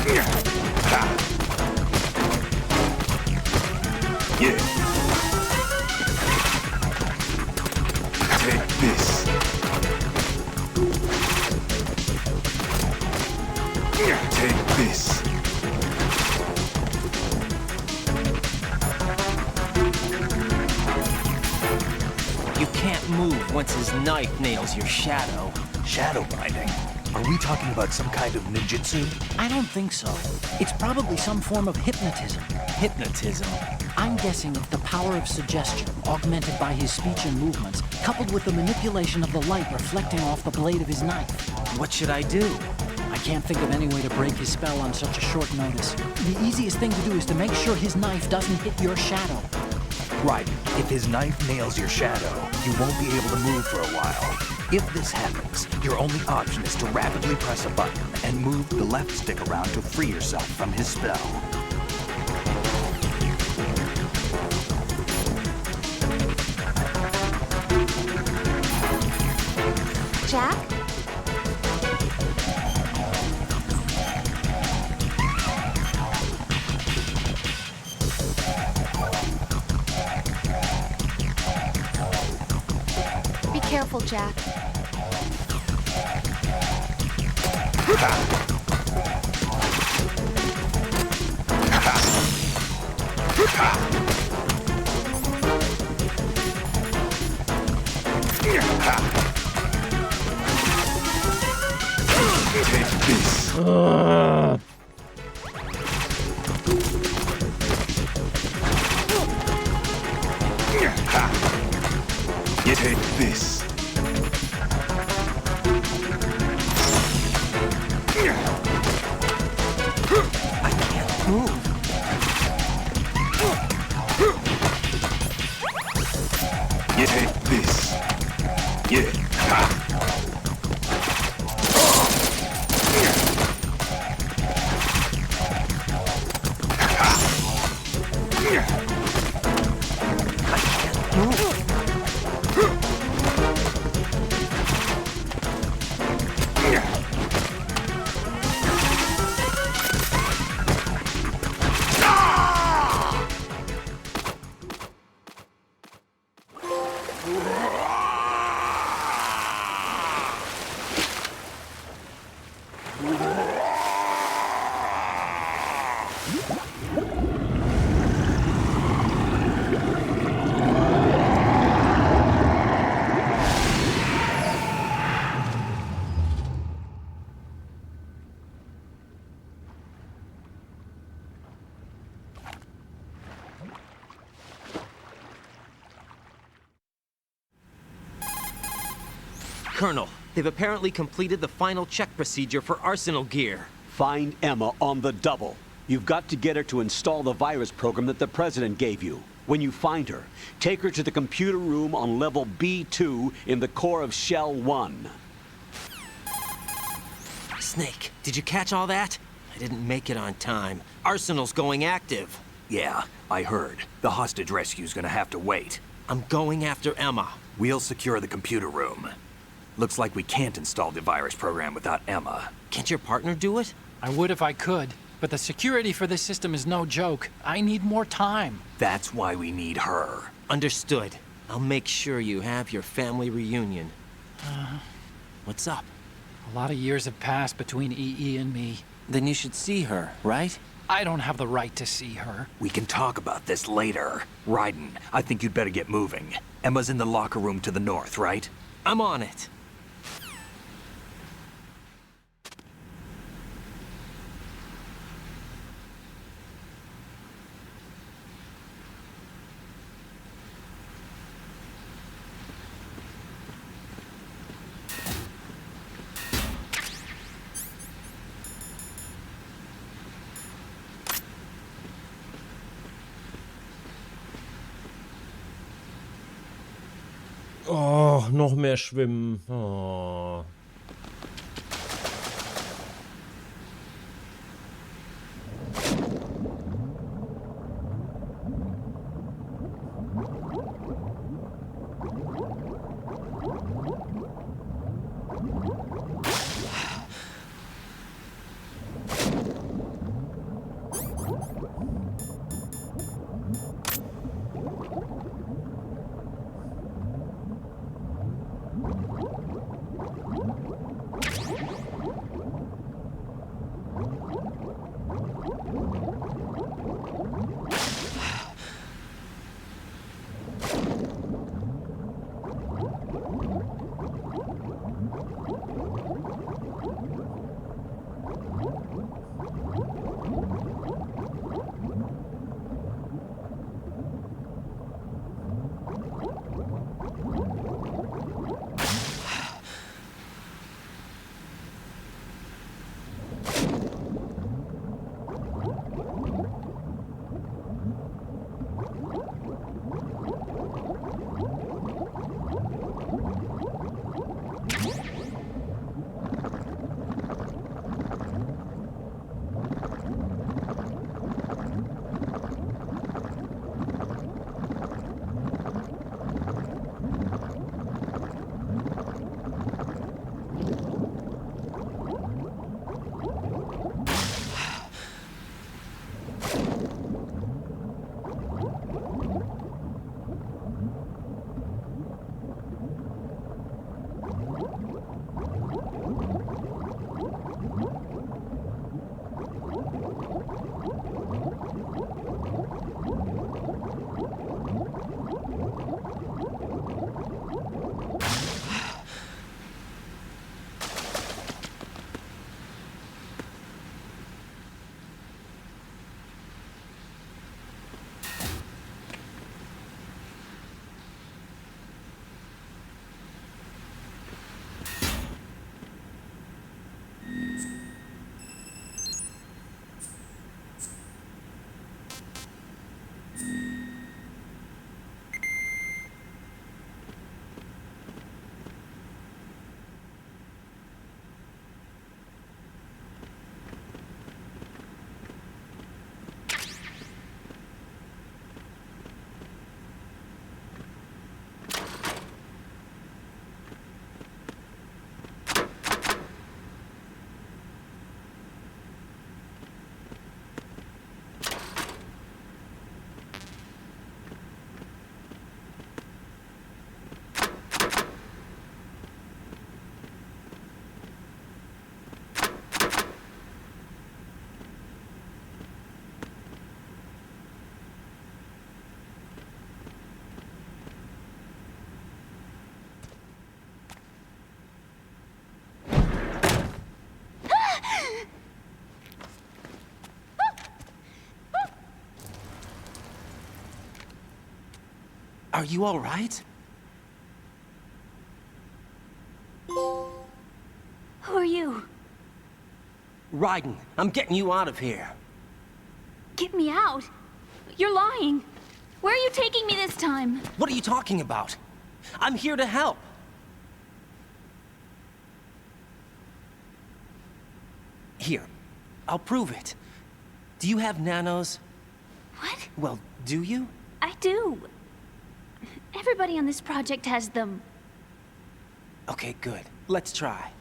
Yeah. Take this. Take this. You can't move once his knife nails your shadow. Shadow binding? Are we talking about some kind of ninjutsu? I don't think so. It's probably some form of hypnotism. Hypnotism? I'm guessing it's the power of suggestion, augmented by his speech and movements, coupled with the manipulation of the light reflecting off the blade of his knife. What should I do? I can't think of any way to break his spell on such a short notice. The easiest thing to do is to make sure his knife doesn't hit your shadow. Right. If his knife nails your shadow, you won't be able to move for a while. If this happens, your only option is to rapidly press a button and move the left stick around to free yourself from his spell. Jack? Be careful, Jack. Take this. You take this. I can't move. You take this. Yeah. Colonel, they've apparently completed the final check procedure for arsenal gear. Find Emma on the double. You've got to get her to install the virus program that the President gave you. When you find her, take her to the computer room on level B2 in the core of Shell 1. Snake, did you catch all that? I didn't make it on time. Arsenal's going active. Yeah, I heard. The hostage rescue's gonna have to wait. I'm going after Emma. We'll secure the computer room. Looks like we can't install the virus program without Emma. Can't your partner do it? I would if I could, but the security for this system is no joke. I need more time. That's why we need her. Understood. I'll make sure you have your family reunion. What's up? A lot of years have passed between EE and me. Then you should see her, right? I don't have the right to see her. We can talk about this later. Raiden, I think you'd better get moving. Emma's in the locker room to the north, right? I'm on it. Oh, noch mehr schwimmen. Oh. Are you all right? Who are you? Raiden, I'm getting you out of here. Get me out? You're lying. Where are you taking me this time? What are you talking about? I'm here to help. Here, I'll prove it. Do you have nanos? What? Well, do you? I do. Everybody on this project has them. Okay, good. Let's try.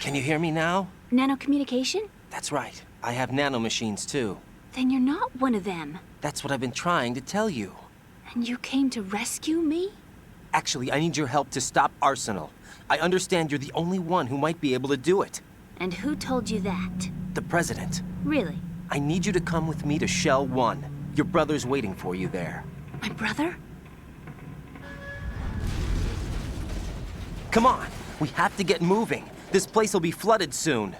Can you hear me now? Nanocommunication? That's right. I have nanomachines too. Then you're not one of them. That's what I've been trying to tell you. And you came to rescue me? Actually, I need your help to stop Arsenal. I understand you're the only one who might be able to do it. And who told you that? The President. Really? I need you to come with me to Shell 1. Your brother's waiting for you there. My brother? Come on, we have to get moving. This place will be flooded soon.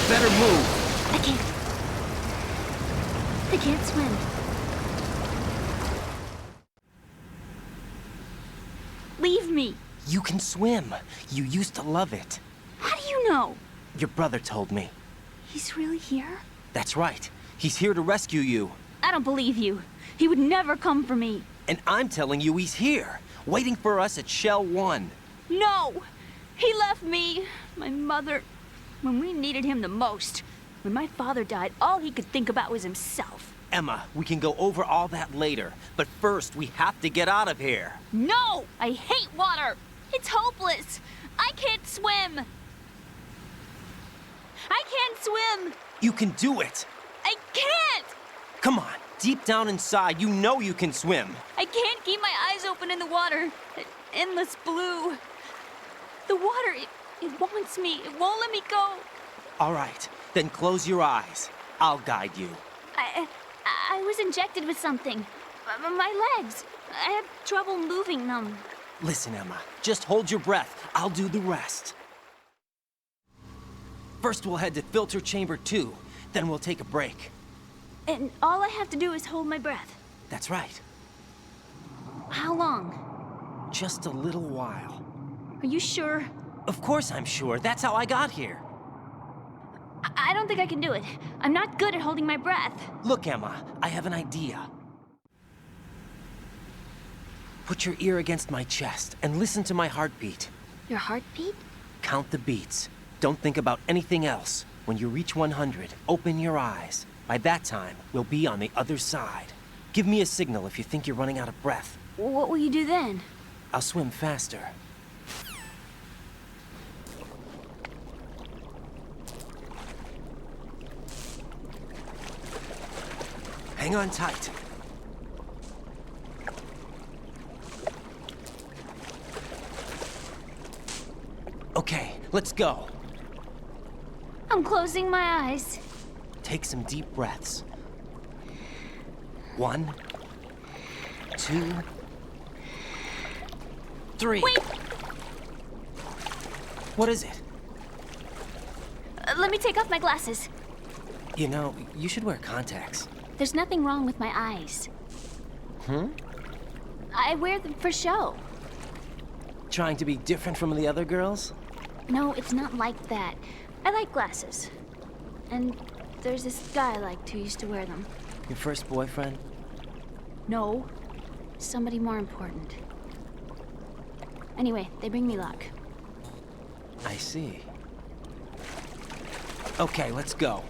Better move. I can't swim. Leave me. You can swim. You used to love it. How do you know? Your brother told me. He's really here? That's right. He's here to rescue you. I don't believe you. He would never come for me. And I'm telling you he's here, waiting for us at Shell 1. No! He left me, my mother, when we needed him the most. When my father died, all he could think about was himself. Emma, we can go over all that later, but first we have to get out of here. No! I hate water! It's hopeless! I can't swim! I can't swim! You can do it! I can't! Come on, deep down inside, you know you can swim. I can't keep my eyes open in the water. Endless blue. The water, it wants me. It won't let me go. All right, then close your eyes. I'll guide you. I was injected with something. My legs. I have trouble moving them. Listen, Emma, just hold your breath. I'll do the rest. First, we'll head to filter chamber 2. Then we'll take a break. And all I have to do is hold my breath. That's right. How long? Just a little while. Are you sure? Of course I'm sure. That's how I got here. I don't think I can do it. I'm not good at holding my breath. Look, Emma, I have an idea. Put your ear against my chest and listen to my heartbeat. Your heartbeat? Count the beats. Don't think about anything else. When you reach 100, open your eyes. By that time, we'll be on the other side. Give me a signal if you think you're running out of breath. What will you do then? I'll swim faster. Hang on tight. Okay, let's go. I'm closing my eyes. Take some deep breaths. 1, 2, 3. Wait! What is it? Let me take off my glasses. You know, you should wear contacts. There's nothing wrong with my eyes. I wear them for show. Trying to be different from the other girls? No, it's not like that. I like glasses. And there's this guy I liked who used to wear them. Your first boyfriend? No. Somebody more important. Anyway, they bring me luck. I see. Okay, let's go.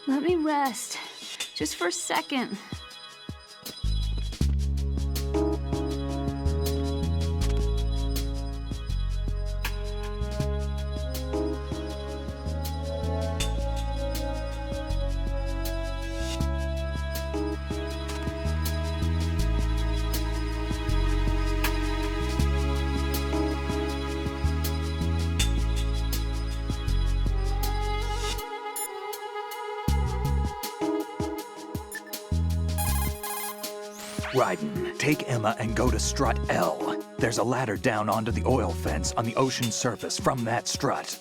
Let me rest. Just for a second. Raiden, take Emma and go to strut L. There's a ladder down onto the oil fence on the ocean surface from that strut.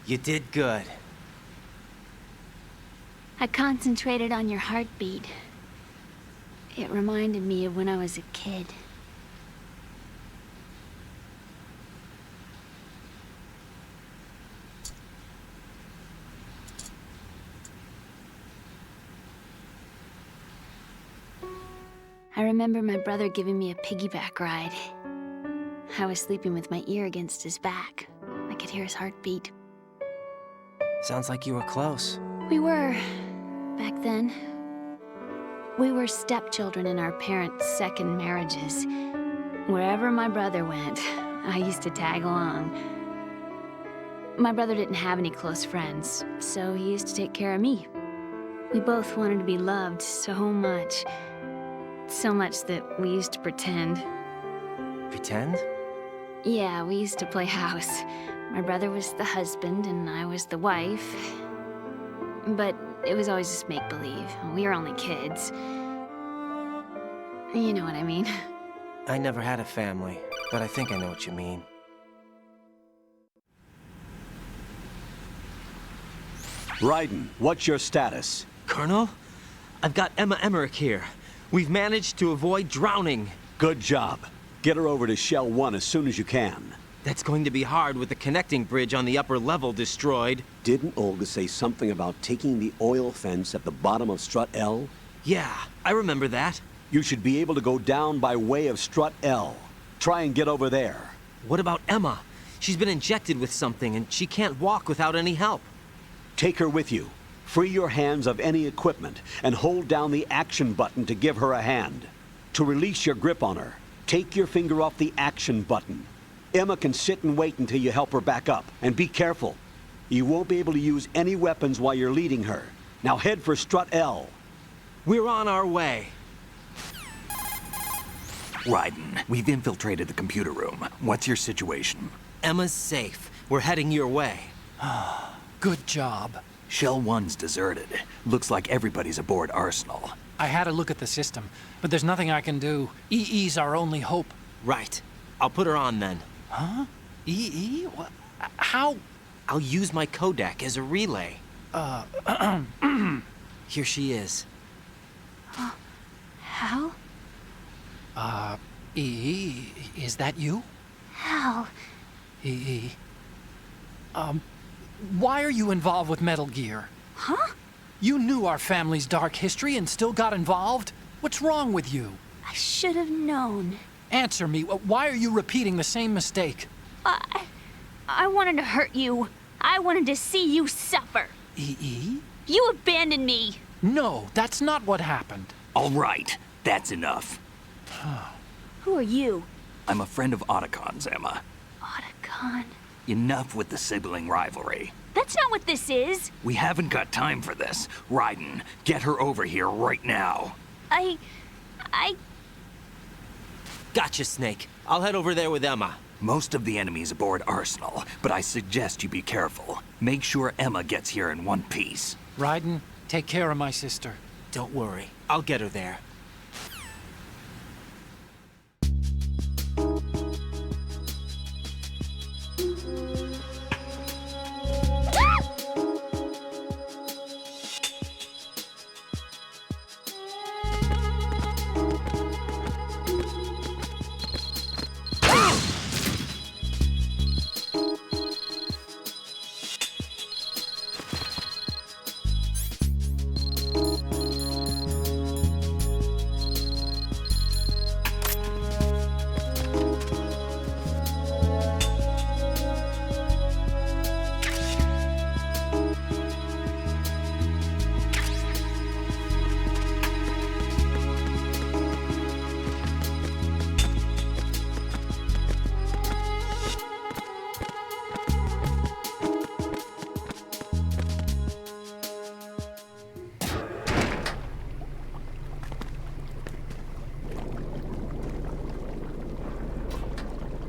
You did good. I concentrated on your heartbeat. It reminded me of when I was a kid. I remember my brother giving me a piggyback ride. I was sleeping with my ear against his back. I could hear his heartbeat. Sounds like you were close. We were, back then. We were stepchildren in our parents' second marriages. Wherever my brother went, I used to tag along. My brother didn't have any close friends, so he used to take care of me. We both wanted to be loved so much. So much that we used to pretend. Pretend? Yeah, we used to play house. My brother was the husband and I was the wife. But it was always just make-believe. We were only kids. You know what I mean. I never had a family, but I think I know what you mean. Raiden, what's your status? Colonel, I've got Emma Emmerich here. We've managed to avoid drowning. Good job. Get her over to Shell 1 as soon as you can. That's going to be hard with the connecting bridge on the upper level destroyed. Didn't Olga say something about taking the oil fence at the bottom of Strut L? Yeah, I remember that. You should be able to go down by way of Strut L. Try and get over there. What about Emma? She's been injected with something and she can't walk without any help. Take her with you. Free your hands of any equipment and hold down the action button to give her a hand. To release your grip on her, take your finger off the action button. Emma can sit and wait until you help her back up. And be careful. You won't be able to use any weapons while you're leading her. Now head for Strut L. We're on our way. Raiden, we've infiltrated the computer room. What's your situation? Emma's safe. We're heading your way. Good job. Shell 1's deserted. Looks like everybody's aboard Arsenal. I had a look at the system, but there's nothing I can do. EE's our only hope. Right. I'll put her on then. Huh? EE? What? How? I'll use my codec as a relay. Here she is. How? EE, is that you? How? EE. Why are you involved with Metal Gear? Huh? You knew our family's dark history and still got involved? What's wrong with you? I should have known. Answer me. Why are you repeating the same mistake? I wanted to hurt you. I wanted to see you suffer. EE? You abandoned me. No, that's not what happened. All right, that's enough. Who are you? I'm a friend of Otacon's, Emma. Otacon? Enough with the sibling rivalry. That's not what this is. We haven't got time for this. Raiden, get her over here right now. I... Gotcha, Snake. I'll head over there with Emma. Most of the enemy's aboard Arsenal, but I suggest you be careful. Make sure Emma gets here in one piece. Raiden, take care of my sister. Don't worry. I'll get her there.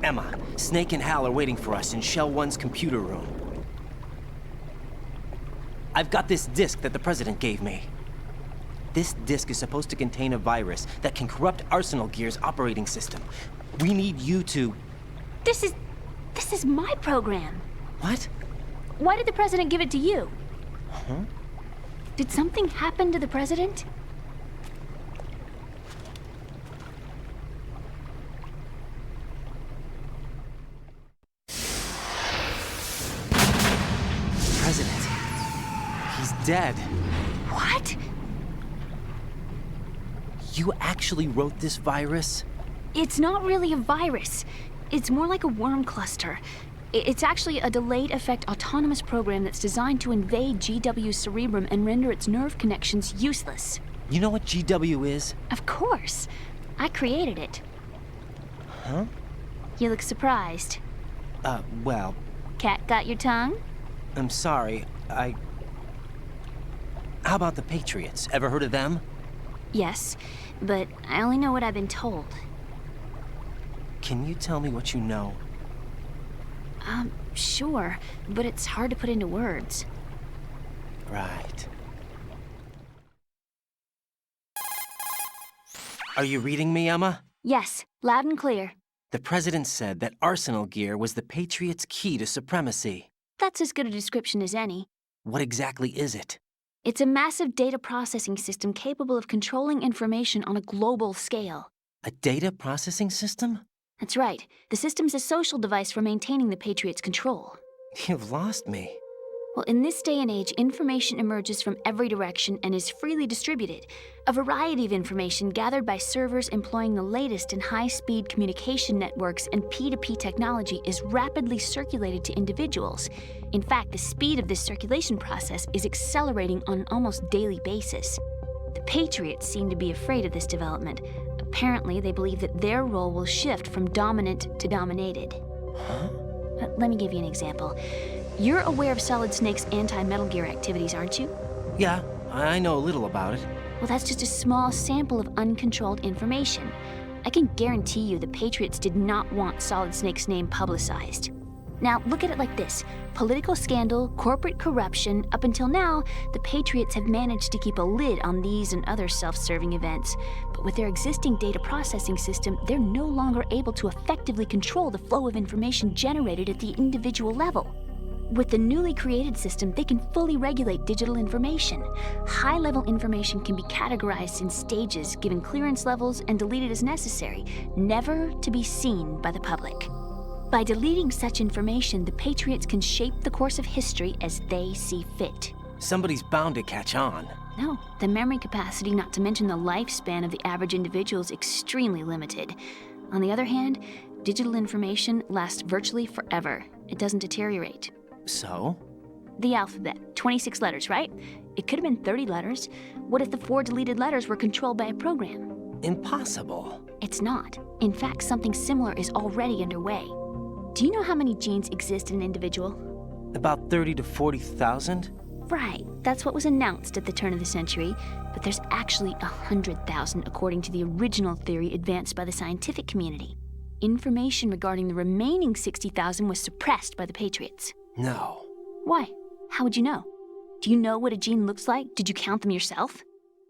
Emma, Snake and Hal are waiting for us in Shell 1's computer room. I've got this disk that the President gave me. This disk is supposed to contain a virus that can corrupt Arsenal Gear's operating system. We need you to... This is my program. What? Why did the President give it to you? Huh? Did something happen to the President? President. He's dead. What? You actually wrote this virus? It's not really a virus. It's more like a worm cluster. It's actually a delayed effect autonomous program that's designed to invade GW's cerebrum and render its nerve connections useless. You know what GW is? Of course. I created it. Huh? You look surprised. Well... Cat got your tongue? I'm sorry, How about the Patriots? Ever heard of them? Yes, but I only know what I've been told. Can you tell me what you know? Sure, but it's hard to put into words. Right. Are you reading me, Emma? Yes, loud and clear. The President said that Arsenal Gear was the Patriots' key to supremacy. That's as good a description as any. What exactly is it? It's a massive data processing system capable of controlling information on a global scale. A data processing system? That's right. The system's a social device for maintaining the Patriots' control. You've lost me. Well, in this day and age, information emerges from every direction and is freely distributed. A variety of information gathered by servers employing the latest in high-speed communication networks and P2P technology is rapidly circulated to individuals. In fact, the speed of this circulation process is accelerating on an almost daily basis. The Patriots seem to be afraid of this development. Apparently, they believe that their role will shift from dominant to dominated. Huh? Let me give you an example. You're aware of Solid Snake's anti-Metal Gear activities, aren't you? Yeah, I know a little about it. Well, that's just a small sample of uncontrolled information. I can guarantee you the Patriots did not want Solid Snake's name publicized. Now, look at it like this. Political scandal, corporate corruption, up until now, the Patriots have managed to keep a lid on these and other self-serving events. But with their existing data processing system, they're no longer able to effectively control the flow of information generated at the individual level. With the newly created system, they can fully regulate digital information. High-level information can be categorized in stages, given clearance levels, and deleted as necessary, never to be seen by the public. By deleting such information, the Patriots can shape the course of history as they see fit. Somebody's bound to catch on. No, the memory capacity, not to mention the lifespan of the average individual, is extremely limited. On the other hand, digital information lasts virtually forever. It doesn't deteriorate. So? The alphabet, 26 letters, right? It could have been 30 letters. What if the 4 deleted letters were controlled by a program? Impossible. It's not. In fact, something similar is already underway. Do you know how many genes exist in an individual? About 30 to 40,000? Right, that's what was announced at the turn of the century, but there's actually 100,000 according to the original theory advanced by the scientific community. Information regarding the remaining 60,000 was suppressed by the Patriots. No. Why? How would you know? Do you know what a gene looks like? Did you count them yourself?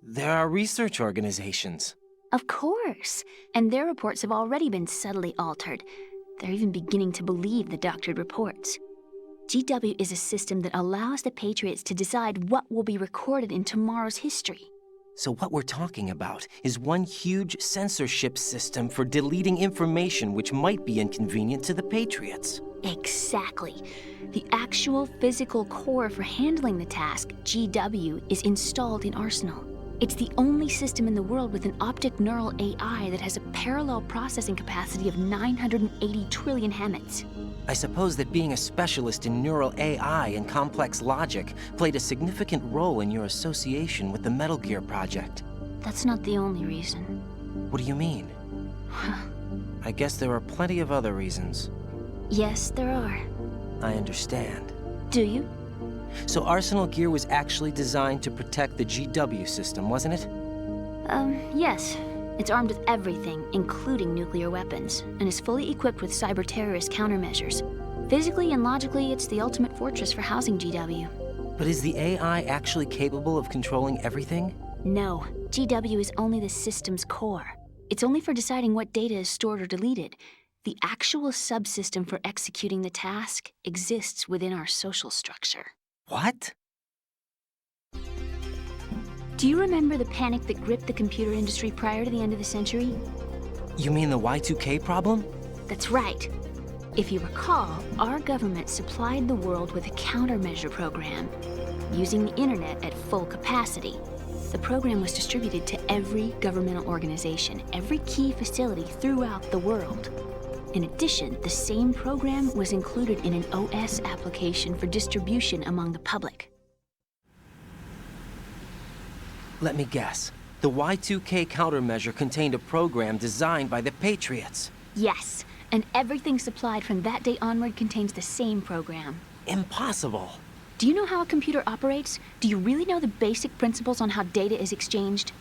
There are research organizations. Of course, and their reports have already been subtly altered. They're even beginning to believe the doctored reports. GW is a system that allows the Patriots to decide what will be recorded in tomorrow's history. So what we're talking about is one huge censorship system for deleting information which might be inconvenient to the Patriots. Exactly. The actual physical core for handling the task, GW, is installed in Arsenal. It's the only system in the world with an optic neural AI that has a parallel processing capacity of 980 trillion Hammets. I suppose that being a specialist in neural AI and complex logic played a significant role in your association with the Metal Gear project. That's not the only reason. What do you mean? I guess there are plenty of other reasons. Yes, there are. I understand. Do you? So Arsenal Gear was actually designed to protect the GW system, wasn't it? Yes. It's armed with everything, including nuclear weapons, and is fully equipped with cyber-terrorist countermeasures. Physically and logically, it's the ultimate fortress for housing GW. But is the AI actually capable of controlling everything? No, GW is only the system's core. It's only for deciding what data is stored or deleted. The actual subsystem for executing the task exists within our social structure. What? Do you remember the panic that gripped the computer industry prior to the end of the century? You mean the Y2K problem? That's right. If you recall, our government supplied the world with a countermeasure program, using the internet at full capacity. The program was distributed to every governmental organization, every key facility throughout the world. In addition, the same program was included in an OS application for distribution among the public. Let me guess. The Y2K countermeasure contained a program designed by the Patriots. Yes, and everything supplied from that day onward contains the same program. Impossible. Do you know how a computer operates? Do you really know the basic principles on how data is exchanged?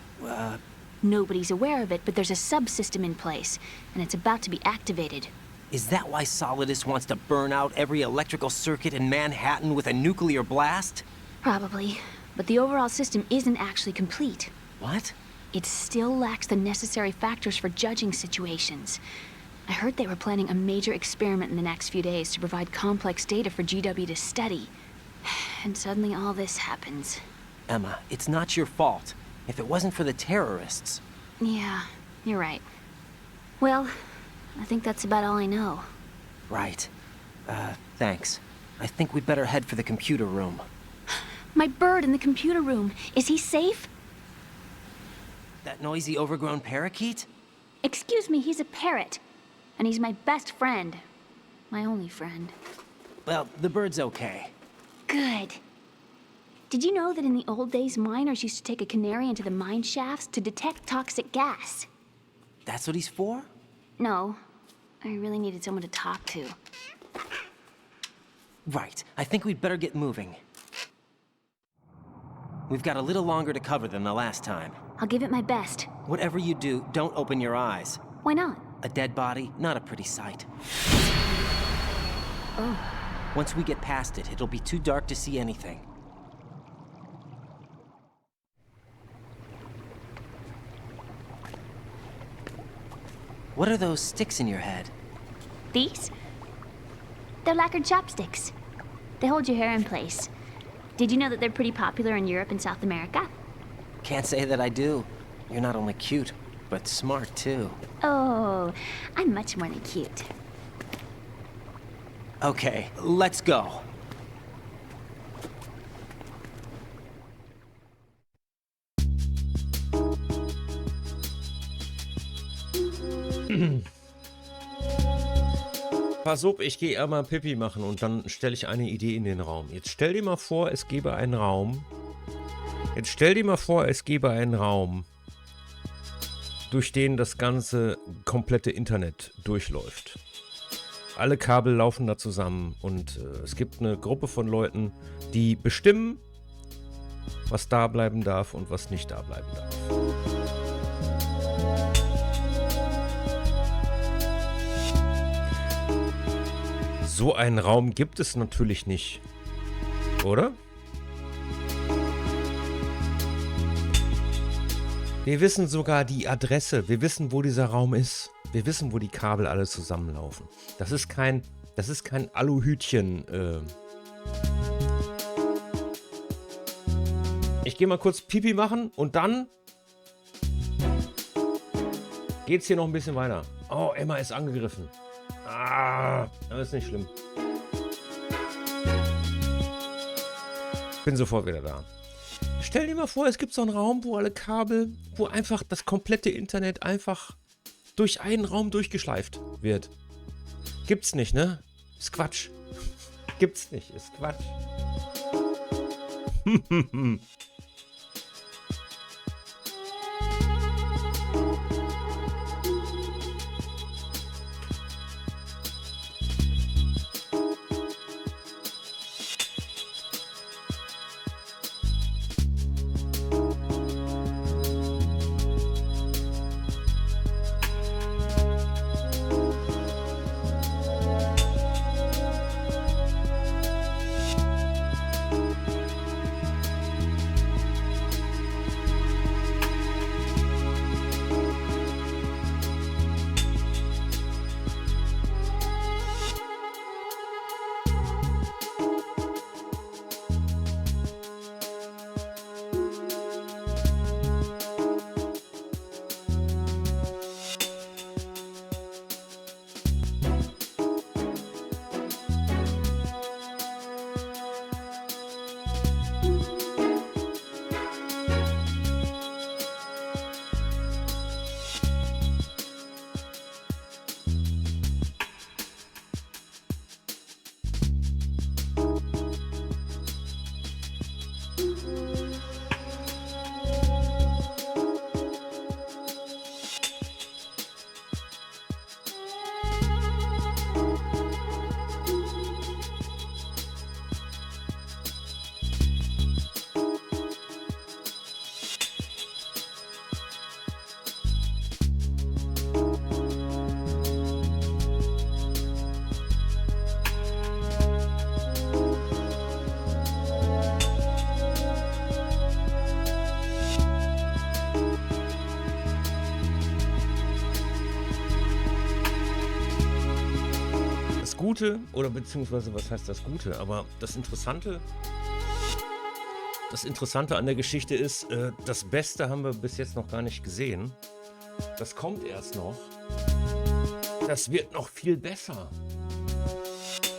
Nobody's aware of it, but there's a subsystem in place, and it's about to be activated. Is that why Solidus wants to burn out every electrical circuit in Manhattan with a nuclear blast? Probably, but the overall system isn't actually complete. What? It still lacks the necessary factors for judging situations. I heard they were planning a major experiment in the next few days to provide complex data for GW to study. And suddenly all this happens. Emma, it's not your fault. If it wasn't for the terrorists... Yeah, you're right. Well, I think that's about all I know. Right. Thanks. I think we'd better head for the computer room. My bird in the computer room. Is he safe? That noisy, overgrown parakeet? Excuse me, he's a parrot. And he's my best friend. My only friend. Well, the bird's okay. Good. Did you know that in the old days, miners used to take a canary into the mine shafts to detect toxic gas? That's what he's for? No. I really needed someone to talk to. Right. I think we'd better get moving. We've got a little longer to cover than the last time. I'll give it my best. Whatever you do, don't open your eyes. Why not? A dead body, not a pretty sight. Oh. Once we get past it, it'll be too dark to see anything. What are those sticks in your head? These? They're lacquered chopsticks. They hold your hair in place. Did you know that they're pretty popular in Europe and South America? Can't say that I do. You're not only cute, but smart too. Oh, I'm much more than cute. Okay, let's go. Pass auf, ich gehe einmal Pipi machen und dann stelle ich eine Idee in den Raum. Jetzt stell dir mal vor, es gäbe einen Raum. Durch den das ganze komplette Internet durchläuft. Alle Kabel laufen da zusammen und es gibt eine Gruppe von Leuten, die bestimmen, was da bleiben darf und was nicht da bleiben darf. So einen Raum gibt es natürlich nicht, oder? Wir wissen sogar die Adresse, wir wissen, wo dieser Raum ist. Wir wissen, wo die Kabel alle zusammenlaufen. Das ist kein Aluhütchen. Ich gehe mal kurz Pipi machen und dann geht's hier noch ein bisschen weiter. Oh, Emma ist angegriffen. Ah, das ist nicht schlimm. Bin sofort wieder da. Stell dir mal vor, es gibt so einen Raum, wo alle Kabel, wo einfach das komplette Internet einfach durch einen Raum durchgeschleift wird. Gibt's nicht, ne? Ist Quatsch. Gibt's nicht, ist Quatsch. Gute, oder beziehungsweise was heißt das Gute, aber das Interessante an der Geschichte ist, das Beste haben wir bis jetzt noch gar nicht gesehen. Das kommt erst noch. Das wird noch viel besser.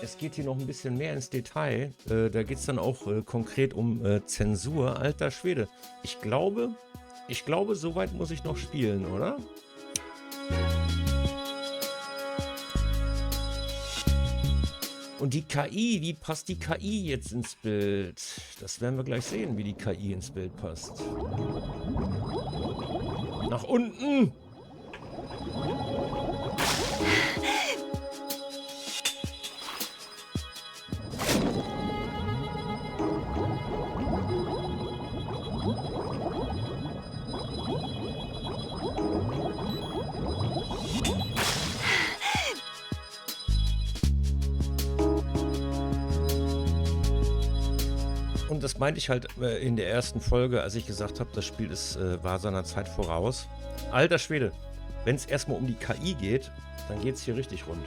Es geht hier noch ein bisschen mehr ins Detail. Da geht es dann auch konkret um Zensur. Alter Schwede. Ich glaube, so weit muss ich noch spielen, oder? Und die KI, wie passt die KI jetzt ins Bild? Das werden wir gleich sehen, wie die KI ins Bild passt. Nach unten! Und das meinte ich halt in der ersten Folge, als ich gesagt habe, das Spiel war seiner Zeit voraus. Alter Schwede, wenn es erstmal um die KI geht, dann geht es hier richtig rund.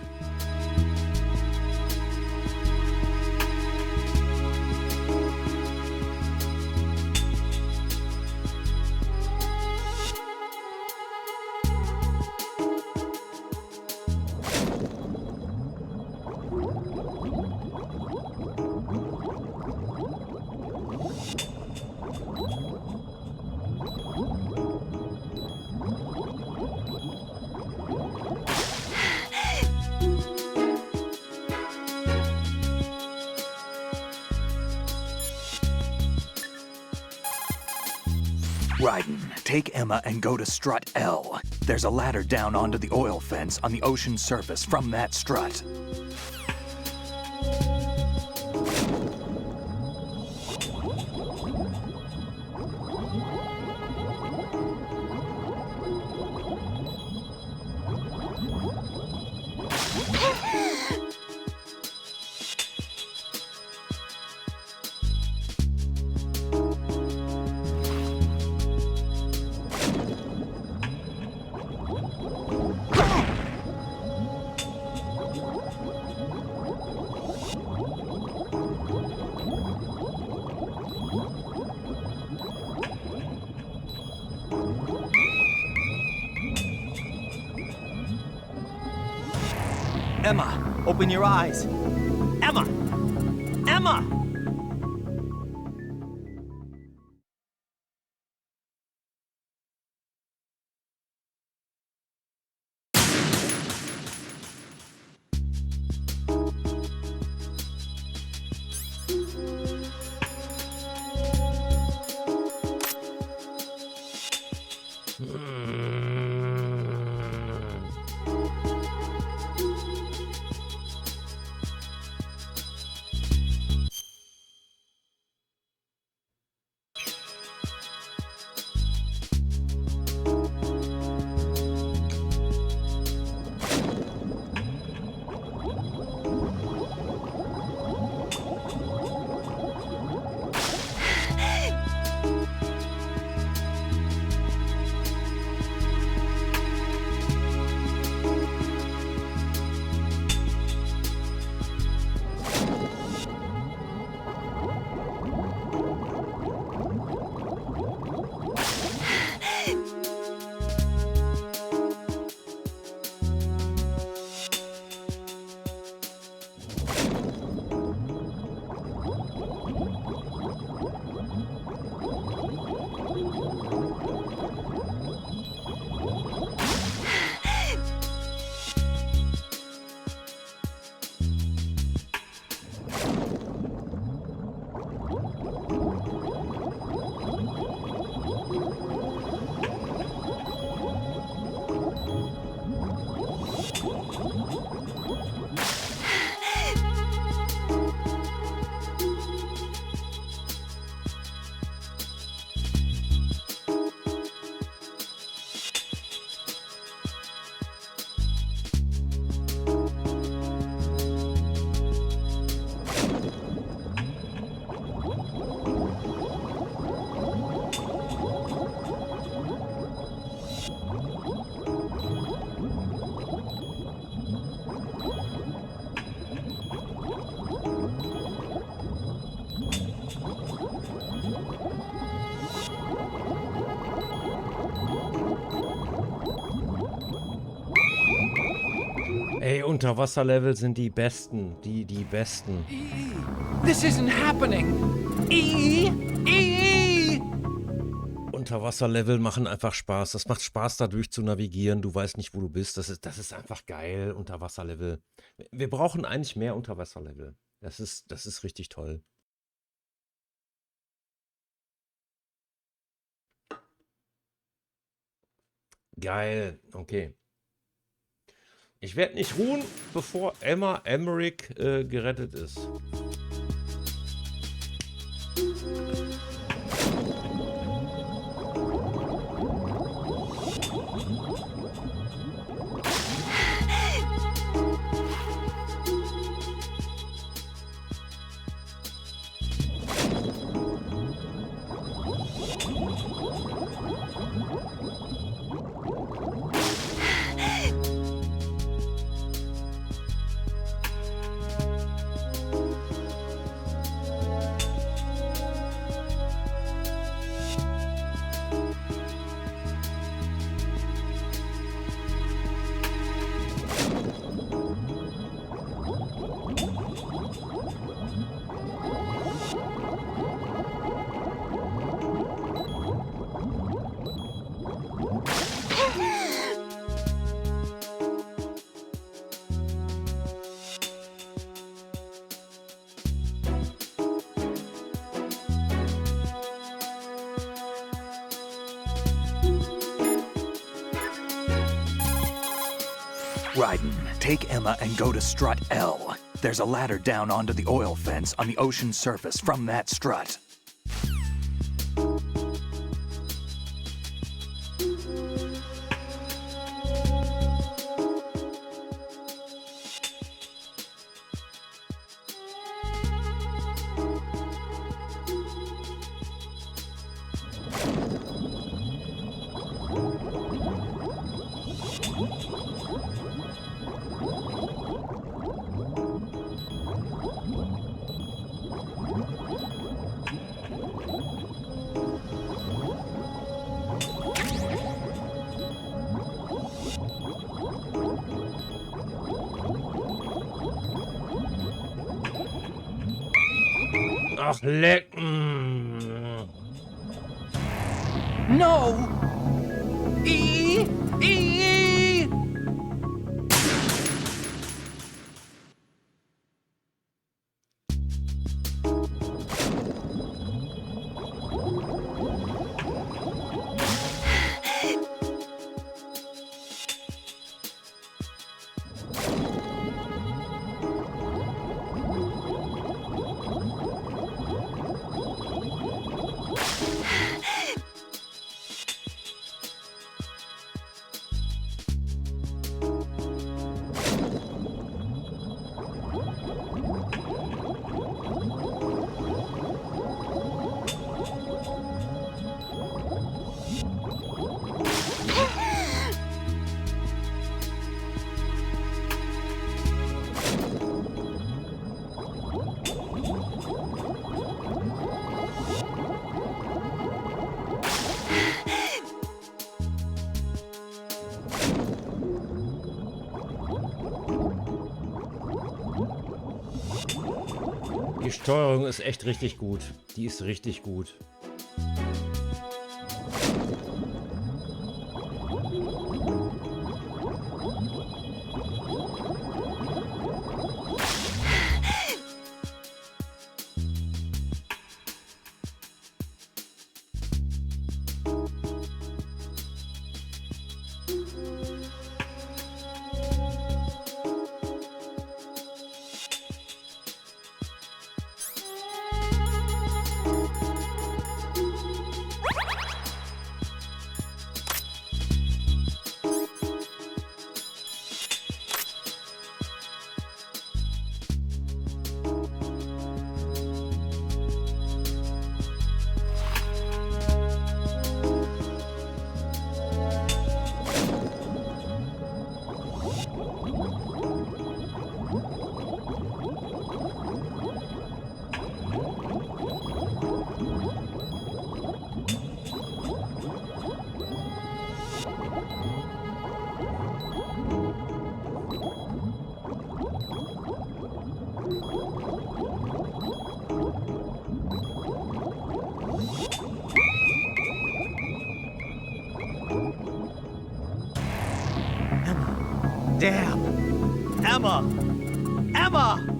Raiden, take Emma and go to strut L. There's a ladder down onto the oil fence on the ocean surface from that strut. Emma, open your eyes. Emma! Emma! Ey, Unterwasserlevel sind die besten. Die besten. This isn't happening. Unterwasserlevel machen einfach Spaß. Das macht Spaß, da durch zu navigieren. Du weißt nicht, wo du bist. Das ist einfach geil, Unterwasserlevel. Wir brauchen eigentlich mehr Unterwasserlevel. Das ist richtig toll. Geil, okay. Ich werde nicht ruhen, bevor Emma Emmerich gerettet ist. Ryden, take Emma and go to strut L. There's a ladder down onto the oil fence on the ocean surface from that strut. Ach, leck. No! Die Steuerung ist echt richtig gut. Die ist richtig gut. Damn! Emma! Emma!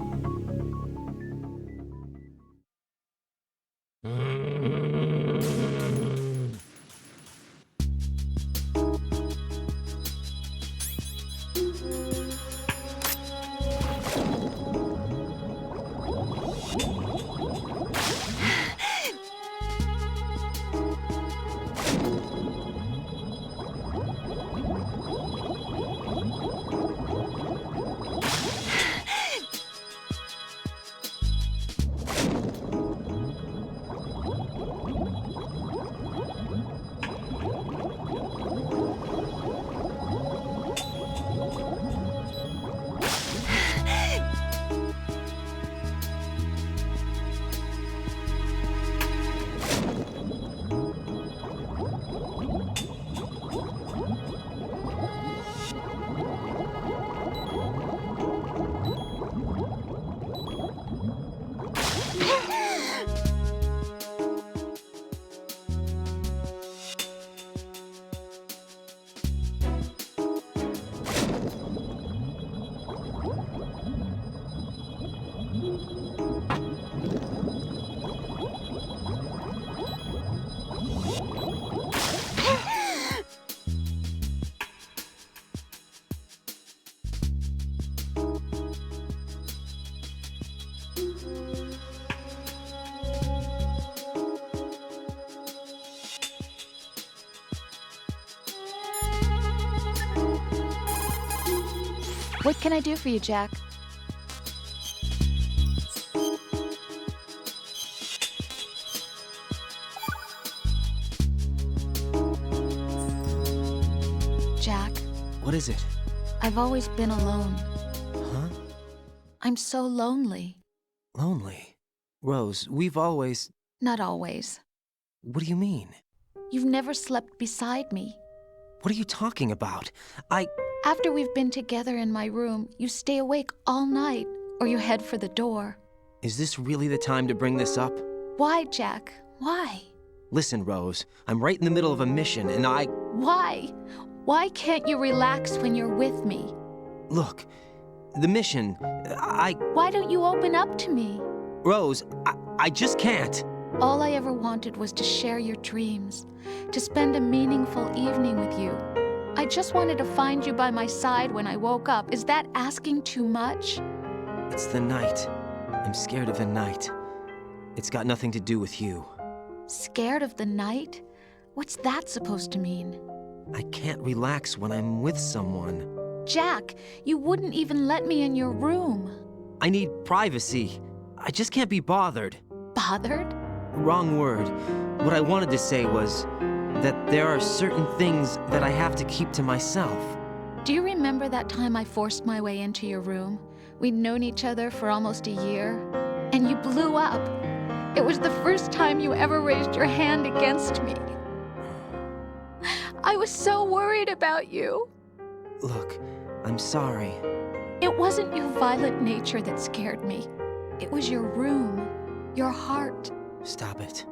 What can I do for you, Jack? Jack. What is it? I've always been alone. Huh? I'm so lonely. Lonely? Rose, we've always... Not always. What do you mean? You've never slept beside me. What are you talking about? After we've been together in my room, you stay awake all night, or you head for the door. Is this really the time to bring this up? Why, Jack? Why? Listen, Rose, I'm right in the middle of a mission, and Why? Why can't you relax when you're with me? Look, the mission, Why don't you open up to me? Rose, I just can't. All I ever wanted was to share your dreams, to spend a meaningful evening with you. I just wanted to find you by my side when I woke up. Is that asking too much? It's the night. I'm scared of the night. It's got nothing to do with you. Scared of the night? What's that supposed to mean? I can't relax when I'm with someone. Jack, you wouldn't even let me in your room. I need privacy. I just can't be bothered. Bothered? Wrong word. What I wanted to say was that there are certain things that I have to keep to myself. Do you remember that time I forced my way into your room? We'd known each other for almost a year, and you blew up. It was the first time you ever raised your hand against me. I was so worried about you. Look, I'm sorry. It wasn't your violent nature that scared me. It was your room, your heart. Stop it.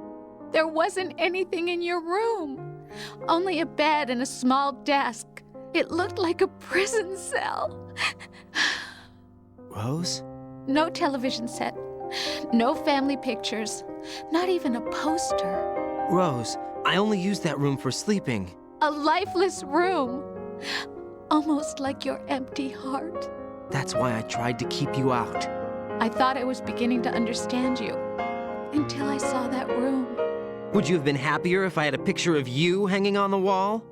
There wasn't anything in your room. Only a bed and a small desk. It looked like a prison cell. Rose? No television set. No family pictures. Not even a poster. Rose, I only use that room for sleeping. A lifeless room. Almost like your empty heart. That's why I tried to keep you out. I thought I was beginning to understand you. Until I saw that room. Would you have been happier if I had a picture of you hanging on the wall?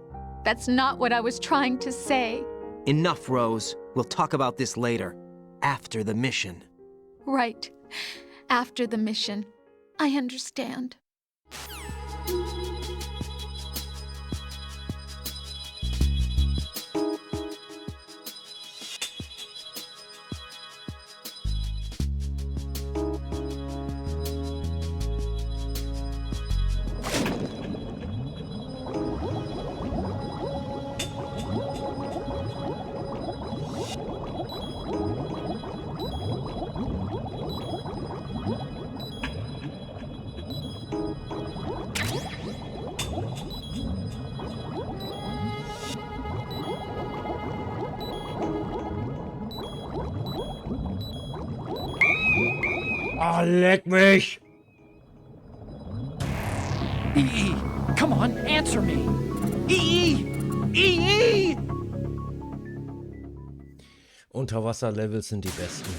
That's not what I was trying to say. Enough, Rose. We'll talk about this later. After the mission. Right. After the mission. I understand. Oh, leck mich! EE, come on, answer me! EE! EE! Unterwasserlevels sind die besten.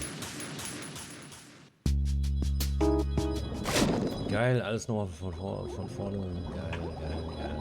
Geil, alles nochmal von vorne. Geil, geil, geil.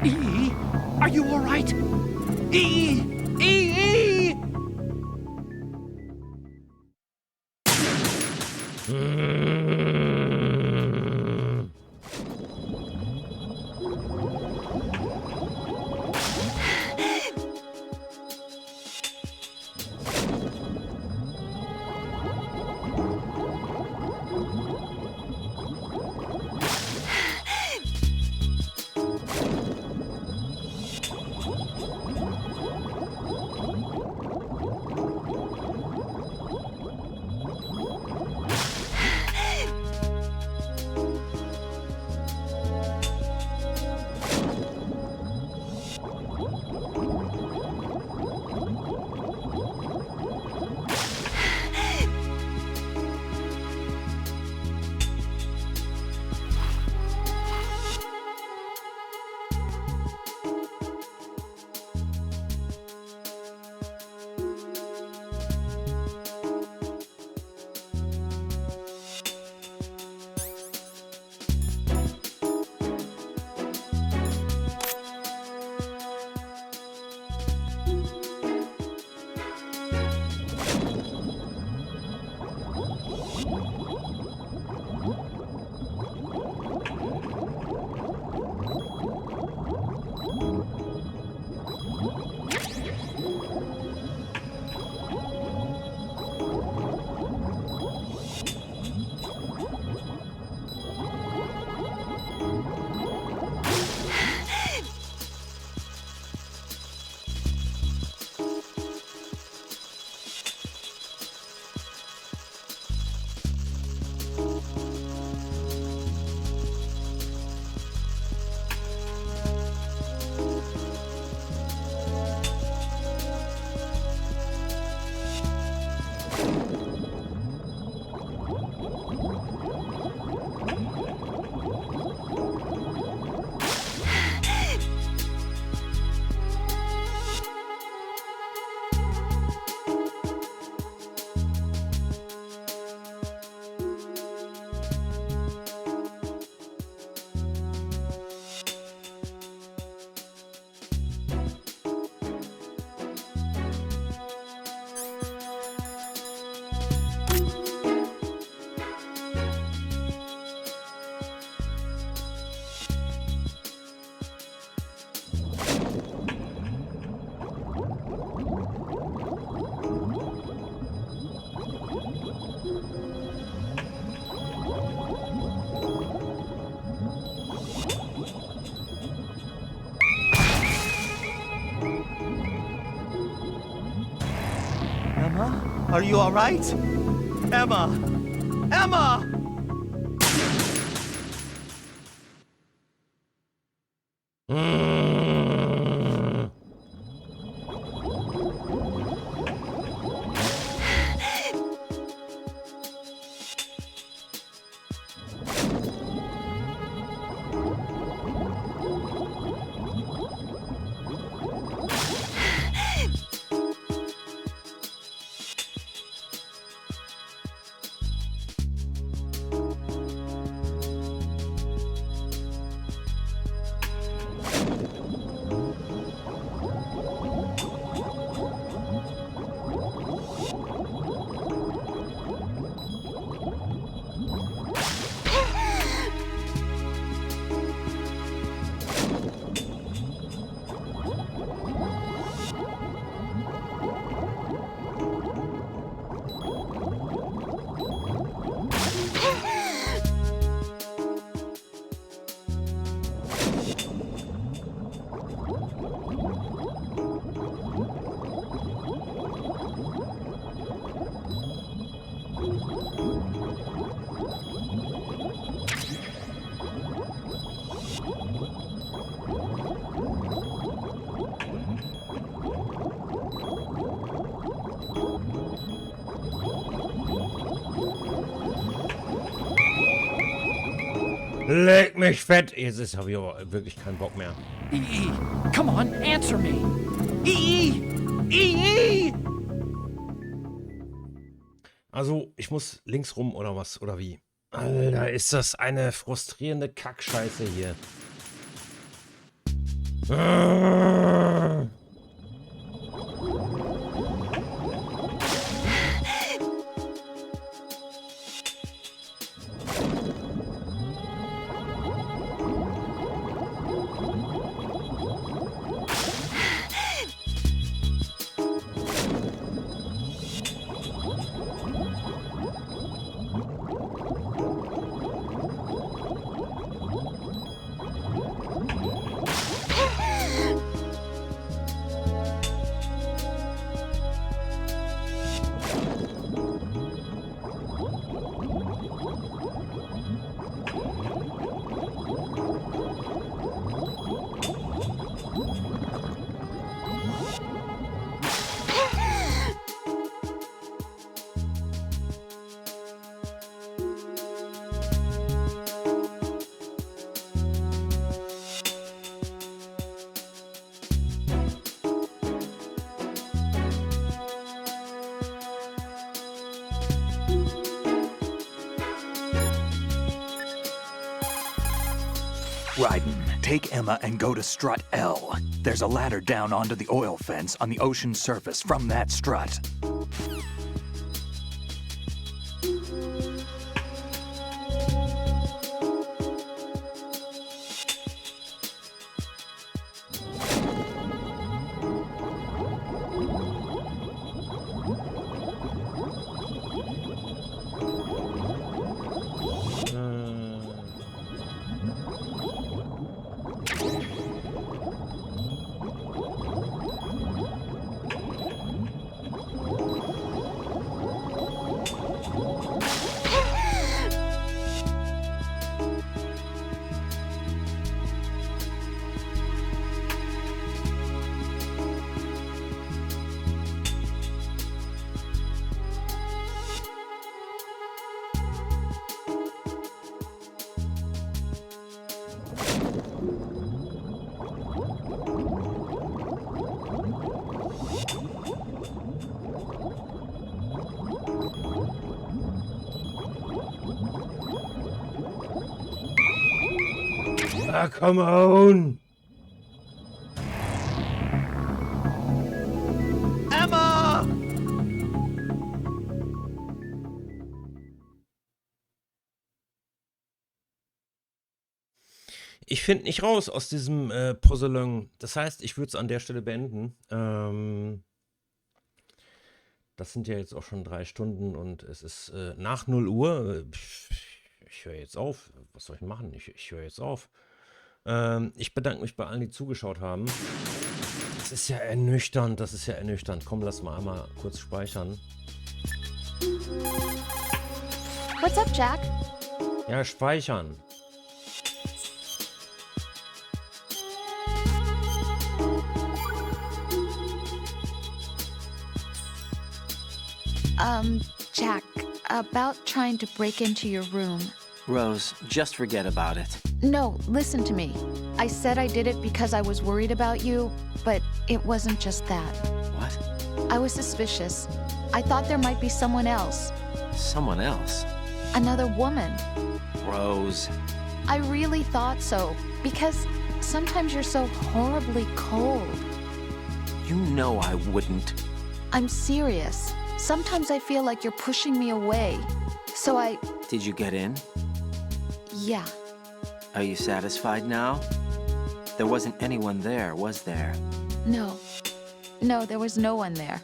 EE, are you all right? EE! EE! Emma? Are you all right? Emma! Emma! Leg mich fett! Jetzt habe ich aber wirklich keinen Bock mehr. EE, come on, answer me. EE! EE! Also, ich muss links rum oder was? Oder wie? Alter, ist das eine frustrierende Kackscheiße hier. Ryden, take Emma and go to strut L. There's a ladder down onto the oil fence on the ocean surface from that strut. Ah, come on! Emma! Ich finde nicht raus aus diesem Puzzle. Das heißt, ich würde es an der Stelle beenden. Das sind ja jetzt auch schon 3 Stunden und es ist nach 0 Uhr. Ich höre jetzt auf. Was soll ich machen? Ich höre jetzt auf. Ich bedanke mich bei allen, die zugeschaut haben. Das ist ja ernüchternd. Das ist ja ernüchternd. Komm, lass mal einmal kurz speichern. What's up, Jack? Ja, speichern. Jack, about trying to break into your room. Rose, just forget about it. No, listen to me. I said I did it because I was worried about you, but it wasn't just that. What? I was suspicious. I thought there might be someone else. Someone else? Another woman. Rose. I really thought so, because sometimes you're so horribly cold. You know I wouldn't. I'm serious. Sometimes I feel like you're pushing me away. So I... Did you get in? Yeah. Are you satisfied now? There wasn't anyone there, was there? No. No, there was no one there.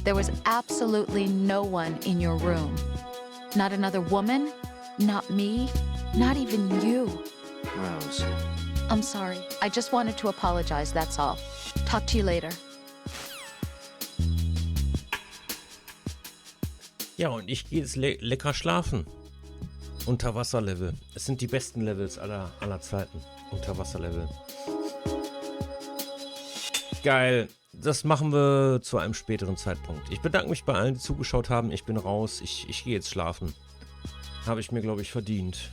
There was absolutely no one in your room. Not another woman, not me, not even you. Rose. I'm sorry. I just wanted to apologize, that's all. Talk to you later. Ja, und ich gehe jetzt lecker schlafen. Unterwasserlevel. Es sind die besten Levels aller Zeiten. Unterwasserlevel. Geil. Das machen wir zu einem späteren Zeitpunkt. Ich bedanke mich bei allen, die zugeschaut haben. Ich bin raus. Ich gehe jetzt schlafen. Habe ich mir, glaube ich, verdient.